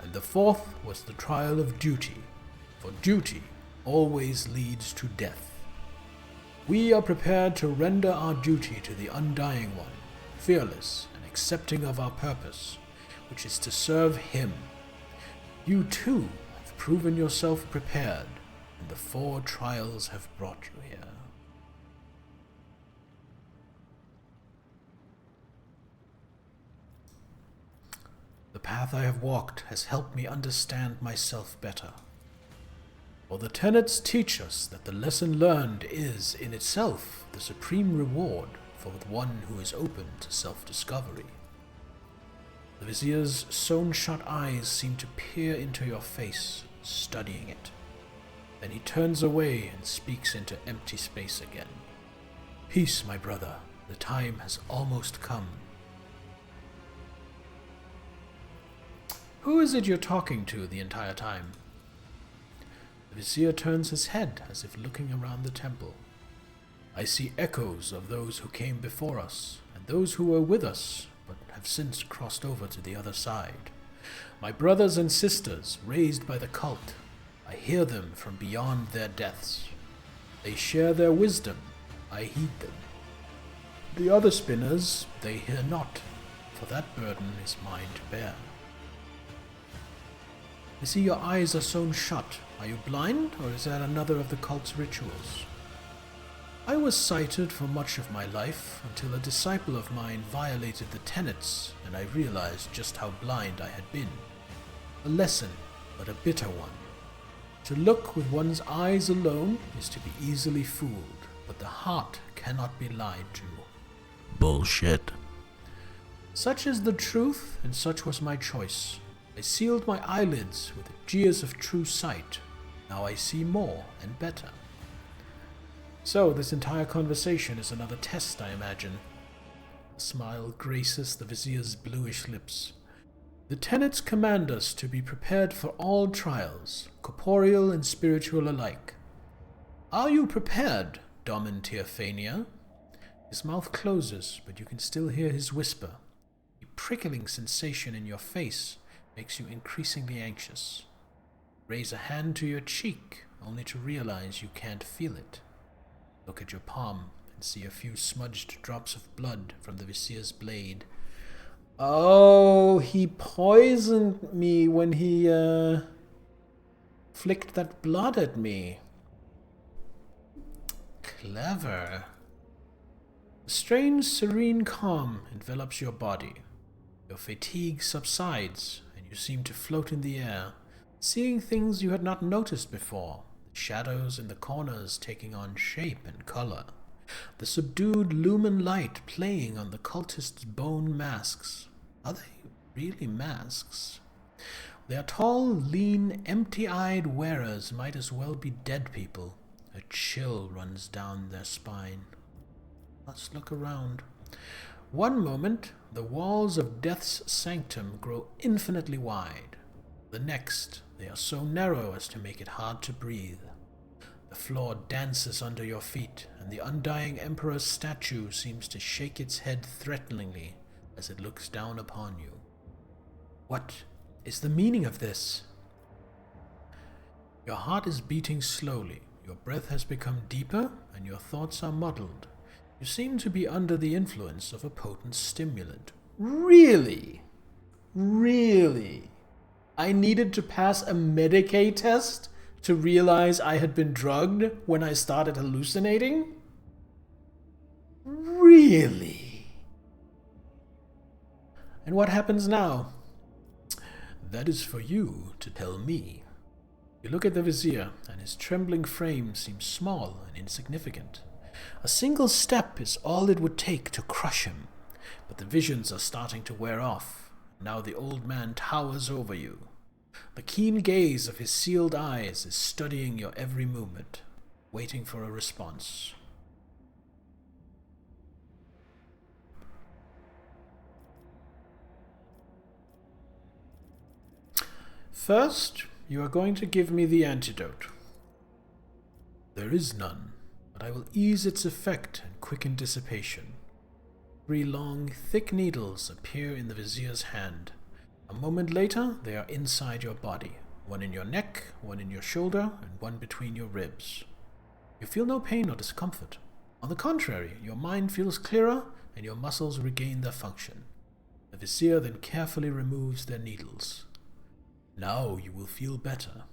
And the fourth was the trial of duty, for duty always leads to death. We are prepared to render our duty to the undying one, fearless and accepting of our purpose, which is to serve him. You too have proven yourself prepared, and the 4 trials have brought you here. The path I have walked has helped me understand myself better. For the tenets teach us that the lesson learned is, in itself, the supreme reward for one who is open to self-discovery. The Vizier's sewn-shut eyes seem to peer into your face, studying it. Then he turns away and speaks into empty space again. Peace, my brother. The time has almost come. Who is it you're talking to the entire time? The Vizier turns his head as if looking around the temple. I see echoes of those who came before us, and those who were with us, but have since crossed over to the other side. My brothers and sisters, raised by the cult, I hear them from beyond their deaths. They share their wisdom, I heed them. The other spinners, they hear not, for that burden is mine to bear. I see your eyes are sewn shut. Are you blind, or is that another of the cult's rituals? I was sighted for much of my life, until a disciple of mine violated the tenets, and I realized just how blind I had been. A lesson, but a bitter one. To look with one's eyes alone is to be easily fooled, but the heart cannot be lied to. Bullshit. Such is the truth, and such was my choice. I sealed my eyelids with jeers of true sight. Now I see more and better. So this entire conversation is another test, I imagine. A smile graces the Vizier's bluish lips. The tenets command us to be prepared for all trials, corporeal and spiritual alike. Are you prepared, Domin Teophania? His mouth closes, but you can still hear his whisper. A prickling sensation in your face makes you increasingly anxious. Raise a hand to your cheek, only to realize you can't feel it. Look at your palm, and see a few smudged drops of blood from the Vizier's blade. Oh, he poisoned me when he flicked that blood at me. Clever. A strange, serene calm envelops your body. Your fatigue subsides, and you seem to float in the air, seeing things you had not noticed before, the shadows in the corners taking on shape and color, the subdued lumen light playing on the cultists' bone masks. Are they really masks? Their tall, lean, empty-eyed wearers might as well be dead people. A chill runs down their spine. Let's look around. One moment, the walls of Death's sanctum grow infinitely wide. The next, they are so narrow as to make it hard to breathe. The floor dances under your feet, and the undying Emperor's statue seems to shake its head threateningly as it looks down upon you. What is the meaning of this? Your heart is beating slowly, your breath has become deeper, and your thoughts are muddled. You seem to be under the influence of a potent stimulant. Really? Really? I needed to pass a Medicaid test to realize I had been drugged when I started hallucinating? Really? And what happens now? That is for you to tell me. You look at the Vizier, and his trembling frame seems small and insignificant. A single step is all it would take to crush him, but the visions are starting to wear off. Now the old man towers over you. The keen gaze of his sealed eyes is studying your every movement, waiting for a response. First, you are going to give me the antidote. There is none, but I will ease its effect and quicken dissipation. 3 long, thick needles appear in the Vizier's hand. A moment later, they are inside your body. 1 in your neck, 1 in your shoulder, and 1 between your ribs. You feel no pain or discomfort. On the contrary, your mind feels clearer and your muscles regain their function. The Vizier then carefully removes their needles. Now you will feel better.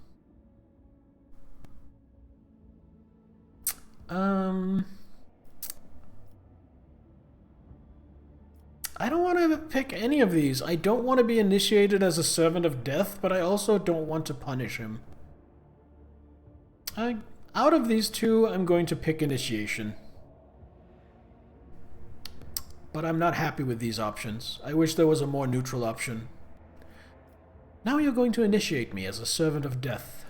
I don't want to pick any of these. I don't want to be initiated as a servant of death, but I also don't want to punish him. Out of these 2, I'm going to pick initiation. But I'm not happy with these options. I wish there was a more neutral option. Now you're going to initiate me as a servant of death.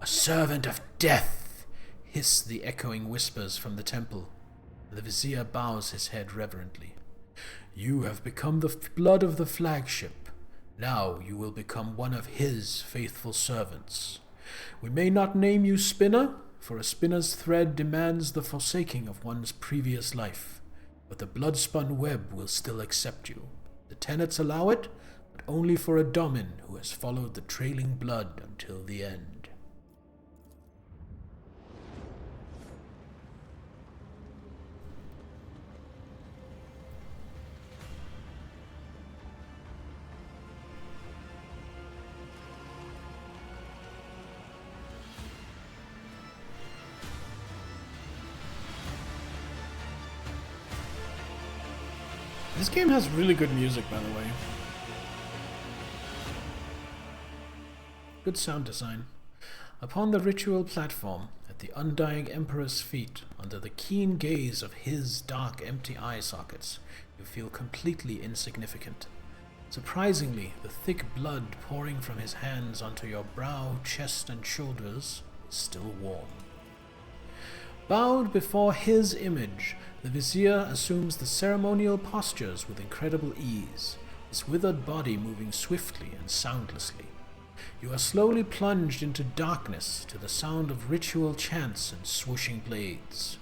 A servant of death! Hiss the echoing whispers from the temple. The Vizier bows his head reverently. You have become the blood of the flagship. Now you will become one of his faithful servants. We may not name you Spinner, for a spinner's thread demands the forsaking of one's previous life. But the blood-spun web will still accept you. The tenets allow it, but only for a domin who has followed the trailing blood until the end. This game has really good music, by the way. Good sound design. Upon the ritual platform, at the undying Emperor's feet, under the keen gaze of his dark, empty eye sockets, you feel completely insignificant. Surprisingly, the thick blood pouring from his hands onto your brow, chest, and shoulders is still warm. Bowed before his image, the Vizier assumes the ceremonial postures with incredible ease, his withered body moving swiftly and soundlessly. You are slowly plunged into darkness to the sound of ritual chants and swooshing blades.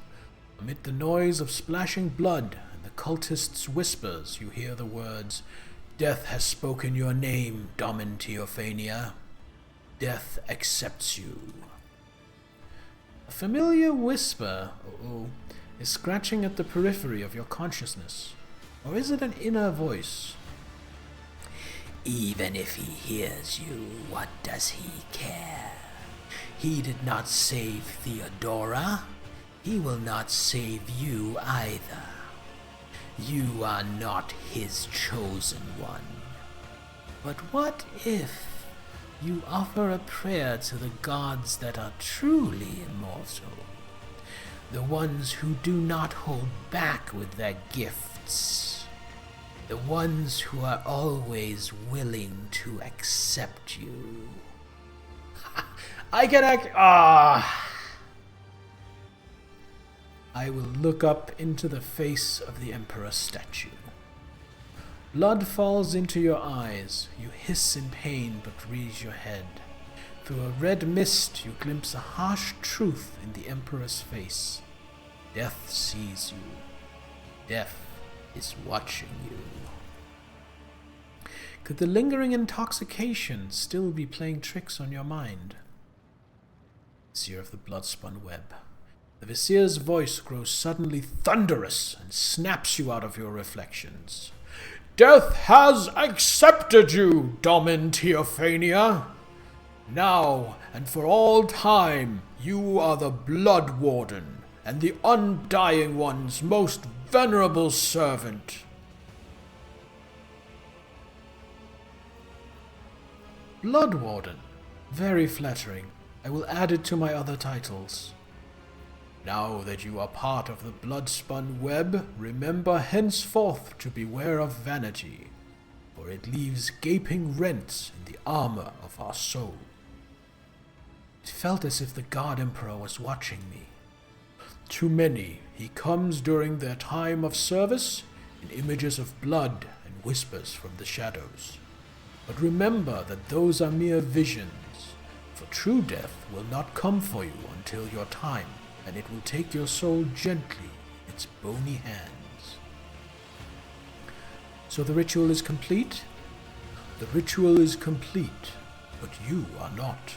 Amid the noise of splashing blood and the cultists' whispers, you hear the words, "Death has spoken your name, Domin Teophania. Death accepts you." A familiar whisper, is scratching at the periphery of your consciousness. Or is it an inner voice? Even if he hears you, what does he care? He did not save Theodora. He will not save you either. You are not his chosen one. But what if you offer a prayer to the gods that are truly immortal? The ones who do not hold back with their gifts. The ones who are always willing to accept you. I can act. I will look up into the face of the Emperor statue. Blood falls into your eyes. You hiss in pain but raise your head. Through a red mist you glimpse a harsh truth in the Emperor's face. Death sees you. Death is watching you. Could the lingering intoxication still be playing tricks on your mind? Vizier of the blood-spun web. The Vizier's voice grows suddenly thunderous and snaps you out of your reflections. Death has accepted you, Domin Theophania. Now and for all time, you are the Blood Warden and the Undying One's most venerable servant. Blood Warden. Very flattering. I will add it to my other titles. Now that you are part of the blood-spun web, remember henceforth to beware of vanity, for it leaves gaping rents in the armor of our soul. It felt as if the God Emperor was watching me. To many, he comes during their time of service in images of blood and whispers from the shadows. But remember that those are mere visions, for true death will not come for you until your time, and it will take your soul gently in its bony hands. So the ritual is complete? The ritual is complete, but you are not.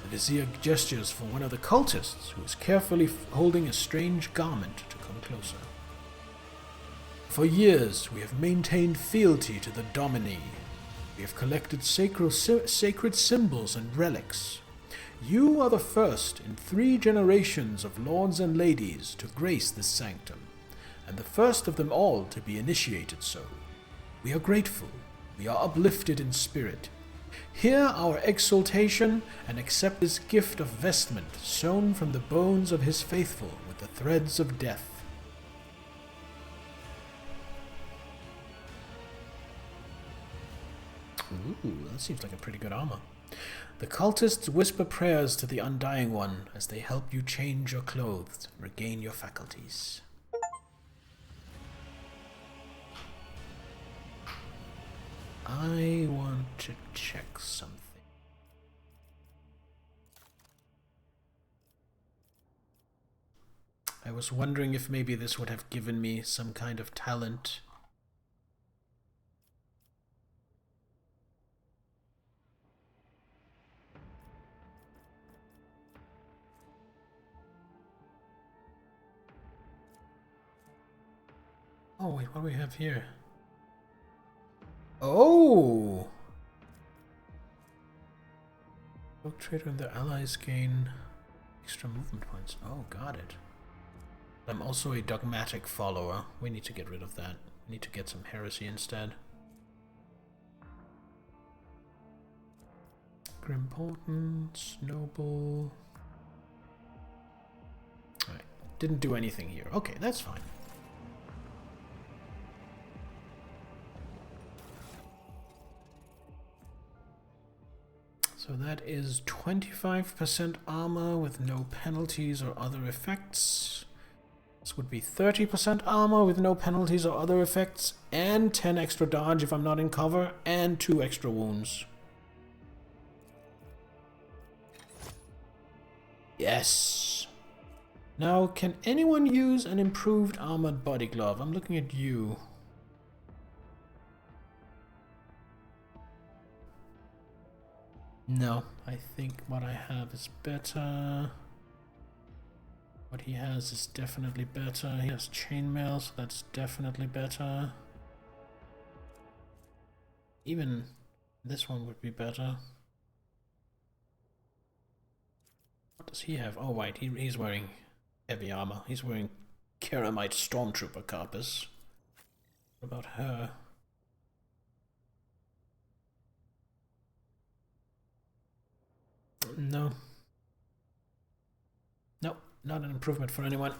The Vizier gestures for one of the cultists, who is carefully holding a strange garment, to come closer. For years we have maintained fealty to the Dominie. We have collected sacred symbols and relics. You are the first in 3 generations of lords and ladies to grace this sanctum, and the first of them all to be initiated so. We are grateful. We are uplifted in spirit. Hear our exultation and accept this gift of vestment sewn from the bones of his faithful with the threads of death. Ooh, that seems like a pretty good armor. The cultists whisper prayers to the Undying One as they help you change your clothes, regain your faculties. I want to check something. I was wondering if maybe this would have given me some kind of talent. Oh, wait, what do we have here? Oh! Rogue Trader and their allies gain extra movement points. Oh, got it. I'm also a dogmatic follower. We need to get rid of that. We need to get some heresy instead. Grim Portents, Noble. Alright, didn't do anything here. Okay, that's fine. So that is 25% armor with no penalties or other effects. This would be 30% armor with no penalties or other effects, and 10 extra dodge if I'm not in cover, and 2 extra wounds. Yes! Now, can anyone use an improved armored body glove? I'm looking at you. No, I think what I have is better. What he has is definitely better. He has chainmail, so that's definitely better. Even this one would be better. What does he have? Oh, right, he's wearing heavy armor. He's wearing Keramite Stormtrooper Carpus. What about her? No. Nope, not an improvement for anyone.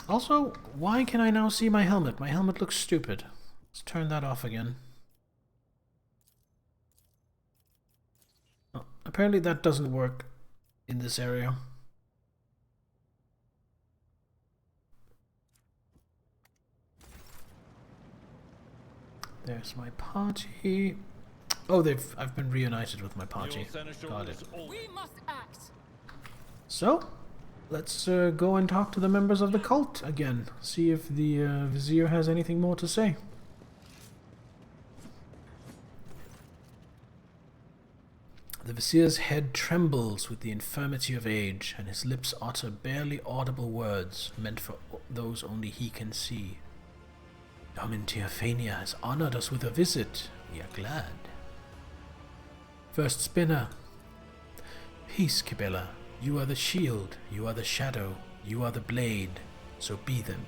Also, why can I now see my helmet? My helmet looks stupid. Let's turn that off again. Oh, apparently that doesn't work in this area. There's my party. Oh, I've been reunited with my party. Got it. We must act. So, let's go and talk to the members of the cult again. See if the Vizier has anything more to say. The Vizier's head trembles with the infirmity of age, and his lips utter barely audible words meant for those only he can see. Domin Teophania has honored us with a visit. We are glad. First Spinner. Peace, Kibella. You are the shield, you are the shadow, you are the blade, so be them.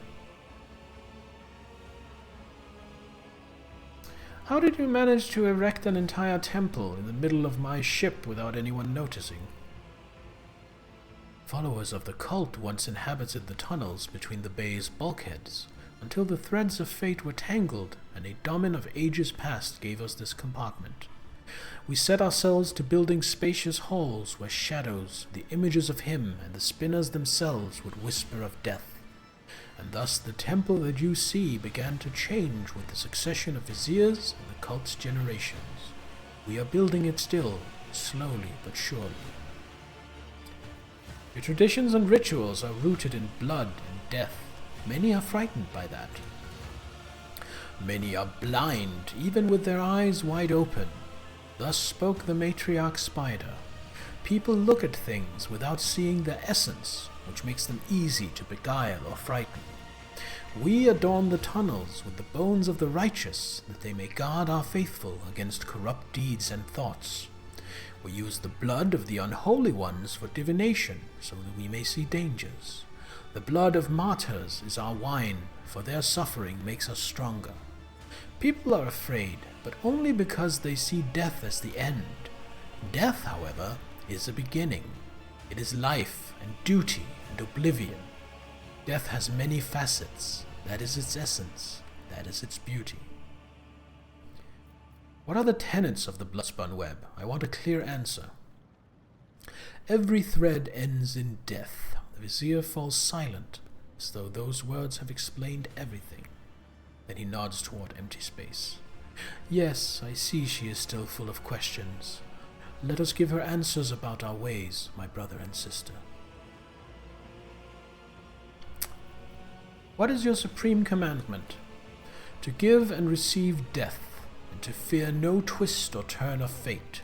How did you manage to erect an entire temple in the middle of my ship without anyone noticing? Followers of the cult once inhabited the tunnels between the bay's bulkheads, until the threads of fate were tangled and a Domin of ages past gave us this compartment. We set ourselves to building spacious halls where shadows, the images of him, and the spinners themselves would whisper of death. And thus the temple that you see began to change with the succession of viziers and the cult's generations. We are building it still, slowly but surely. Your traditions and rituals are rooted in blood and death. Many are frightened by that. Many are blind, even with their eyes wide open. Thus spoke the matriarch Spider. People look at things without seeing their essence, which makes them easy to beguile or frighten. We adorn the tunnels with the bones of the righteous, that they may guard our faithful against corrupt deeds and thoughts. We use the blood of the unholy ones for divination, so that we may see dangers. The blood of martyrs is our wine, for their suffering makes us stronger. People are afraid, but only because they see death as the end. Death, however, is a beginning. It is life and duty and oblivion. Death has many facets. That is its essence. That is its beauty. What are the tenets of the bloodspun web? I want a clear answer. Every thread ends in death. The Vizier falls silent, as though those words have explained everything. Then he nods toward empty space. Yes, I see she is still full of questions. Let us give her answers about our ways, my brother and sister. What is your supreme commandment? To give and receive death, and to fear no twist or turn of fate.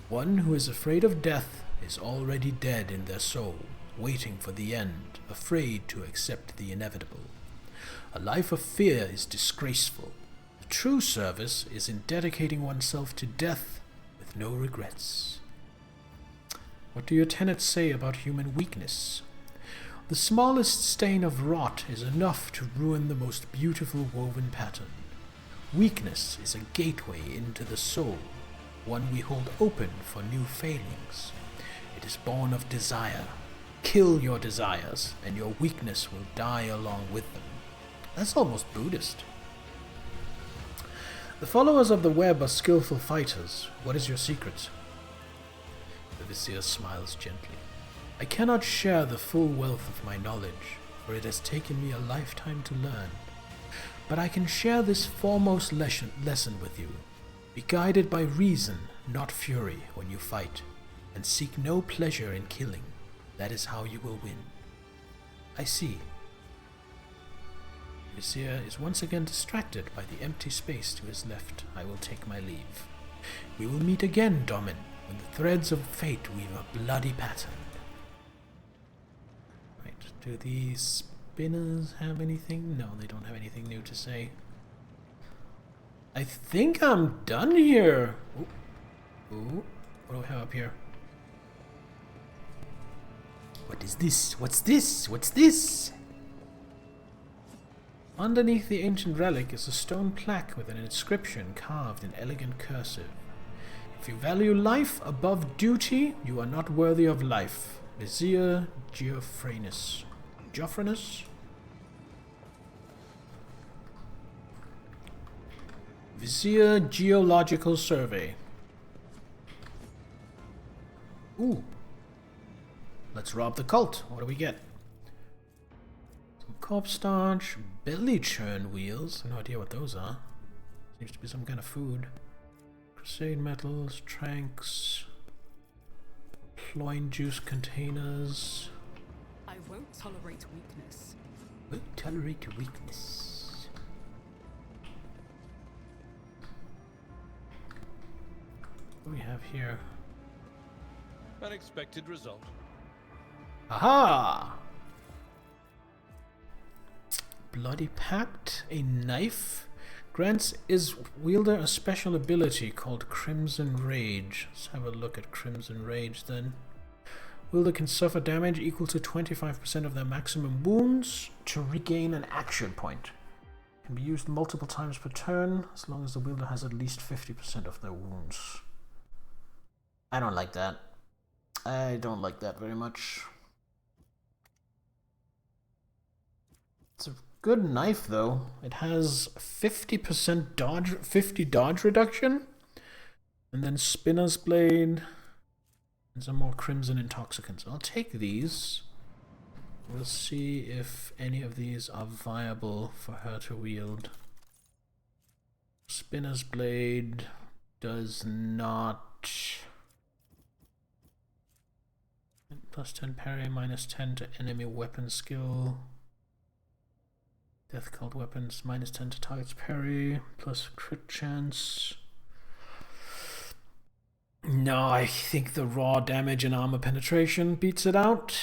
One who is afraid of death is already dead in their soul, waiting for the end, afraid to accept the inevitable. A life of fear is disgraceful. The true service is in dedicating oneself to death with no regrets. What do your tenets say about human weakness? The smallest stain of rot is enough to ruin the most beautiful woven pattern. Weakness is a gateway into the soul, one we hold open for new failings. It is born of desire. Kill your desires, and your weakness will die along with them. That's almost Buddhist. The followers of the web are skillful fighters. What is your secret? The Vizier smiles gently. I cannot share the full wealth of my knowledge, for it has taken me a lifetime to learn. But I can share this foremost lesson with you. Be guided by reason, not fury, when you fight, and seek no pleasure in killing. That is how you will win. I see. Vizier is once again distracted by the empty space to his left. I will take my leave. We will meet again, Domin. When the threads of fate weave a bloody pattern. Right, do these spinners have anything? No, they don't have anything new to say. I think I'm done here. Ooh. Ooh. What do we have up here? What is this? What's this? What's this? Underneath the ancient relic is a stone plaque with an inscription carved in elegant cursive. If you value life above duty, you are not worthy of life. Vizier Geoffranus. Geoffranus? Vizier Geological Survey. Ooh. Let's rob the cult. What do we get? Some corpse starch, belly churn wheels. No idea what those are. Seems to be some kind of food. Crusade metals, tranks, ploin juice containers. I won't tolerate weakness. Won't tolerate weakness. What do we have here? Unexpected result. Aha! Bloody Pact, a knife, grants its wielder a special ability called Crimson Rage. Let's have a look at Crimson Rage then. Wielder can suffer damage equal to 25% of their maximum wounds to regain an action point. Can be used multiple times per turn as long as the wielder has at least 50% of their wounds. I don't like that. I don't like that very much. It's a good knife though. It has 50% dodge, 50 dodge reduction, and then spinner's blade, and some more crimson intoxicants. I'll take these. We'll see if any of these are viable for her to wield. Spinner's blade does not. Plus 10 parry, minus 10 to enemy weapon skill. Death cult weapons, minus 10 to target's parry, plus crit chance. No, I think the raw damage and armor penetration beats it out.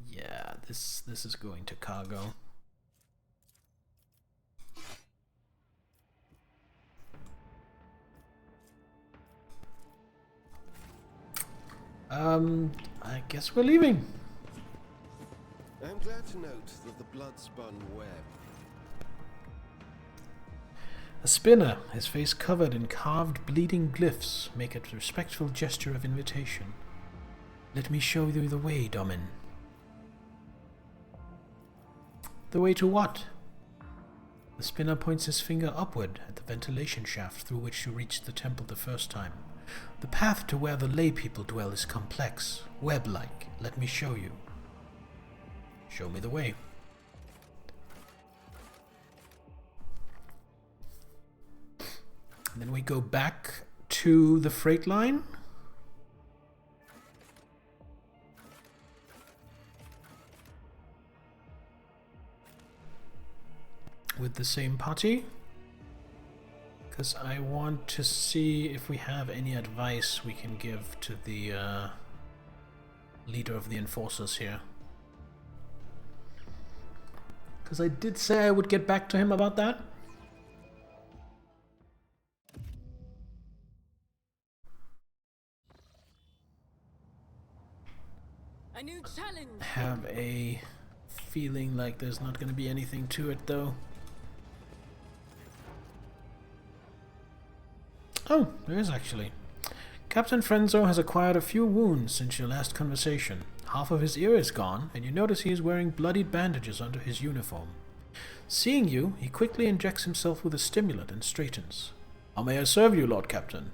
Yeah, this is going to cargo. I guess we're leaving. I'm glad to note that the blood-spun web. A spinner, his face covered in carved bleeding glyphs, make a respectful gesture of invitation. Let me show you the way, Domin. The way to what? The spinner points his finger upward at the ventilation shaft through which you reached the temple the first time. The path to where the lay people dwell is complex, web-like. Let me show you. Show me the way. And then we go back to the freight line. With the same party. Because I want to see if we have any advice we can give to the leader of the enforcers here. Because I did say I would get back to him about that. A new challenge. Have a feeling like there's not going to be anything to it though. Oh, there is actually. Captain Frenzo has acquired a few wounds since your last conversation. Half of his ear is gone, and you notice he is wearing bloodied bandages under his uniform. Seeing you, he quickly injects himself with a stimulant and straightens. How may I serve you, Lord Captain?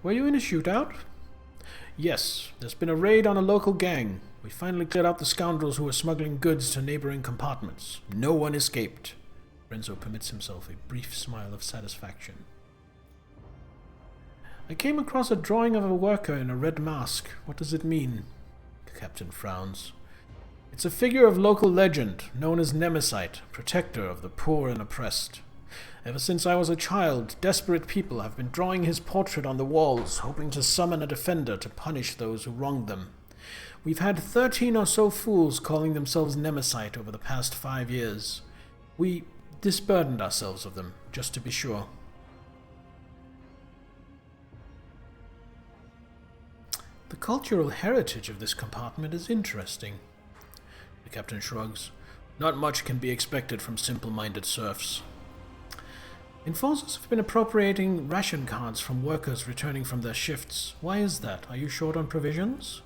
Were you in a shootout? Yes, there's been a raid on a local gang. We finally cleared out the scoundrels who were smuggling goods to neighboring compartments. No one escaped. Renzo permits himself a brief smile of satisfaction. I came across a drawing of a worker in a red mask. What does it mean? The captain frowns. It's a figure of local legend, known as Nemesis, protector of the poor and oppressed. Ever since I was a child, desperate people have been drawing his portrait on the walls, hoping to summon a defender to punish those who wronged them. We've had 13 or so fools calling themselves Nemesis over the past 5 years. We disburdened ourselves of them, just to be sure. The cultural heritage of this compartment is interesting. The captain shrugs. Not much can be expected from simple-minded serfs. Enforcers have been appropriating ration cards from workers returning from their shifts. Why is that? Are you short on provisions?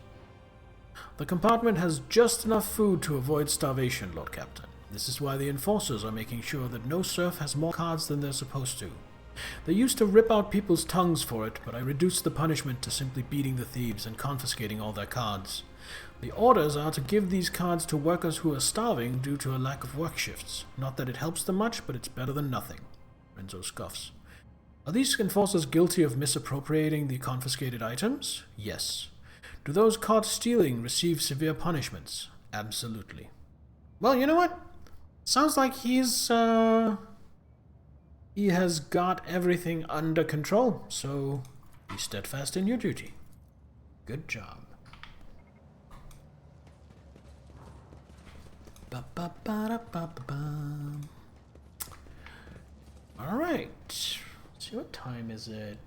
The compartment has just enough food to avoid starvation, Lord Captain. This is why the enforcers are making sure that no serf has more cards than they're supposed to. They used to rip out people's tongues for it, but I reduced the punishment to simply beating the thieves and confiscating all their cards. The orders are to give these cards to workers who are starving due to a lack of work shifts. Not that it helps them much, but it's better than nothing. Renzo scoffs. Are these enforcers guilty of misappropriating the confiscated items? Yes. Do those caught stealing receive severe punishments? Absolutely. Well, you know what? Sounds like he has got everything under control, so be steadfast in your duty. Good job. Alright. Let's see, what time is it?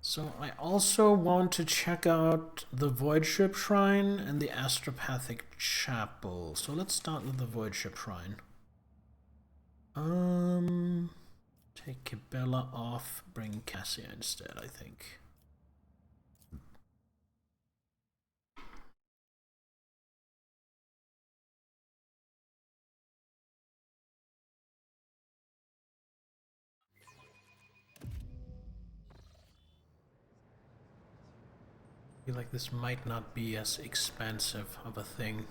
So I also want to check out the Void Ship Shrine and the Astropathic Chapel. So let's start with the Void Ship Shrine. Take Kibella off, bring Cassia instead, I think. I feel like this might not be as expansive of a thing.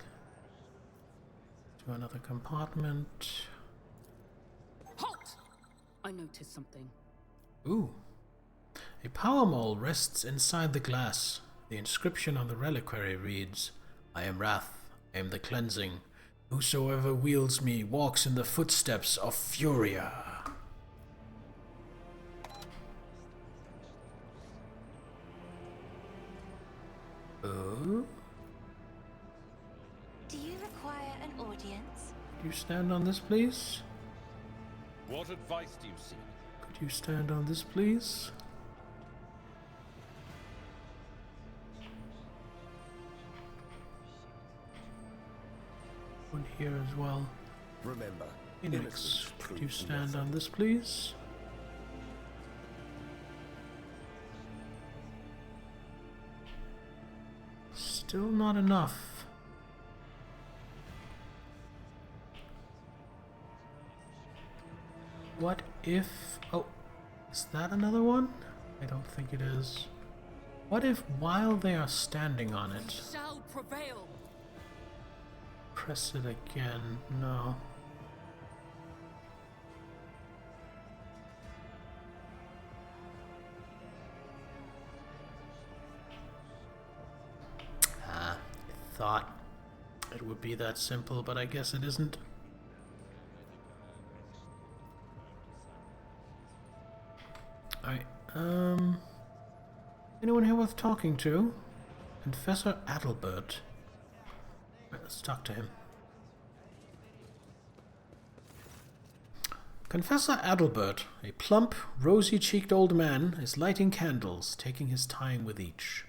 To another compartment. Halt! I noticed something. Ooh. A power mole rests inside the glass. The inscription on the reliquary reads, I am Wrath, I am the cleansing. Whosoever wields me walks in the footsteps of Furia. Oh? Do you require an audience? Could you stand on this, please? What advice do you seek? Could you stand on this, please? One here as well. Remember, Phoenix, could you stand on this, please? Still not enough. What if... Oh, is that another one? I don't think it is. What if while they are standing on it... Shall prevail. Press it again. No. Thought it would be that simple, but I guess it isn't. Alright, anyone here worth talking to? Confessor Adalbert. Right, let's talk to him. Confessor Adalbert, a plump, rosy-cheeked old man, is lighting candles, taking his time with each.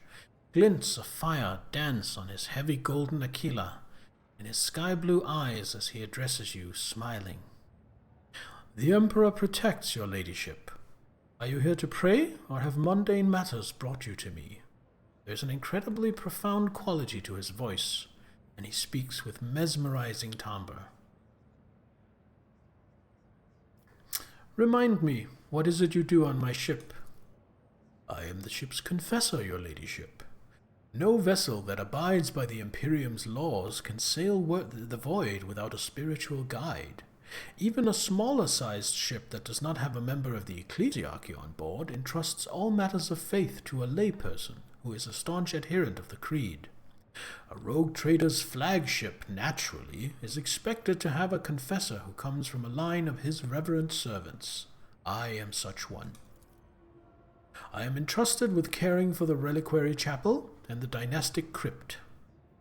Glints of fire dance on his heavy golden aquila, in his sky-blue eyes as he addresses you, smiling. The Emperor protects your ladyship. Are you here to pray, or have mundane matters brought you to me? There's an incredibly profound quality to his voice, and he speaks with mesmerizing timbre. Remind me, what is it you do on my ship? I am the ship's confessor, your ladyship. No vessel that abides by the Imperium's laws can sail the void without a spiritual guide. Even a smaller-sized ship that does not have a member of the ecclesiarchy on board entrusts all matters of faith to a layperson who is a staunch adherent of the creed. A rogue trader's flagship, naturally, is expected to have a confessor who comes from a line of his reverend servants. I am such one. I am entrusted with caring for the reliquary chapel and the dynastic crypt.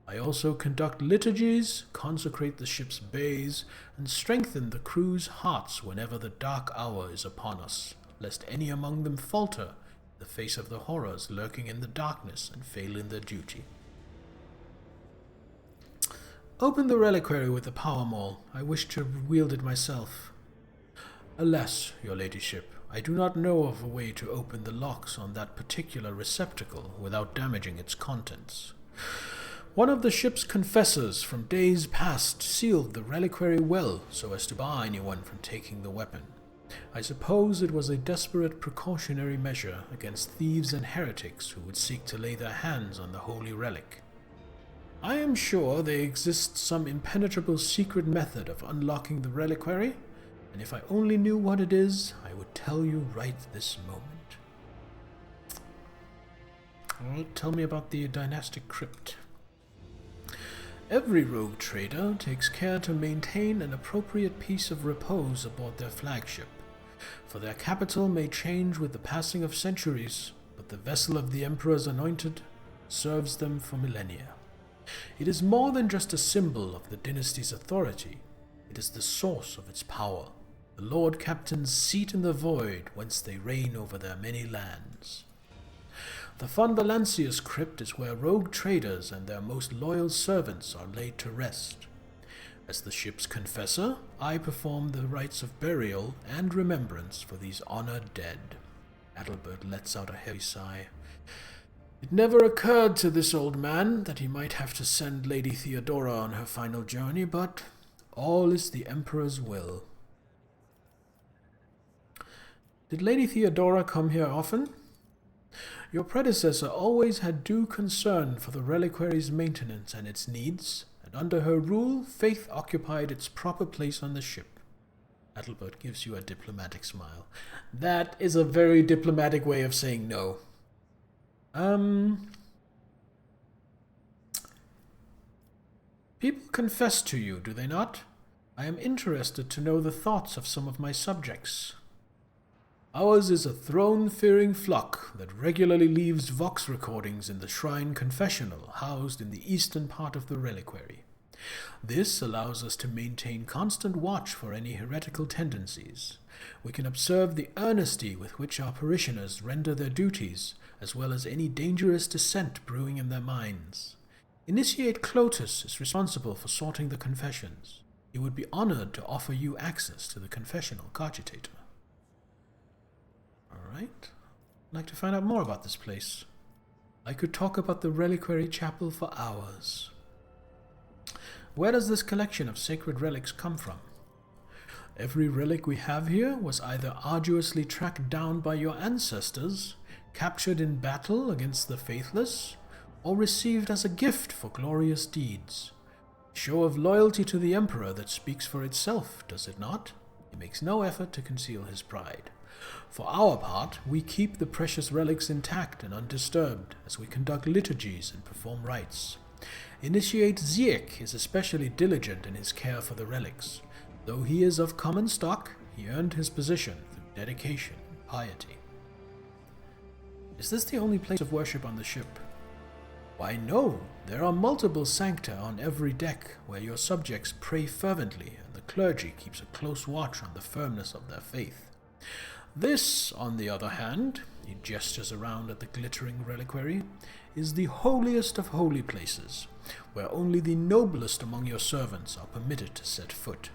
I also conduct liturgies, consecrate the ship's bays, and strengthen the crew's hearts whenever the dark hour is upon us, lest any among them falter in the face of the horrors lurking in the darkness and fail in their duty. Open the reliquary with the power maul. I wish to wield it myself. Alas, your ladyship, I do not know of a way to open the locks on that particular receptacle without damaging its contents. One of the ship's confessors from days past sealed the reliquary well so as to bar anyone from taking the weapon. I suppose it was a desperate precautionary measure against thieves and heretics who would seek to lay their hands on the holy relic. I am sure there exists some impenetrable secret method of unlocking the reliquary, and if I only knew what it is, I would tell you right this moment. Well, tell me about the dynastic crypt. Every rogue trader takes care to maintain an appropriate peace of repose aboard their flagship, for their capital may change with the passing of centuries, but the vessel of the Emperor's anointed serves them for millennia. It is more than just a symbol of the dynasty's authority. It is the source of its power, the Lord Captain's seat in the void whence they reign over their many lands. The Von Valancius crypt is where rogue traders and their most loyal servants are laid to rest. As the ship's confessor, I perform the rites of burial and remembrance for these honored dead. Adalbert lets out a heavy sigh. It never occurred to this old man that he might have to send Lady Theodora on her final journey, but all is the Emperor's will. Did Lady Theodora come here often? Your predecessor always had due concern for the reliquary's maintenance and its needs, and under her rule, faith occupied its proper place on the ship. Adalbert gives you a diplomatic smile. That is a very diplomatic way of saying no. People confess to you, do they not? I am interested to know the thoughts of some of my subjects. Ours is a throne-fearing flock that regularly leaves vox recordings in the shrine confessional housed in the eastern part of the reliquary. This allows us to maintain constant watch for any heretical tendencies. We can observe the earnesty with which our parishioners render their duties, as well as any dangerous dissent brewing in their minds. Initiate Clotus is responsible for sorting the confessions. He would be honored to offer you access to the confessional cogitator. Alright. I'd like to find out more about this place. I could talk about the reliquary chapel for hours. Where does this collection of sacred relics come from? Every relic we have here was either arduously tracked down by your ancestors, captured in battle against the faithless, or received as a gift for glorious deeds. A show of loyalty to the Emperor that speaks for itself, does it not? He makes no effort to conceal his pride. For our part, we keep the precious relics intact and undisturbed as we conduct liturgies and perform rites. Initiate Ziek is especially diligent in his care for the relics. Though he is of common stock, he earned his position through dedication and piety. Is this the only place of worship on the ship? Why no, there are multiple sancta on every deck where your subjects pray fervently and the clergy keeps a close watch on the firmness of their faith. This, on the other hand, he gestures around at the glittering reliquary, is the holiest of holy places, where only the noblest among your servants are permitted to set foot.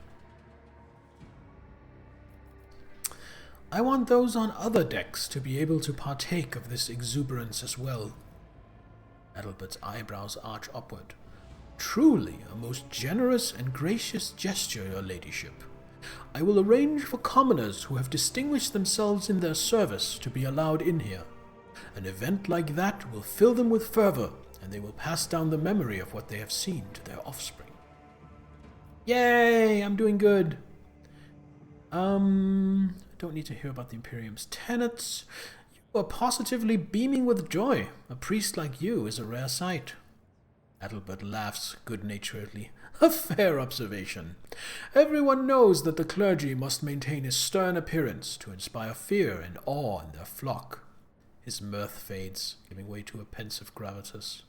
I want those on other decks to be able to partake of this exuberance as well. Adalbert's eyebrows arch upward. Truly a most generous and gracious gesture, your ladyship. I will arrange for commoners who have distinguished themselves in their service to be allowed in here. An event like that will fill them with fervor, and they will pass down the memory of what they have seen to their offspring. Yay! I'm doing good. I don't need to hear about the Imperium's tenets. You are positively beaming with joy. A priest like you is a rare sight. Adalbert laughs good-naturedly. A fair observation. Everyone knows that the clergy must maintain a stern appearance to inspire fear and awe in their flock. His mirth fades, giving way to a pensive gravitas.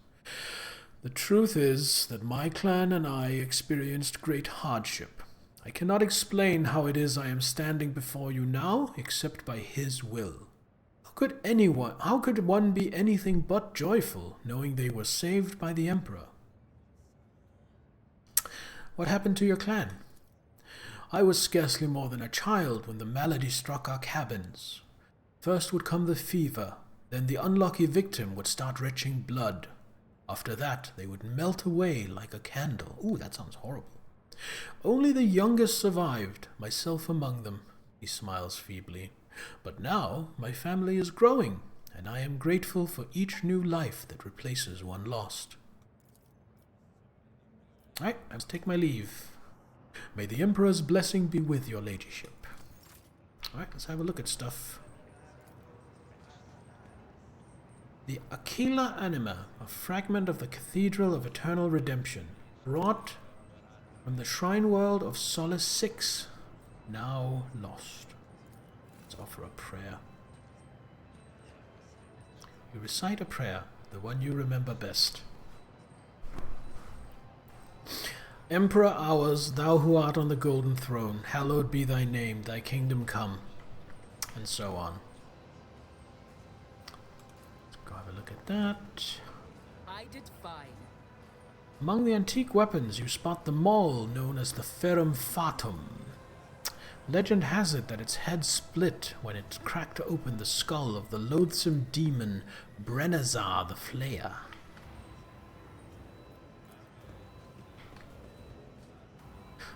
The truth is that my clan and I experienced great hardship. I cannot explain how it is I am standing before you now, except by his will. How could one be anything but joyful, knowing they were saved by the Emperor? What happened to your clan? I was scarcely more than a child when the malady struck our cabins. First would come the fever, then the unlucky victim would start retching blood. After that, they would melt away like a candle. Ooh, that sounds horrible. Only the youngest survived, myself among them. He smiles feebly. But now my family is growing, and I am grateful for each new life that replaces one lost. Alright, let's take my leave. May the Emperor's blessing be with your ladyship. Alright, let's have a look at stuff. The Aquila Anima, a fragment of the Cathedral of Eternal Redemption, brought from the shrine world of Solace 6, now lost. Let's offer a prayer. You recite a prayer, the one you remember best. Emperor ours, thou who art on the golden throne, hallowed be thy name, thy kingdom come, and so on. Let's go have a look at that. I did fine. Among the antique weapons, you spot the maul known as the Ferrum Fatum. Legend has it that its head split when it cracked open the skull of the loathsome demon Brenazar the Flayer.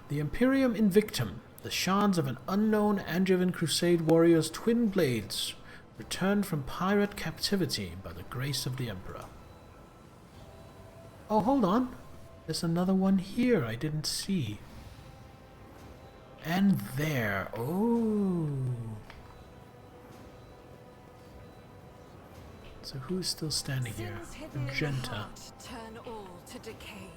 The Imperium Invictum, the shards of an unknown Angevin Crusade warrior's twin blades, returned from pirate captivity by the grace of the Emperor. Oh, hold on. There's another one here I didn't see. And there. Oh. So who's still standing here? Sins hidden in the Magenta. heart turn all to decay.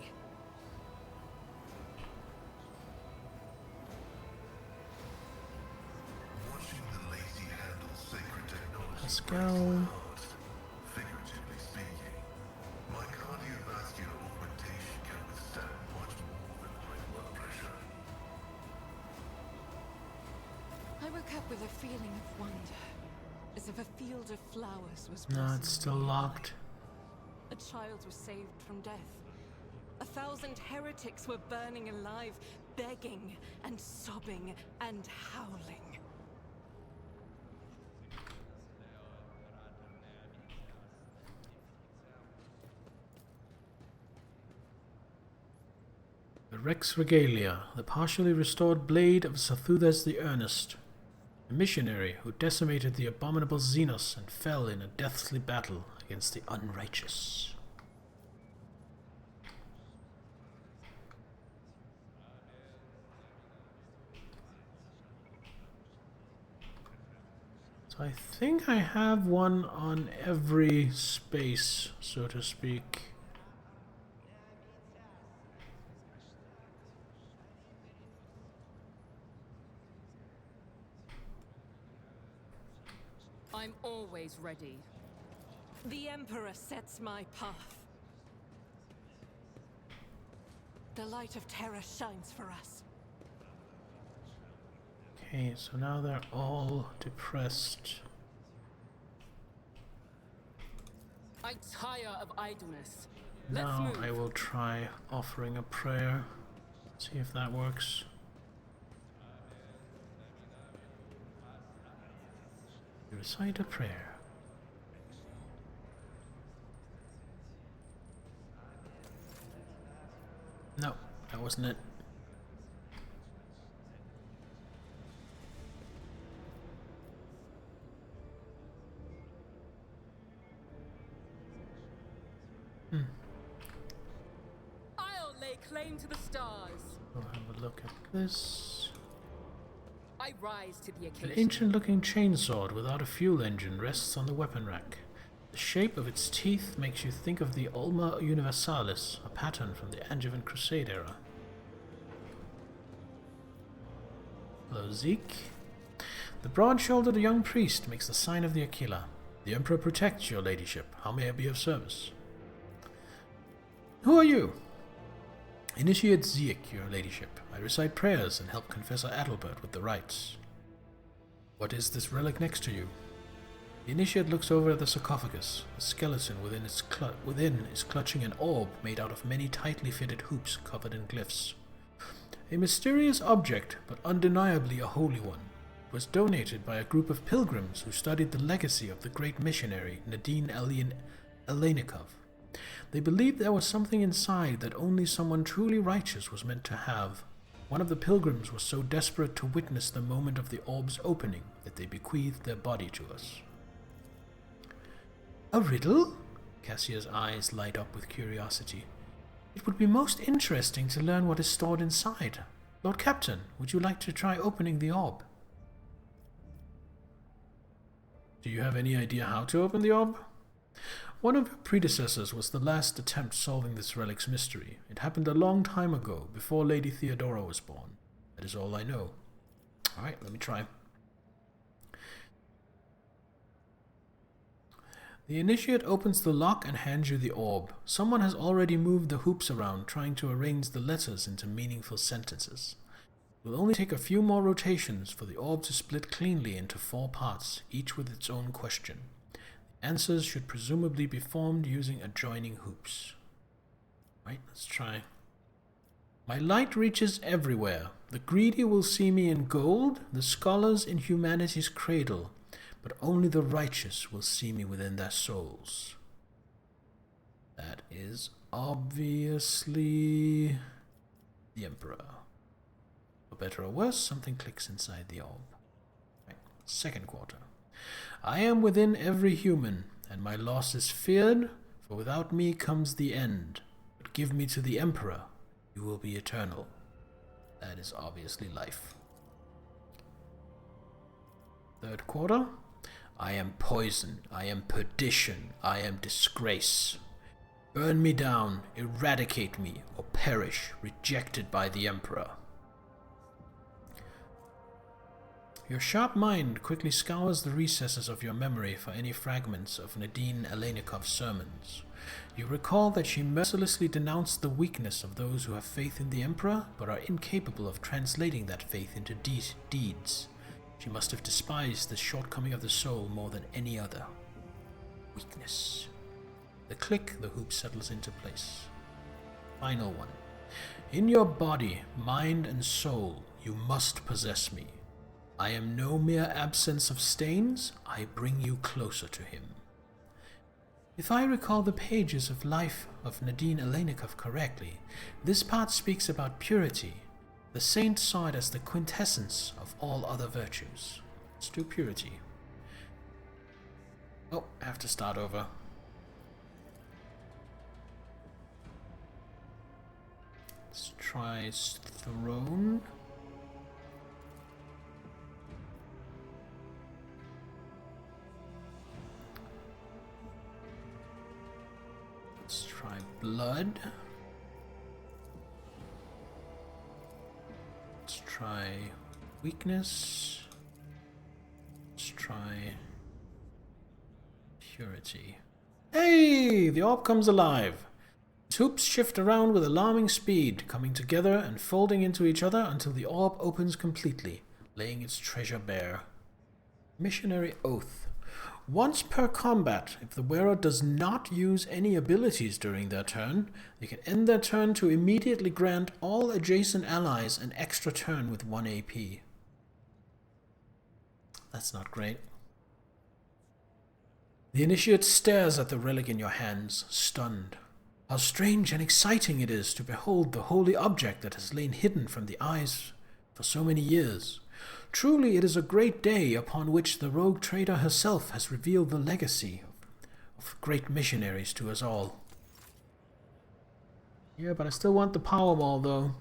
Watching the lazy handle sacred technology Pascal. figuratively speaking, my cardiovascular augmentation can withstand much more than high blood pressure. I woke up with a feeling of wonder, as if a field of flowers was No, blossoming. it's still locked. A child was saved from death. 1,000 heretics were burning alive, begging and sobbing and howling. The Rex Regalia, the partially restored blade of Sathuthes the Earnest, a missionary who decimated the abominable Xenos and fell in a deathly battle against the unrighteous. So I think I have one on every space, so to speak. I'm always ready. The Emperor sets my path. The light of terror shines for us. Okay, so now they're all depressed. I tire of idleness. Let's Now move. I will try offering a prayer. See if that works. Recite a prayer. No, that wasn't it. I'll lay claim to the stars. We'll have a look at this. I rise to the An occasion. ancient-looking chainsword without a fuel engine rests on the weapon rack. The shape of its teeth makes you think of the Ulma Universalis, a pattern from the Angevin Crusade era. Hello, Zeke. The broad-shouldered young priest makes the sign of the Aquila. The Emperor protects your ladyship. How may I be of service? Who are you? Initiate Ziek, your ladyship. I recite prayers and help Confessor Adalbert with the rites. What is this relic next to you? The initiate looks over at the sarcophagus. A skeleton within is clutching an orb made out of many tightly fitted hoops covered in glyphs. A mysterious object, but undeniably a holy one. It was donated by a group of pilgrims who studied the legacy of the great missionary Nadine Alenikov. They believed there was something inside that only someone truly righteous was meant to have. One of the pilgrims was so desperate to witness the moment of the orb's opening that they bequeathed their body to us. A riddle? Cassia's eyes light up with curiosity. It would be most interesting to learn what is stored inside. Lord Captain, would you like to try opening the orb? Do you have any idea how to open the orb? One of your predecessors was the last attempt solving this relic's mystery. It happened a long time ago, before Lady Theodora was born. That is all I know. Alright, let me try. The initiate opens the lock and hands you the orb. Someone has already moved the hoops around, trying to arrange the letters into meaningful sentences. It will only take a few more rotations for the orb to split cleanly into 4 parts, each with its own question. The answers should presumably be formed using adjoining hoops. Right, let's try. My light reaches everywhere. The greedy will see me in gold, the scholars in humanity's cradle, but only the righteous will see me within their souls. That is obviously the Emperor. For better or worse, something clicks inside the orb. Right. Second quarter. I am within every human, and my loss is feared, for without me comes the end. But give me to the Emperor, you will be eternal. That is obviously life. Third quarter. I am poison, I am perdition, I am disgrace. Burn me down, eradicate me, or perish, rejected by the Emperor. Your sharp mind quickly scours the recesses of your memory for any fragments of Nadine Alenikov's sermons. You recall that she mercilessly denounced the weakness of those who have faith in the Emperor, but are incapable of translating that faith into deeds. She must have despised the shortcoming of the soul more than any other. Weakness. The click, the hoop settles into place. Final one. In your body, mind, and soul, you must possess me. I am no mere absence of stains, I bring you closer to him. If I recall the pages of Life of Nadine Alenikov correctly, this part speaks about purity. The saint saw it as the quintessence of all other virtues. Let's do purity. Oh, I have to start over. Let's try throne. Let's try blood. Let's try weakness. Let's try purity. Hey! The orb comes alive. Its hoops shift around with alarming speed, coming together and folding into each other until the orb opens completely, laying its treasure bare. Missionary Oath. Once per combat, if the wearer does not use any abilities during their turn, they can end their turn to immediately grant all adjacent allies an extra turn with 1 AP. That's not great. The initiate stares at the relic in your hands, stunned. How strange and exciting it is to behold the holy object that has lain hidden from the eyes for so many years. Truly it is a great day upon which the rogue trader herself has revealed the legacy of great missionaries to us all. Yeah, but I still want the Powerball though.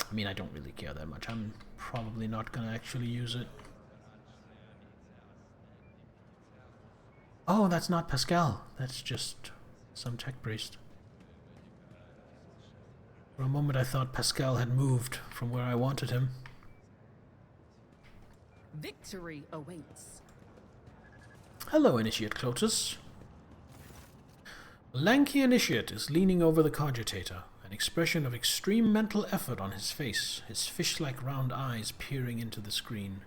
I mean, I don't really care that much. I'm probably not gonna actually use it. Oh, that's not Pascal. That's just some tech priest. For a moment I thought Pascal had moved from where I wanted him. Victory awaits. Hello, Initiate Clotus. Lanky Initiate is leaning over the cogitator, an expression of extreme mental effort on his face, his fish-like round eyes peering into the screen.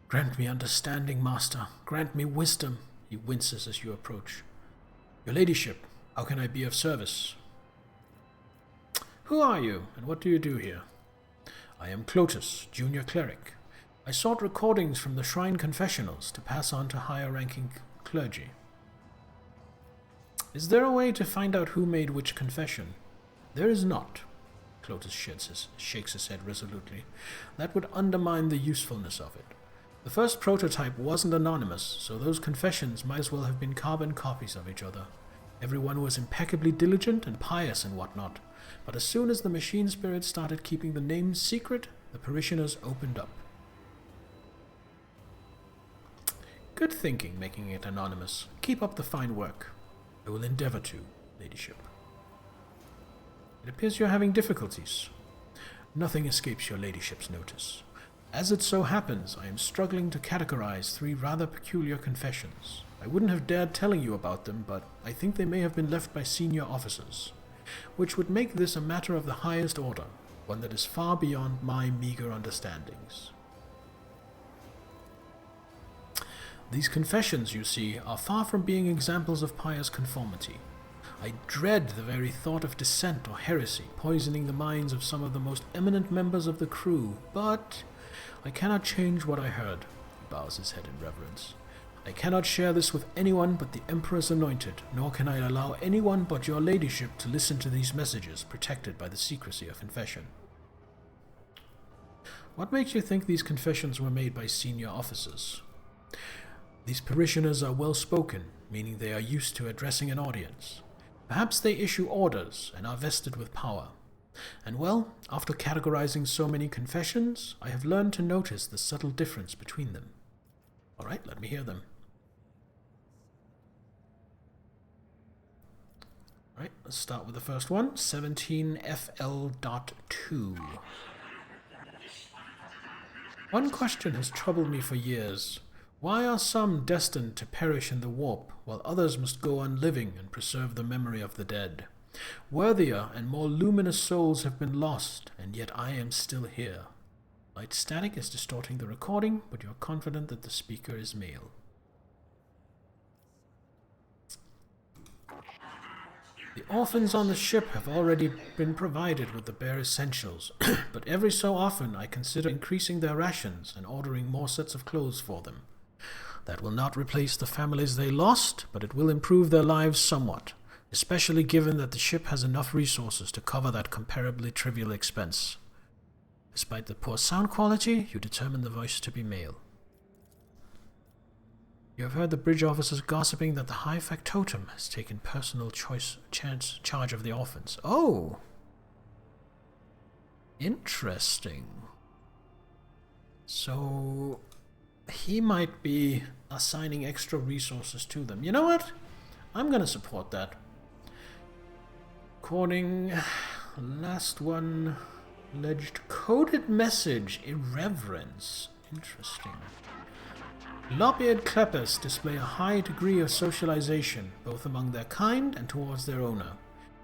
Grant me understanding, Master. Grant me wisdom. He winces as you approach. Your Ladyship, how can I be of service? Who are you, and what do you do here? I am Clotus, Junior Cleric. I sought recordings from the Shrine Confessionals to pass on to higher-ranking clergy. Is there a way to find out who made which confession? There is not. Clotus shakes his head resolutely. That would undermine the usefulness of it. The first prototype wasn't anonymous, so those confessions might as well have been carbon copies of each other. Everyone was impeccably diligent and pious and whatnot, but as soon as the machine spirits started keeping the names secret, the parishioners opened up. Good thinking, making it anonymous. Keep up the fine work. I will endeavor to, Ladyship. It appears you're having difficulties. Nothing escapes your Ladyship's notice. As it so happens, I am struggling to categorize 3 rather peculiar confessions. I wouldn't have dared telling you about them, but I think they may have been left by senior officers, which would make this a matter of the highest order, one that is far beyond my meager understandings. These confessions, you see, are far from being examples of pious conformity. I dread the very thought of dissent or heresy poisoning the minds of some of the most eminent members of the crew, but I cannot change what I heard. He bows his head in reverence. I cannot share this with anyone but the Emperor's anointed, nor can I allow anyone but your Ladyship to listen to these messages protected by the secrecy of confession. What makes you think these confessions were made by senior officers? These parishioners are well-spoken, meaning they are used to addressing an audience. Perhaps they issue orders and are vested with power. And well, after categorizing so many confessions, I have learned to notice the subtle difference between them. All right, let me hear them. All right, let's start with the first one, 17FL.2. One question has troubled me for years. Why are some destined to perish in the warp, while others must go on living and preserve the memory of the dead? Worthier and more luminous souls have been lost, and yet I am still here. Light static is distorting the recording, but you're confident that the speaker is male. The orphans on the ship have already been provided with the bare essentials, but every so often I consider increasing their rations and ordering more sets of clothes for them. That will not replace the families they lost, but it will improve their lives somewhat, especially given that the ship has enough resources to cover that comparably trivial expense. Despite the poor sound quality, you determine the voice to be male. You have heard the bridge officers gossiping that the high factotum has taken personal charge of the orphans. Oh! Interesting. So he might be assigning extra resources to them. You know what? I'm gonna support that. Recording, last one, alleged coded message, irreverence. Interesting. Lop-eared kleppers display a high degree of socialization, both among their kind and towards their owner.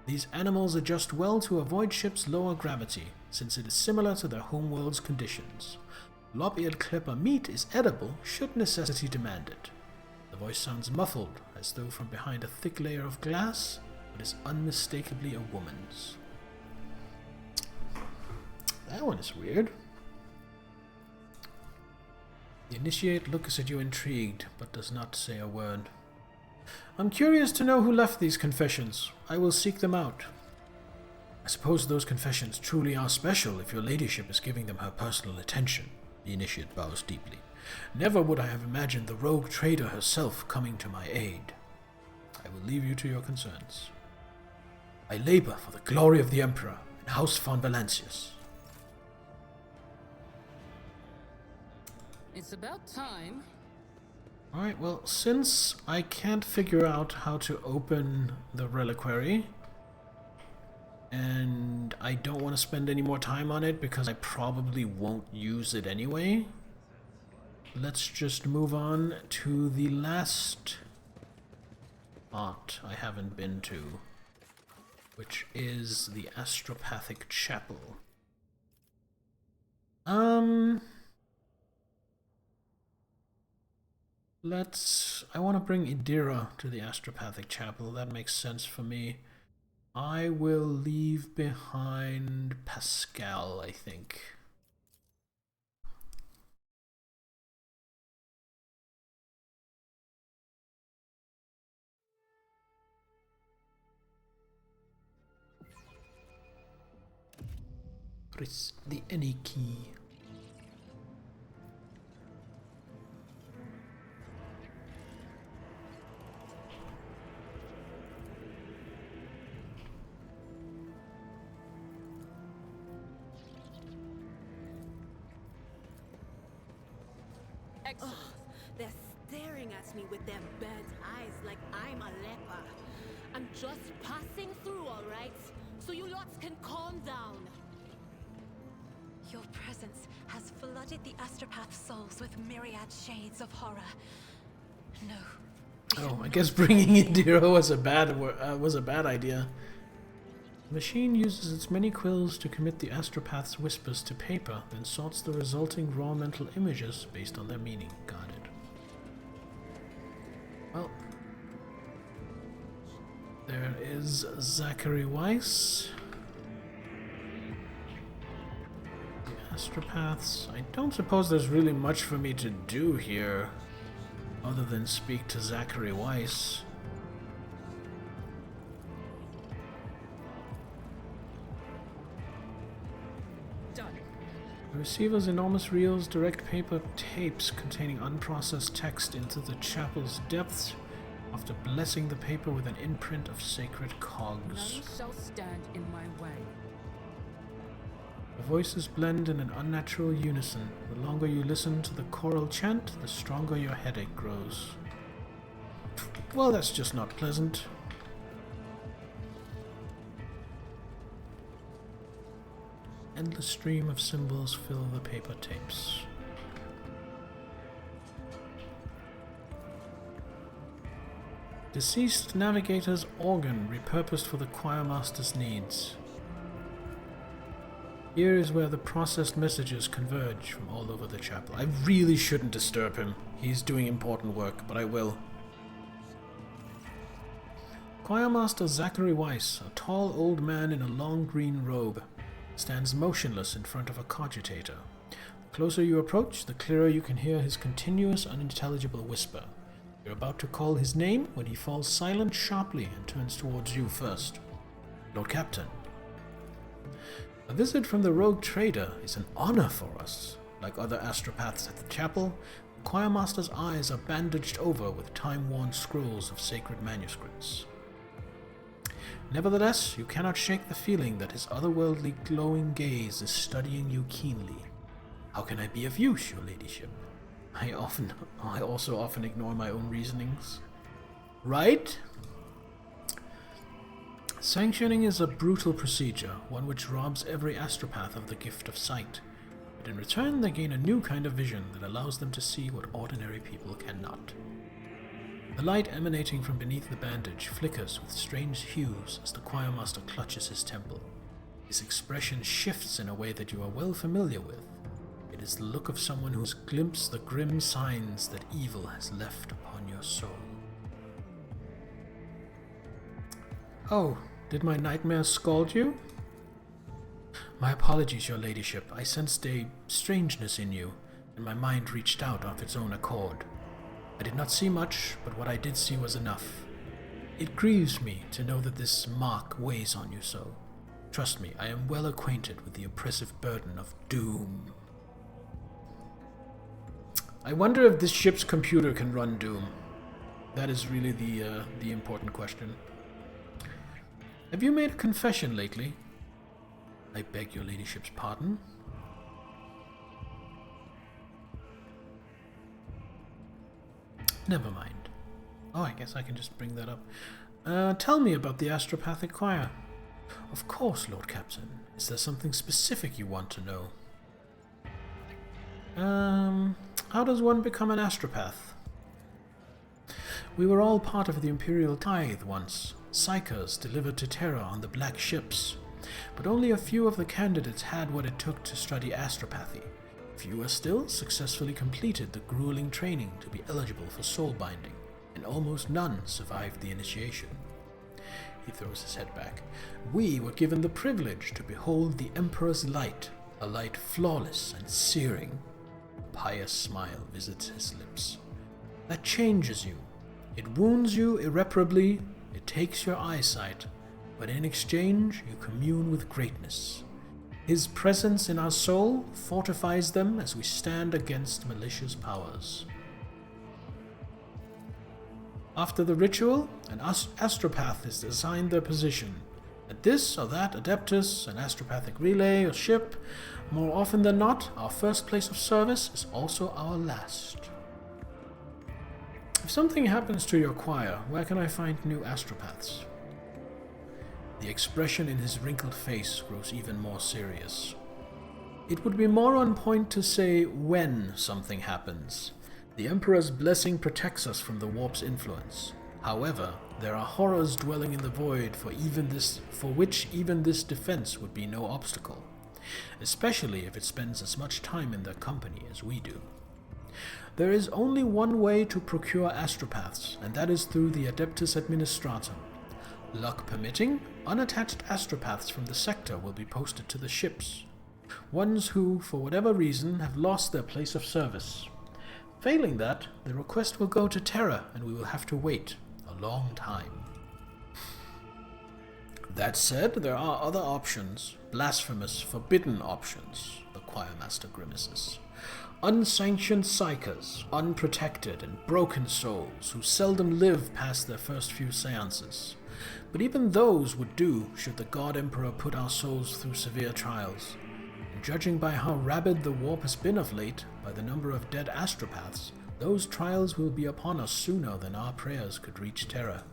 These animals adjust well to avoid ship's lower gravity, since it is similar to their homeworld's conditions. Lop-eared klepper meat is edible should necessity demand it. The voice sounds muffled, as though from behind a thick layer of glass, but is unmistakably a woman's. That one is weird. The initiate looks at you intrigued, but does not say a word. I'm curious to know who left these confessions. I will seek them out. I suppose those confessions truly are special if your ladyship is giving them her personal attention. The initiate bows deeply. Never would I have imagined the rogue trader herself coming to my aid. I will leave you to your concerns. I labor for the glory of the Emperor and House von Valancius. It's about time. Alright, well, since I can't figure out how to open the reliquary, and I don't want to spend any more time on it because I probably won't use it anyway, let's just move on to the last spot I haven't been to, which is the Astropathic Chapel. I want to bring Idira to the Astropathic Chapel. That makes sense for me. I will leave behind Pascal, I think. Press the any key. Excellent. They're staring at me with their bird eyes like I'm a leper. I'm just passing through, all right? So you lots can calm down. Your presence has flooded the astropath souls with myriad shades of horror. No. Oh, I guess bringing Idira was a bad idea. The machine uses its many quills to commit the astropath's whispers to paper, then sorts the resulting raw mental images based on their meaning. Got it. Well, there is Zachary Weiss. The astropaths. I don't suppose there's really much for me to do here, other than speak to Zachary Weiss. The receiver's enormous reels direct paper tapes containing unprocessed text into the chapel's depths after blessing the paper with an imprint of sacred cogs. None shall stand in my way. The voices blend in an unnatural unison. The longer you listen to the choral chant, the stronger your headache grows. Well, that's just not pleasant. Endless stream of symbols fill the paper tapes. Deceased navigator's organ repurposed for the choirmaster's needs. Here is where the processed messages converge from all over the chapel. I really shouldn't disturb him. He's doing important work, but I will. Choirmaster Zachary Weiss, a tall old man in a long green robe, stands motionless in front of a cogitator. The closer you approach, the clearer you can hear his continuous, unintelligible whisper. You're about to call his name when he falls silent sharply and turns towards you first. Lord Captain. A visit from the rogue trader is an honor for us. Like other astropaths at the chapel, the choirmaster's eyes are bandaged over with time-worn scrolls of sacred manuscripts. Nevertheless, you cannot shake the feeling that his otherworldly glowing gaze is studying you keenly. How can I be of use, your ladyship? I also often ignore my own reasonings. Right? Sanctioning is a brutal procedure, one which robs every astropath of the gift of sight. But in return, they gain a new kind of vision that allows them to see what ordinary people cannot. The light emanating from beneath the bandage flickers with strange hues as the choirmaster clutches his temple. His expression shifts in a way that you are well familiar with. It is the look of someone who's glimpsed the grim signs that evil has left upon your soul. Oh, did my nightmare scald you? My apologies, your ladyship. I sensed a strangeness in you, and my mind reached out of its own accord. I did not see much, but what I did see was enough. It grieves me to know that this mark weighs on you so. Trust me, I am well acquainted with the oppressive burden of doom. I wonder if this ship's computer can run Doom. That is really the important question. Have you made a confession lately? I beg your ladyship's pardon. Never mind. Oh, I guess I can just bring that up. Tell me about the astropathic choir. Of course, Lord Captain. Is there something specific you want to know? How does one become an astropath? We were all part of the Imperial Tithe once, psychers delivered to Terra on the black ships. But only a few of the candidates had what it took to study astropathy. Fewer still successfully completed the grueling training to be eligible for soul binding, and almost none survived the initiation. He throws his head back. We were given the privilege to behold the Emperor's light, a light flawless and searing. A pious smile visits his lips. That changes you. It wounds you irreparably, it takes your eyesight, but in exchange you commune with greatness. His presence in our soul fortifies them as we stand against malicious powers. After the ritual, an astropath is assigned their position. At this or that adeptus, an astropathic relay or ship, more often than not, our first place of service is also our last. If something happens to your choir, where can I find new astropaths? The expression in his wrinkled face grows even more serious. It would be more on point to say when something happens. The Emperor's blessing protects us from the warp's influence. However, there are horrors dwelling in the void for which even this defense would be no obstacle, especially if it spends as much time in their company as we do. There is only one way to procure astropaths, and that is through the Adeptus Administratum. Luck permitting, unattached astropaths from the sector will be posted to the ships. Ones who, for whatever reason, have lost their place of service. Failing that, the request will go to Terra, and we will have to wait a long time. That said, there are other options. Blasphemous, forbidden options, the choirmaster grimaces. Unsanctioned psychers, unprotected and broken souls who seldom live past their first few seances. But even those would do should the God Emperor put our souls through severe trials. And judging by how rabid the warp has been of late, by the number of dead astropaths, those trials will be upon us sooner than our prayers could reach Terra.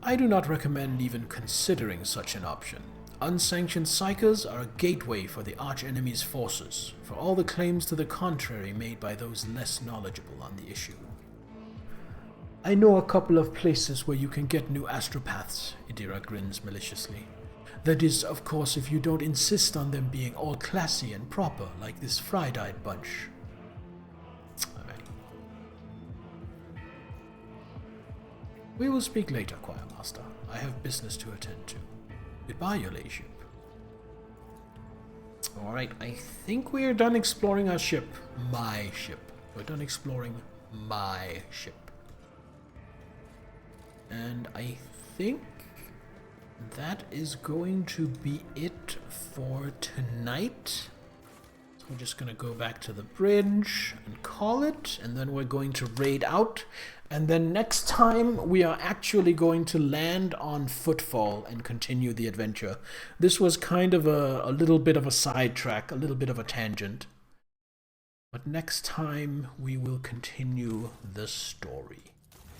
I do not recommend even considering such an option. Unsanctioned psychers are a gateway for the arch-enemy's forces, for all the claims to the contrary made by those less knowledgeable on the issue. I know a couple of places where you can get new astropaths, Idira grins maliciously. That is, of course, if you don't insist on them being all classy and proper, like this fried-eyed bunch. Alright. We will speak later, Choirmaster. I have business to attend to. Goodbye, your ladyship. Alright, I think we are done exploring our ship. My ship. We're done exploring my ship. And I think that is going to be it for tonight. So we're just going to go back to the bridge and call it, and then we're going to raid out. And then next time we are actually going to land on Footfall and continue the adventure. This was kind of a little bit of a sidetrack, a little bit of a tangent. But next time we will continue the story.